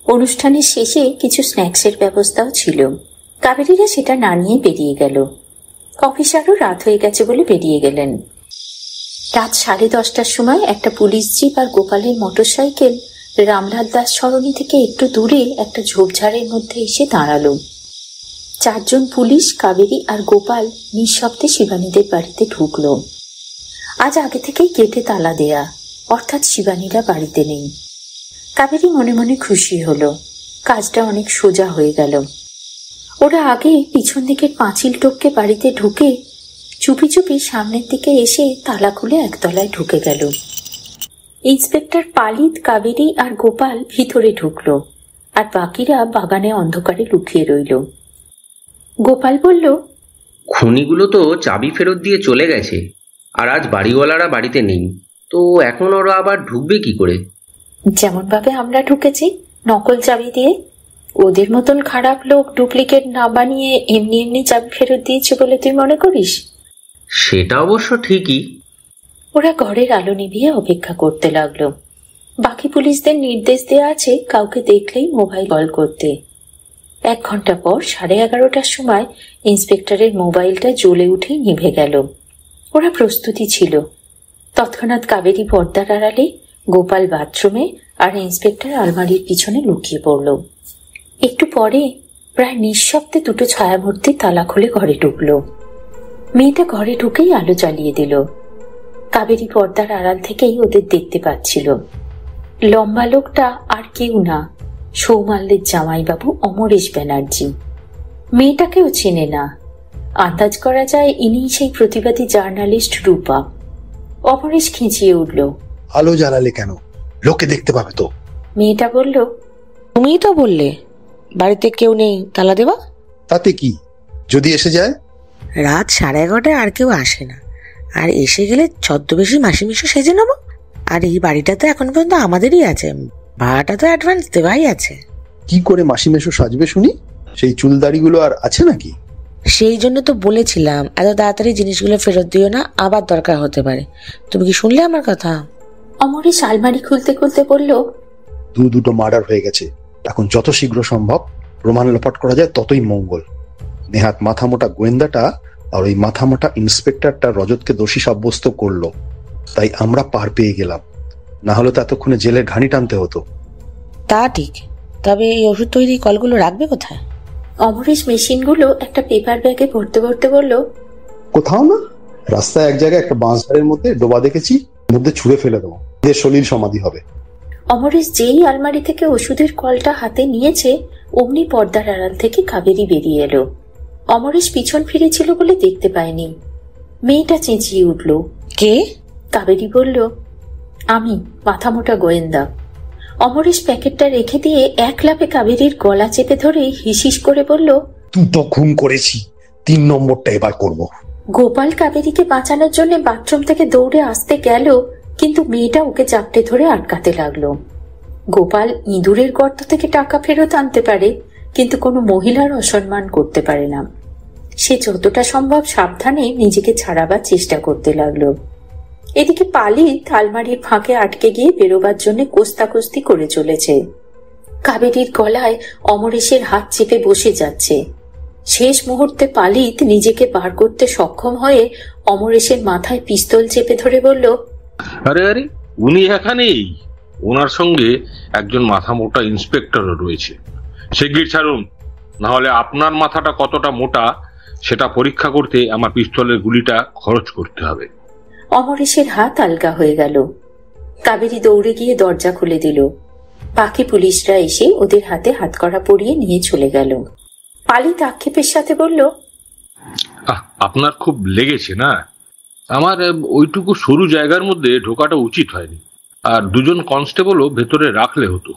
অনুষ্ঠানের শেষে কিছু স্ন্যাক্সের ব্যবস্থাও ছিল। কাবেরীরা সেটা না নিয়ে বেরিয়ে গেল। অফিসারও রাত হয়ে গেছে বলে বেরিয়ে গেলেন। রাত 10:30টার সময় একটা পুলিশ জিপ আর গোপালের মোটরসাইকেল রামলাল দাস সরণি থেকে একটু দূরে একটা ঝোপঝাড়ের মধ্যে এসে দাঁড়ালো। 4 জন পুলিশ, কাবেরী আর গোপাল নিঃশব্দে শিবানীদের বাড়িতে ঢুকলো। আজ আগে থেকেই গেটে তালা দেয়া, অর্থাৎ শিবানীরা বাড়িতে নেই। কাবেরী মনে মনে খুশি হলো, কাজটা অনেক সোজা হয়ে গেল। ওরা আগে পিছন দিকের পাঁচিল টপকে বাড়িতে ঢুকে চুপি চুপি সামনের দিকে এসে তালা খুলে একতলায় ঢুকে গেল। ইন্সপেক্টর পালিত, কাবেরী আর গোপাল ভিতরে ঢুকলো, আর বাকিরা বাগানে অন্ধকারে লুকিয়ে রইল। গোপাল বলল, খুনিগুলো তো চাবি ফেরত দিয়ে চলে গেছে, আর আজ বাড়িওয়ালারা বাড়িতে নেই, তো এখন ওরা আবার ঢুকবে কি করে? যেমন ভাবে আমরা ঢুকেছি, নকল চাবি দিয়ে। ওদের মতন খারাপ লোক ডুপ্লিকেট না বানিয়ে এমনি এমনি চাবি ফেরত দিয়েছে বলে তুই মনে করিস? সেটা অবশ্য ঠিকই। ওরা ঘরের আলো নিভিয়ে অপেক্ষা করতে লাগলো। বাকি পুলিশদের নির্দেশ দেওয়া আছে কাউকে দেখলেই মোবাইল কল করতে। 1 ঘন্টা পর 11:30টার সময় ইন্সপেক্টরের মোবাইলটা জ্বলে উঠে নিভে গেল। ওরা প্রস্তুতি ছিল। তৎক্ষণাৎ কাবেরী পর্দার আড়ালে, গোপাল বাথরুমে, আর ইন্সপেক্টর আলমারির পিছনে লুকিয়ে পড়ল। একটু পরে প্রায় নিঃশব্দে 2টো ছায়ামূর্তি তালা খুলে ঘরে ঢুকল। মেয়েটা ঘরে ঢুকেই আলো জ্বালিয়ে দিল। কাবেরী পর্দার আড়াল থেকেই ওদের দেখতে পাচ্ছিল। লম্বা লোকটা আর কেউ না, সৌমাল্যের জামাইবাবু অমরেশ ব্যানার্জি। মেয়েটাকেও চেনে না, আন্দাজ করা যায় ইনিই সেই প্রতিবাদী জার্নালিস্ট রূপা। অমরেশ খিঁচিয়ে উঠল, আলো জ্বালালে কেন? লোকে দেখতে পাবে তো। মেয়েটা বলল, তুমিই তো বললে বাড়িতে কেউ নেই, তালা দেবা। তাতে কি, যদি এসে যায়? রাত 11:30টায় আর কেউ আসে না, আর এসে গেলে ছদ্মবেশী মাসিমিশো সেজে নেবো। আর এই বাড়িটা তো এখন পর্যন্ত আমাদেরই আছে, ভাড়াটা তো অ্যাডভান্স দেওয়াই আছে। কি করে মাসিমেশো সাজবে শুনি? সেই চুলদাড়িগুলো আর আছে নাকি? সেই জন্য তো বলেছিলাম এত তাড়াতাড়ি জিনিসগুলো ফেরত দিও না, আবার দরকার হতে পারে। তুমি কি শুনলে আমার কথা? অমরেশ আলমারি খুলতে খুলতে বলল, 2 মার্ডার হয়ে গেছে, এখন যত শীঘ্র সম্ভব প্রমাণ লোপাট করা যায় ততই মঙ্গল। নেহাত মাথামোটা গোয়েন্দাটা আর ওই মাথামোটা ইন্সপেক্টরটা রজতকে দোষী সাব্যস্ত করলো, তাই আমরা পার পেয়ে গেলাম, না হলে তো এতক্ষণে জেলের ঘানি টানতে হতো। তা ঠিক, তবে এই ওষুধ তৈরি কলগুলো রাখবে কোথায়? অমরেশ মেশিনগুলো একটা পেপার ব্যাগে ভরতে ভরতে বলল, কোথাও না, রাস্তায় এক জায়গায় একটা বাঁশঝাড়ের মধ্যে ডোবা দেখেছি, মধ্যে ছুঁড়ে ফেলে দেবো, এদের সলিল সমাধি হবে। অমরেশ যেই আলমারি থেকে ওষুধের কলটা হাতে নিয়েছে, অমনি পর্দার আড়াল থেকে কাবেরী বেরিয়ে এলো। অমরেশ পিছন ফিরেছিল বলে দেখতে পায়নি। মেয়েটা চেঁচিয়ে উঠল, কে? কাবেরী বলল, আমি, মাথামোটা গোয়েন্দা। অমরেশ প্যাকেটটা রেখে দিয়ে এক লাফে কাবেরীর গলা চেপে ধরে হিসিস করে বলল, তুই তো খুন করেছি, 3 নম্বরটা এবার করব। গোপাল কাবেরীকে বাঁচানোর জন্য বাথরুম থেকে দৌড়ে আসতে গেল, কিন্তু মেয়েটা ওকে চাপটে ধরে আটকাতে লাগলো। গোপাল ইঁদুরের গর্ত থেকে টাকা ফেরত আনতে পারে, কিন্তু কোনো মহিলার অসম্মান করতে পারে না। সে যতটা সম্ভব সাবধানে নিজেকে ছাড়াবার চেষ্টা করতে লাগলো। এদিকে পালিত আলমারির ফাঁকে আটকে গিয়ে বেরোবার জন্য কোস্তাকুস্তি করে চলেছে। কাবেরীর গলায় অমরেশের হাত চেপে বসে যাচ্ছে। শেষ মুহূর্তে পালিত নিজেকে বার করতে সক্ষম হয়ে অমরেশের মাথায় পিস্তল চেপে ধরে বলল, আরে আরে, উনি এখানেই, ওনার সঙ্গে একজন মাথা মোটা ইন্সপেক্টরও রয়েছে। শিগগির ছাড়ুন, না হলে আপনার মাথাটা কতটা মোটা সেটা পরীক্ষা করতে আমার পিস্তলের গুলিটা খরচ করতে হবে। অমরেশের হাত আলগা হয়ে গেল। কাবেরী দৌড়ে গিয়ে দরজা খুলে দিল। বাকি পুলিশরা এসে ওদের হাতে হাতকড়া পরিয়ে নিয়ে চলে গেল। পালিত আক্ষেপের সাথে বলল, আপনার খুব লেগেছে না? আমার ওইটুকু সরু জায়গার মধ্যে ঢোকাটা উচিত হয়নি, আর দুজন কনস্টেবলও ভেতরে রাখলে হতো।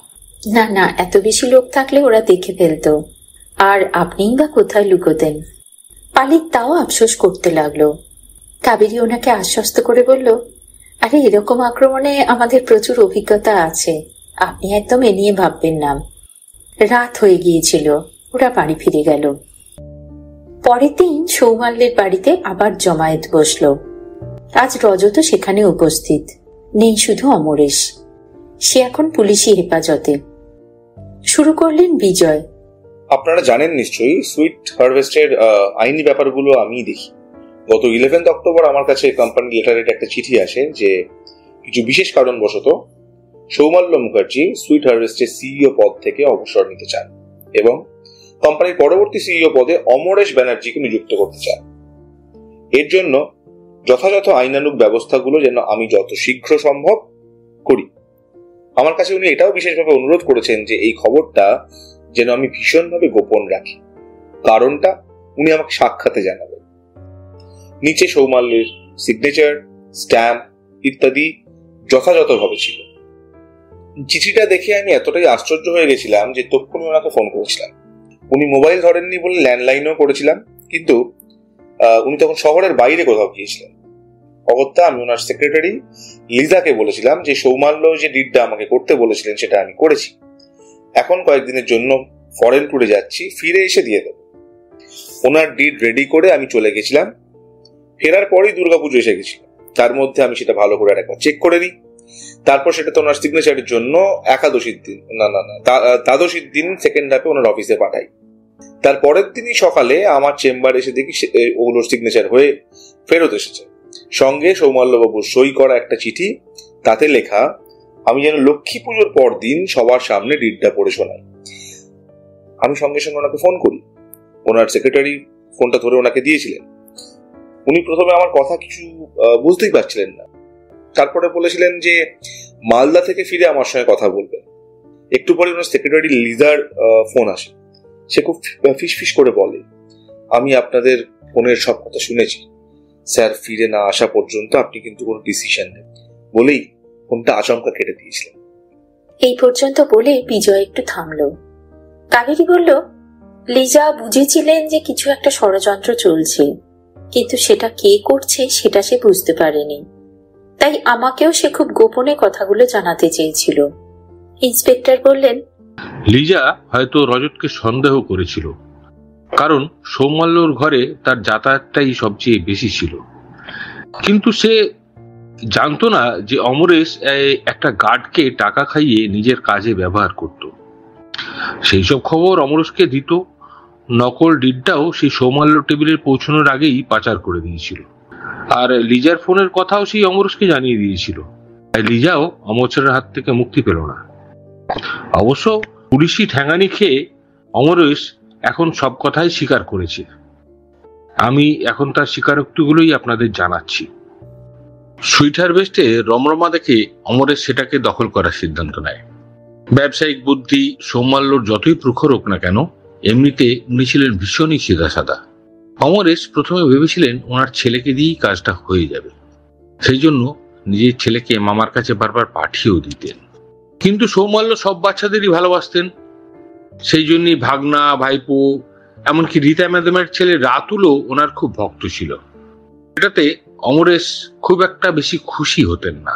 না না, এত বেশি লোক থাকলে ওরা দেখে ফেলতো, আর আপনিই বা কোথায় লুকোতেন। পালিত তাও আফসোস করতে লাগলো। কাবেরী ওনাকে আশ্বস্ত করে বলল, আরে এরকম আক্রমণে আমাদের প্রচুর অভিজ্ঞতা আছে, আপনি একদম এ নিয়ে ভাববেন না। রাত হয়ে গিয়েছিল, ওরা বাড়ি ফিরে গেল। পরের দিন সৌমাল্যের বাড়িতে আবার জমায়েত বসল। আজ রজত সেখানে উপস্থিত নেই, শুধু অমরেশ। সে এখন পুলিশি হেফাজতে। শুরু করলেন বিজয়। আপনারা জানেন নিশ্চয়ই, সুইট হারভেস্টের আইনি ব্যাপারগুলো আমিই দেখি। গত 11 অক্টোবর আমার কাছে কোম্পানি লেটারের একটা চিঠি আসে যে কিছু বিশেষ কারণবশত সৌমাল্য মুখার্জি সুইট হারভেস্টের সিইও পদ থেকে অবসর নিতে চান এবং কোম্পানির পরবর্তী সিইও পদে অমরেশ ব্যানার্জিকে নিযুক্ত করতে চান। এর জন্য যথাযথ আইনানুগ ব্যবস্থাগুলো যেন আমি যত শীঘ্র সম্ভব করি। আমার কাছে উনি এটাও বিশেষভাবে অনুরোধ করেছেন যে এই খবরটা যেন আমি ভীষণভাবে গোপন রাখি। কারণটা উনি আমাকে সাক্ষাতে জানাবেন। নিচে সৌমাল্যের সিগনেচার, স্ট্যাম্প ইত্যাদি যথাযথভাবে ছিল। চিঠিটা দেখে আমি এতটাই আশ্চর্য হয়ে গেছিলাম যে তক্ষুনি ওনাকে ফোন করেছিলাম। উনি মোবাইল ধরেননি বলে ল্যান্ডলাইনেও করেছিলাম, কিন্তু উনি তখন শহরের বাইরে কোথাও গিয়েছিলেন। অগত্যা আমি ওনার সেক্রেটারি লিজাকে বলেছিলাম যে সৌমাল্য যে ডিডটা আমাকে করতে বলেছিলেন সেটা আমি করেছি। এখন কয়েকদিনের জন্য ফরেন ট্যুরে যাচ্ছি, ফিরে এসে দিয়ে দেব। ওনার ডিড রেডি করে আমি চলে গেছিলাম। ফেরার পরেই দুর্গাপুজো এসে গেছিল। তার মধ্যে আমি সেটা ভালো করে একবার চেক করে নিই। তারপর সেটা তো ওনার সিগনেচারের জন্য একাদশীর দিন দ্বাদশীর দিন সেকেন্ড হাফে ওনার অফিসে পাঠাই। তার পরের দিনই সকালে আমার চেম্বারে এসে দেখি ওগুলোর সিগনেচার হয়ে ফেরত এসেছে। সঙ্গে সৌমাল্যবাবুর সই করা একটা চিঠি, তাতে লেখা আমি যেন লক্ষ্মী পুজোর পর দিন সবার সামনে ডিডটা পড়ে শোনাই। আমি সঙ্গে সঙ্গে ওনাকে ফোন করি। ওনার সেক্রেটারি ফোনটা ধরে ওনাকে দিয়েছিলেন। উনি প্রথমে আমার কথা কিছু বুঝতেই পারছিলেন না। তারপরে বলেছিলেন যে মালদা থেকে ফিরে আমার সঙ্গে কথা বলবেন। একটু পরে ওনার সেক্রেটারি লিজার ফোন আসে। সে খুব ফিসফিস করে বলে, আমি আপনাদের ফোনের সব কথা শুনেছি স্যার, ফিরে না আসা পর্যন্ত আপনি কিন্তু কোনো ডিসিশন নেন, বলেই ফোনটা আচমকা কেটে দিয়েছিলেন। এই পর্যন্ত বলে বিজয় একটু থামল। কাবেরী বলল, লিজা বুঝেছিলেন যে কিছু একটা ষড়যন্ত্র চলছে, কিন্তু সেটা কে করছে সেটা সে বুঝতে পারেনি। তাই আমাকেও সে খুব গোপনে কথাগুলো জানাতে চেয়েছিল। ইন্সপেক্টর বললেন, লিজা হয়তো রজতকে সন্দেহ করেছিল, কারণ সৌমাল্যর ঘরে তার যাতায়াতটাই সবচেয়ে বেশি ছিল। কিন্তু সে জানতো না যে অমরেশ একটা গার্ডকে টাকা খাইয়ে নিজের কাজে ব্যবহার করত। সেই সব খবর অমরেশকে দিত। নকল ডিডটাও সেই সৌমাল্য টেবিলে পৌঁছানোর আগেই পাচার করে দিয়েছিল। আর লিজার ফোনের কথাও সেই অমরেশকে জানিয়ে দিয়েছিল। তাই লিজাও অমরেশের হাত থেকে মুক্তি পেল না। অবশ্য পুলিশি ঠ্যাঙানি খেয়ে অমরেশ এখন সব কথাই স্বীকার করেছে। আমি এখন তার স্বীকারোক্তিগুলোই আপনাদের জানাচ্ছি। সুইট হারভেস্টে রমরমা দেখে অমরেশ সেটাকে দখল করার সিদ্ধান্ত নেয়। ব্যবসায়িক বুদ্ধি সৌমাল্যর যতই প্রখর হোক না কেন, এমনিতে উনি ছিলেন ভীষণই সিধা সাদা। অমরেশ প্রথমে ভেবেছিলেন ওনার ছেলেকে দিয়েই কাজটা হয়ে যাবে, সেই জন্য নিজের ছেলেকে মামার কাছে বারবার পাঠিয়েও দিতেন। কিন্তু সৌমাল্য সব বাচ্চাদেরই ভালোবাসতেন, সেই জন্যই ভাগনা, ভাইপো, এমনকি রীতা ম্যাডামের ছেলে রাতুলও ওনার খুব ভক্ত ছিল। এটাতে অমরেশ খুব একটা বেশি খুশি হতেন না।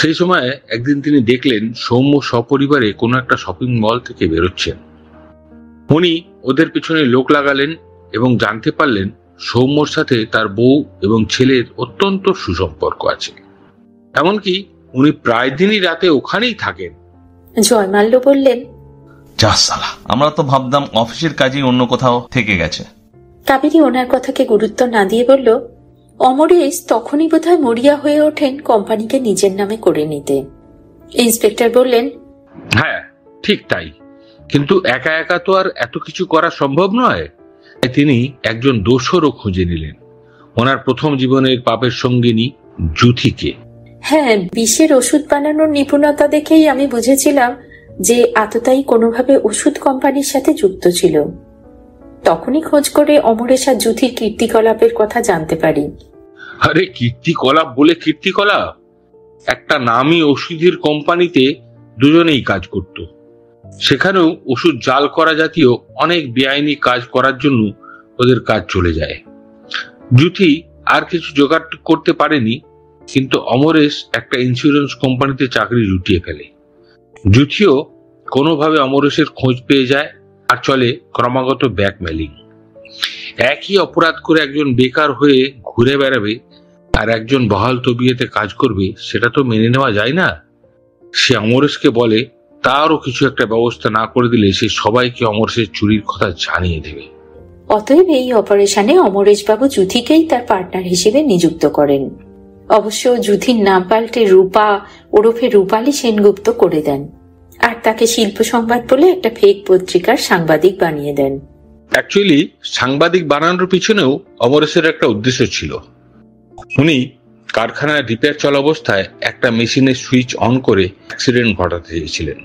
সেই সময় একদিন তিনি দেখলেন সৌম্য সপরিবারে কোনো একটা শপিং মল থেকে বেরোচ্ছেন। উনি ওদের পিছনে লোক লাগালেন এবং জানতে পারলেন সৌম্যর সাথে তার বউ এবং ছেলের অত্যন্ত সুসম্পর্ক আছে। এমনকি উনি প্রায় দিনই রাতে ওখানেই থাকেন। জয়মাল্য বললেন, যা সালা, আমরা তো ভাবতাম অফিসের কাজেই অন্য কোথাও থেকে গেছে। কাবেরী ওনার কথাকে গুরুত্ব না দিয়ে বলল, অমরেশ তখনই বোধহয় মরিয়া হয়ে ওঠেন কোম্পানিকে নিজের নামে করে নিতে। ইন্সপেক্টর বললেন, হ্যাঁ ঠিক তাই, কিন্তু একা একা তো আর এত কিছু করা সম্ভব নয়। তিনি একজন দোসরও খুঁজে নিলেন, ওনার প্রথম জীবনের পাপের সঙ্গিনী জুথিকে। হ্যাঁ, বিষের ওষুধ বানানোর নিপুণতা দেখেই আমি বুঝেছিলাম যে আততায়ী কোনোভাবে ওষুধ কোম্পানির সাথে যুক্ত ছিল। তখনই খোঁজ করে অমরেশ আর যুথির কীর্তিকলাপের কথা জানতে পারি। আরে কীর্তিকলাপ বলে কীর্তিকলাপ, একটা নামী ওষুধের কোম্পানিতে দুজনেই কাজ করত। সেখানেও ওষুধ জাল করা জাতীয় অনেক বেআইনি কাজ করার জন্য ওদের কাজ চলে যায়। যুথি আর কিছু জোগাড় করতে পারেনি, কিন্তু অমরেশ একটা ইন্স্যুরেন্স কোম্পানিতে চাকরি জুটিয়ে ফেলে। যুথিও কোনোভাবে অমরেশের খোঁজ পেয়ে যায় আর চলে ক্রমাগত ব্ল্যাকমেলিং। একই অপরাধ করে একজন বেকার হয়ে ঘুরে বেড়াবে আর একজন বহাল তবিয়তে কাজ করবে, সেটা তো মেনে নেওয়া যায় না। সে অমরেশকে বলে তারও কিছু একটা ব্যবস্থা না করে দিলে সে সবাইকে অমরেশের চুরির কথা জানিয়ে দেবে। অতএব এই অপারেশনে অমরেশবাবু যুথিকেই তার পার্টনার হিসেবে নিযুক্ত করেন। অবশ্য যুথির নাম পাল্টে রূপা ওরফে রূপালী সেনগুপ্ত করে দেন, আর তাকে শিল্প সংবাদ বলে একটা ফেক পত্রিকার সাংবাদিক বানিয়ে দেন। অ্যাকচুয়ালি সাংবাদিক বানানোর পিছনেও অমরেশের একটা উদ্দেশ্য ছিল। উনি কারখানায় রিপেয়ার চলা অবস্থায় একটা মেশিনের সুইচ অন করে অ্যাক্সিডেন্ট ঘটাতে চেয়েছিলেন,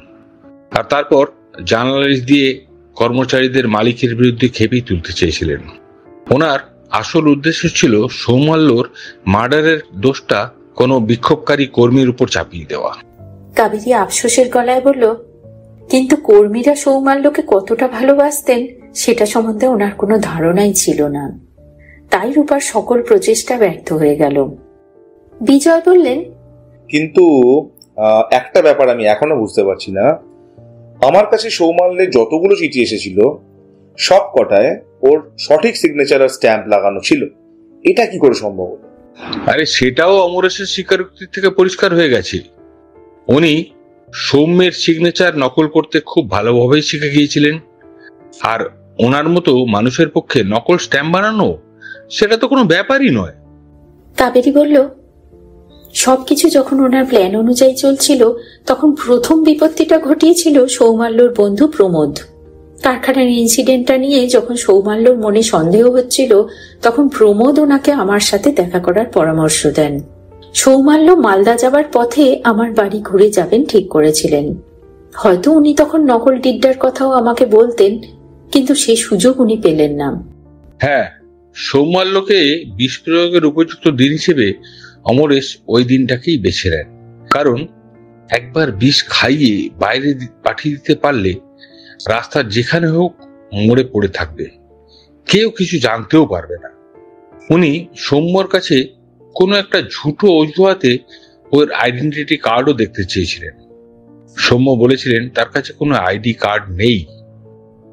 আর তারপর জার্নালিস্ট দিয়ে কর্মচারীদের মালিকের বিরুদ্ধে খেপি তুলতে চেয়েছিলেন। ওনার আসল উদ্দেশ্য ছিল সৌমাল্যর মার্ডারের দোষটা কোনো বিক্ষোভকারী কর্মীর উপর চাপিয়ে দেওয়া। কাবেরী আফসোসের গলায় বলল, কিন্তু কর্মীরা সৌমাল্যকে কতটা ভালোবাসতেন সেটা সম্বন্ধে ওনার কোনো ধারণাই ছিল না। তাই রূপার সকল প্রচেষ্টা ব্যর্থ হয়ে গেল। বিজয় বললেন, কিন্তু একটা ব্যাপার আমি এখনো বুঝতে পারছি না, আমার কাছে সৌমাল্যের যতগুলো চিঠি এসেছিল সব কটায় ওর সঠিক সিগনেচার আর স্ট্যাম্প লাগানো ছিল। এটা কি করে সম্ভব হলো? আরে সেটাও অমরেশের স্বীকারোক্তি থেকে পরিষ্কার হয়ে গেছে। উনি সৌম্যের সিগনেচার নকল করতে খুব ভালোভাবেই শিখে গিয়েছিলেন, আর ওনার মতো মানুষের পক্ষে নকল স্ট্যাম্প বানানো সেটা তো কোনো ব্যাপারই নয়। কাবেরী বলল, সবকিছু যখন ওনার প্ল্যান অনুযায়ী চলছিল তখন প্রথম বিপত্তিটা ঘটিয়েছিল সৌমাল্যর বন্ধু প্রমোদ। কারখানার ইনসিডেন্টটা নিয়ে যখন সৌমাল্যর মনে সন্দেহ হচ্ছিল তখন প্রমোদ ওনাকে আমার সাথে দেখা করার পরামর্শ দেন। সৌমাল্য মালদা যাবার পথে আমার বাড়ি ঘুরে যাবেন ঠিক করেছিলেন। হয়তো উনি তখন নকল ডিড্ডার কথাও আমাকে বলতেন, কিন্তু সে সুযোগ উনি পেলেন না। হ্যাঁ, সৌমাল্যকে বিষ প্রয়োগের উপযুক্ত দিন হিসেবে অমরেশ ওই দিনটাকেই বেছে নেন, কারণ একবার বিষ খাইয়ে বাইরে পাঠিয়ে দিতে পারলে রাস্তার যেখানে হোক মরে পড়ে থাকবে, কেউ কিছু জানতেও পারবে না। উনি সৌম্যর কাছে কোনো একটা ঝুটো অজুহাতে ওর আইডেন্টিটি কার্ডও দেখতে চেয়েছিলেন। সৌম্য বলেছিলেন তার কাছে কোনো আইডি কার্ড নেই।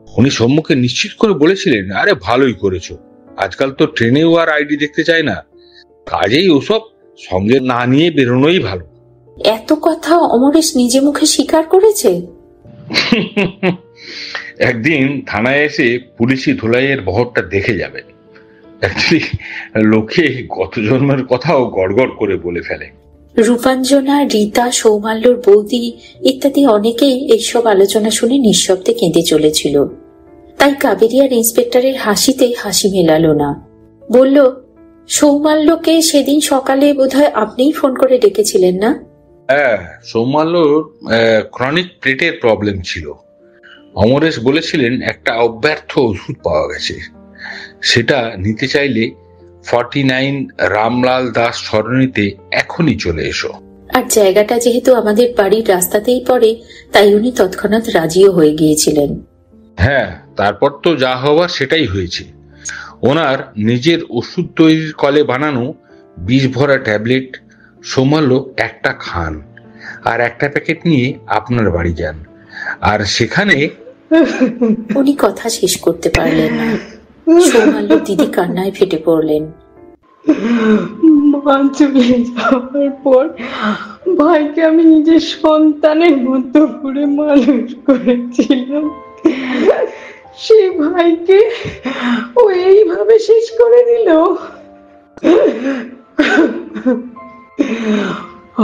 উনি সৌম্যকে নিশ্চিত করে বলেছিলেন, আরে ভালোই করেছো, আজকাল তো ট্রেনেও আর আইডি দেখতে চায় না, কাজেই ওসব সঙ্গে না নিয়ে বেরোনোই ভালো। এত কথা অমরেশ নিজে মুখে স্বীকার করেছে। একদিন থানায় এসে পুলিশি ধুলাইয়ের বহরটা দেখে যাবেন। অ্যাকচুয়ালি লোকে গত জন্মের কথাও গড়গড় করে বলে ফেলে। রূপাঞ্জনা, রীতা, সৌমাল্যর বৌদি ইত্যাদি অনেকেই এইসব আলোচনা শুনে নিঃশব্দে কেঁদে চলেছিল। তাই কাবেরী আর ইন্সপেক্টরের হাসিতে হাসি মেলালো না। বলল, সৌমাল্যকে সেদিন সকালে বোধহয় আপনিই ফোন করে ডেকেছিলেন না? হ্যাঁ, সৌমাল্যর ক্রনিক পেটের প্রবলেম ছিল। অমরেশ বলেছিলেন একটা অব্যর্থ ওষুধ পাওয়া গেছে, সেটা নিতে চাইলে 49 রামলাল দাস সরণিতে এখনই চলে এসো। আর জায়গাটা যেহেতু আমাদের বাড়ির রাস্তাতেই পড়ে, তাই উনি তৎক্ষণাৎ রাজিও হয়ে গিয়েছিলেন। হ্যাঁ, তারপর তো যা হওয়ার সেটাই হয়েছে। ওনার নিজের ওষুধ তৈরির কলে বানানো বিষ ভরা ট্যাবলেট সৌমাল্য একটা খান আর একটা প্যাকেট নিয়ে আপনার বাড়ি যান, আর সেখানে উনি কথা শেষ করতে পারলেন না। সৌমাল্য দিদি কান্নায় ফেটে পড়লেন। মা চলে যাওয়ার পর ভাইকে আমি নিজের সন্তানের মতো করে মানুষ করেছিলাম, সেই ভাইকে ও এইভাবে শেষ করে দিল।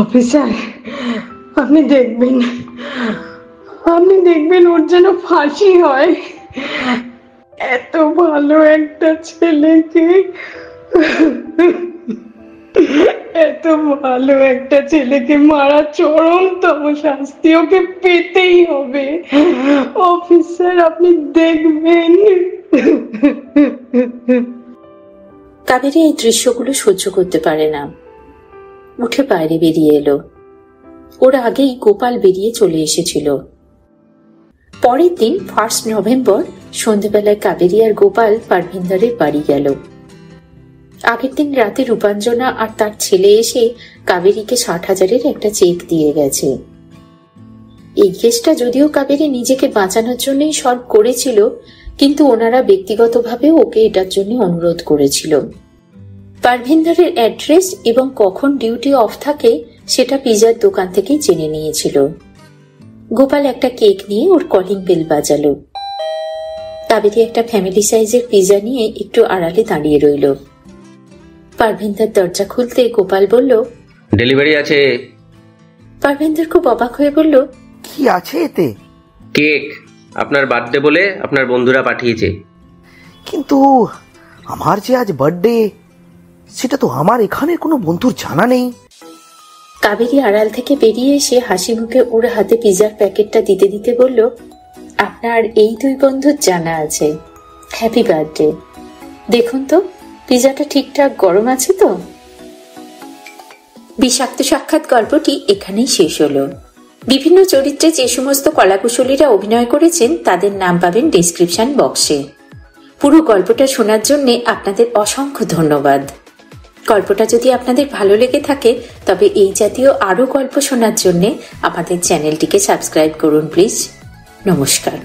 অফিসার, আপনি দেখবেন ওর যেন ফাঁসি হয়। এত ভালো একটা ছেলেকে এত ভালো একটা ছেলেকে মারা চরমতম শাস্তি ওকে পেতেই হবে। অফিসার আপনি দেখবেন। কাবেরী এই দৃশ্যগুলো সহ্য করতে পারে না, উঠে বাইরে বেরিয়ে এলো। ওর আগেই গোপাল বেরিয়ে চলে এসেছিল। পরের দিন 1 নভেম্বর সন্ধ্যেবেলায় কাবেরী আর গোপাল পারভিন্দারের বাড়ি গেল। আগের দিন রাতে রূপাঞ্জনা আর তার ছেলে এসে কাবেরীকে 60,000-এর একটা চেক দিয়ে গেছে। এই কেসটা যদিও কাবেরী নিজেকে বাঁচানোর জন্যই সলভ করেছিল, কিন্তু ওনারা ব্যক্তিগতভাবে ওকে এটার জন্য অনুরোধ করেছিল। পারভিন্দারের অ্যাড্রেস এবং কখন ডিউটি অফ থাকে সেটা পিজার দোকান থেকেই জেনে নিয়েছিল। গোপাল একটা কেক নিয়ে ওর কলিং বেল বাজালো। কাবেরী একটা ফ্যামিলি সাইজের পিজা নিয়ে একটু আড়ালে দাঁড়িয়ে রইল। পারভিন্দার দরজা খুলতে গোপাল বলল, ডেলিভারি আছে। পারভিন্দার খুব অবাক হয়ে বলল, কি আছে এতে? কেক, আপনার বার্থডে বলে আপনার বন্ধুরা পাঠিয়েছে। কিন্তু আমার যে আজ বার্থডে, সেটা তো আমার এখানে কোনো বন্ধুর জানা নেই। কাবেরী আড়াল থেকে বেরিয়ে এসে হাসি মুখে ওর হাতে পিজার প্যাকেটটা দিতে দিতে বলল, আপনার এই 2 বন্ধুর জানা আছে, হ্যাপি বার্থডে। দেখুন তো পিজাটা ঠিকঠাক গরম আছে তো। বিষাক্ত সাক্ষাৎ গল্পটি এখানেই শেষ হলো। বিভিন্ন চরিত্রে যে সমস্ত কলাকুশলীরা অভিনয় করেছেন তাদের নাম পাবেন ডেসক্রিপশন বক্সে। পুরো গল্পটা শোনার জন্য আপনাদের অসংখ্য ধন্যবাদ। গল্পটা যদি আপনাদের ভালো লেগে থাকে তবে এই জাতীয় আরো গল্প শোনার জন্য আমাদের চ্যানেলটিকে সাবস্ক্রাইব করুন প্লিজ। নমস্কার।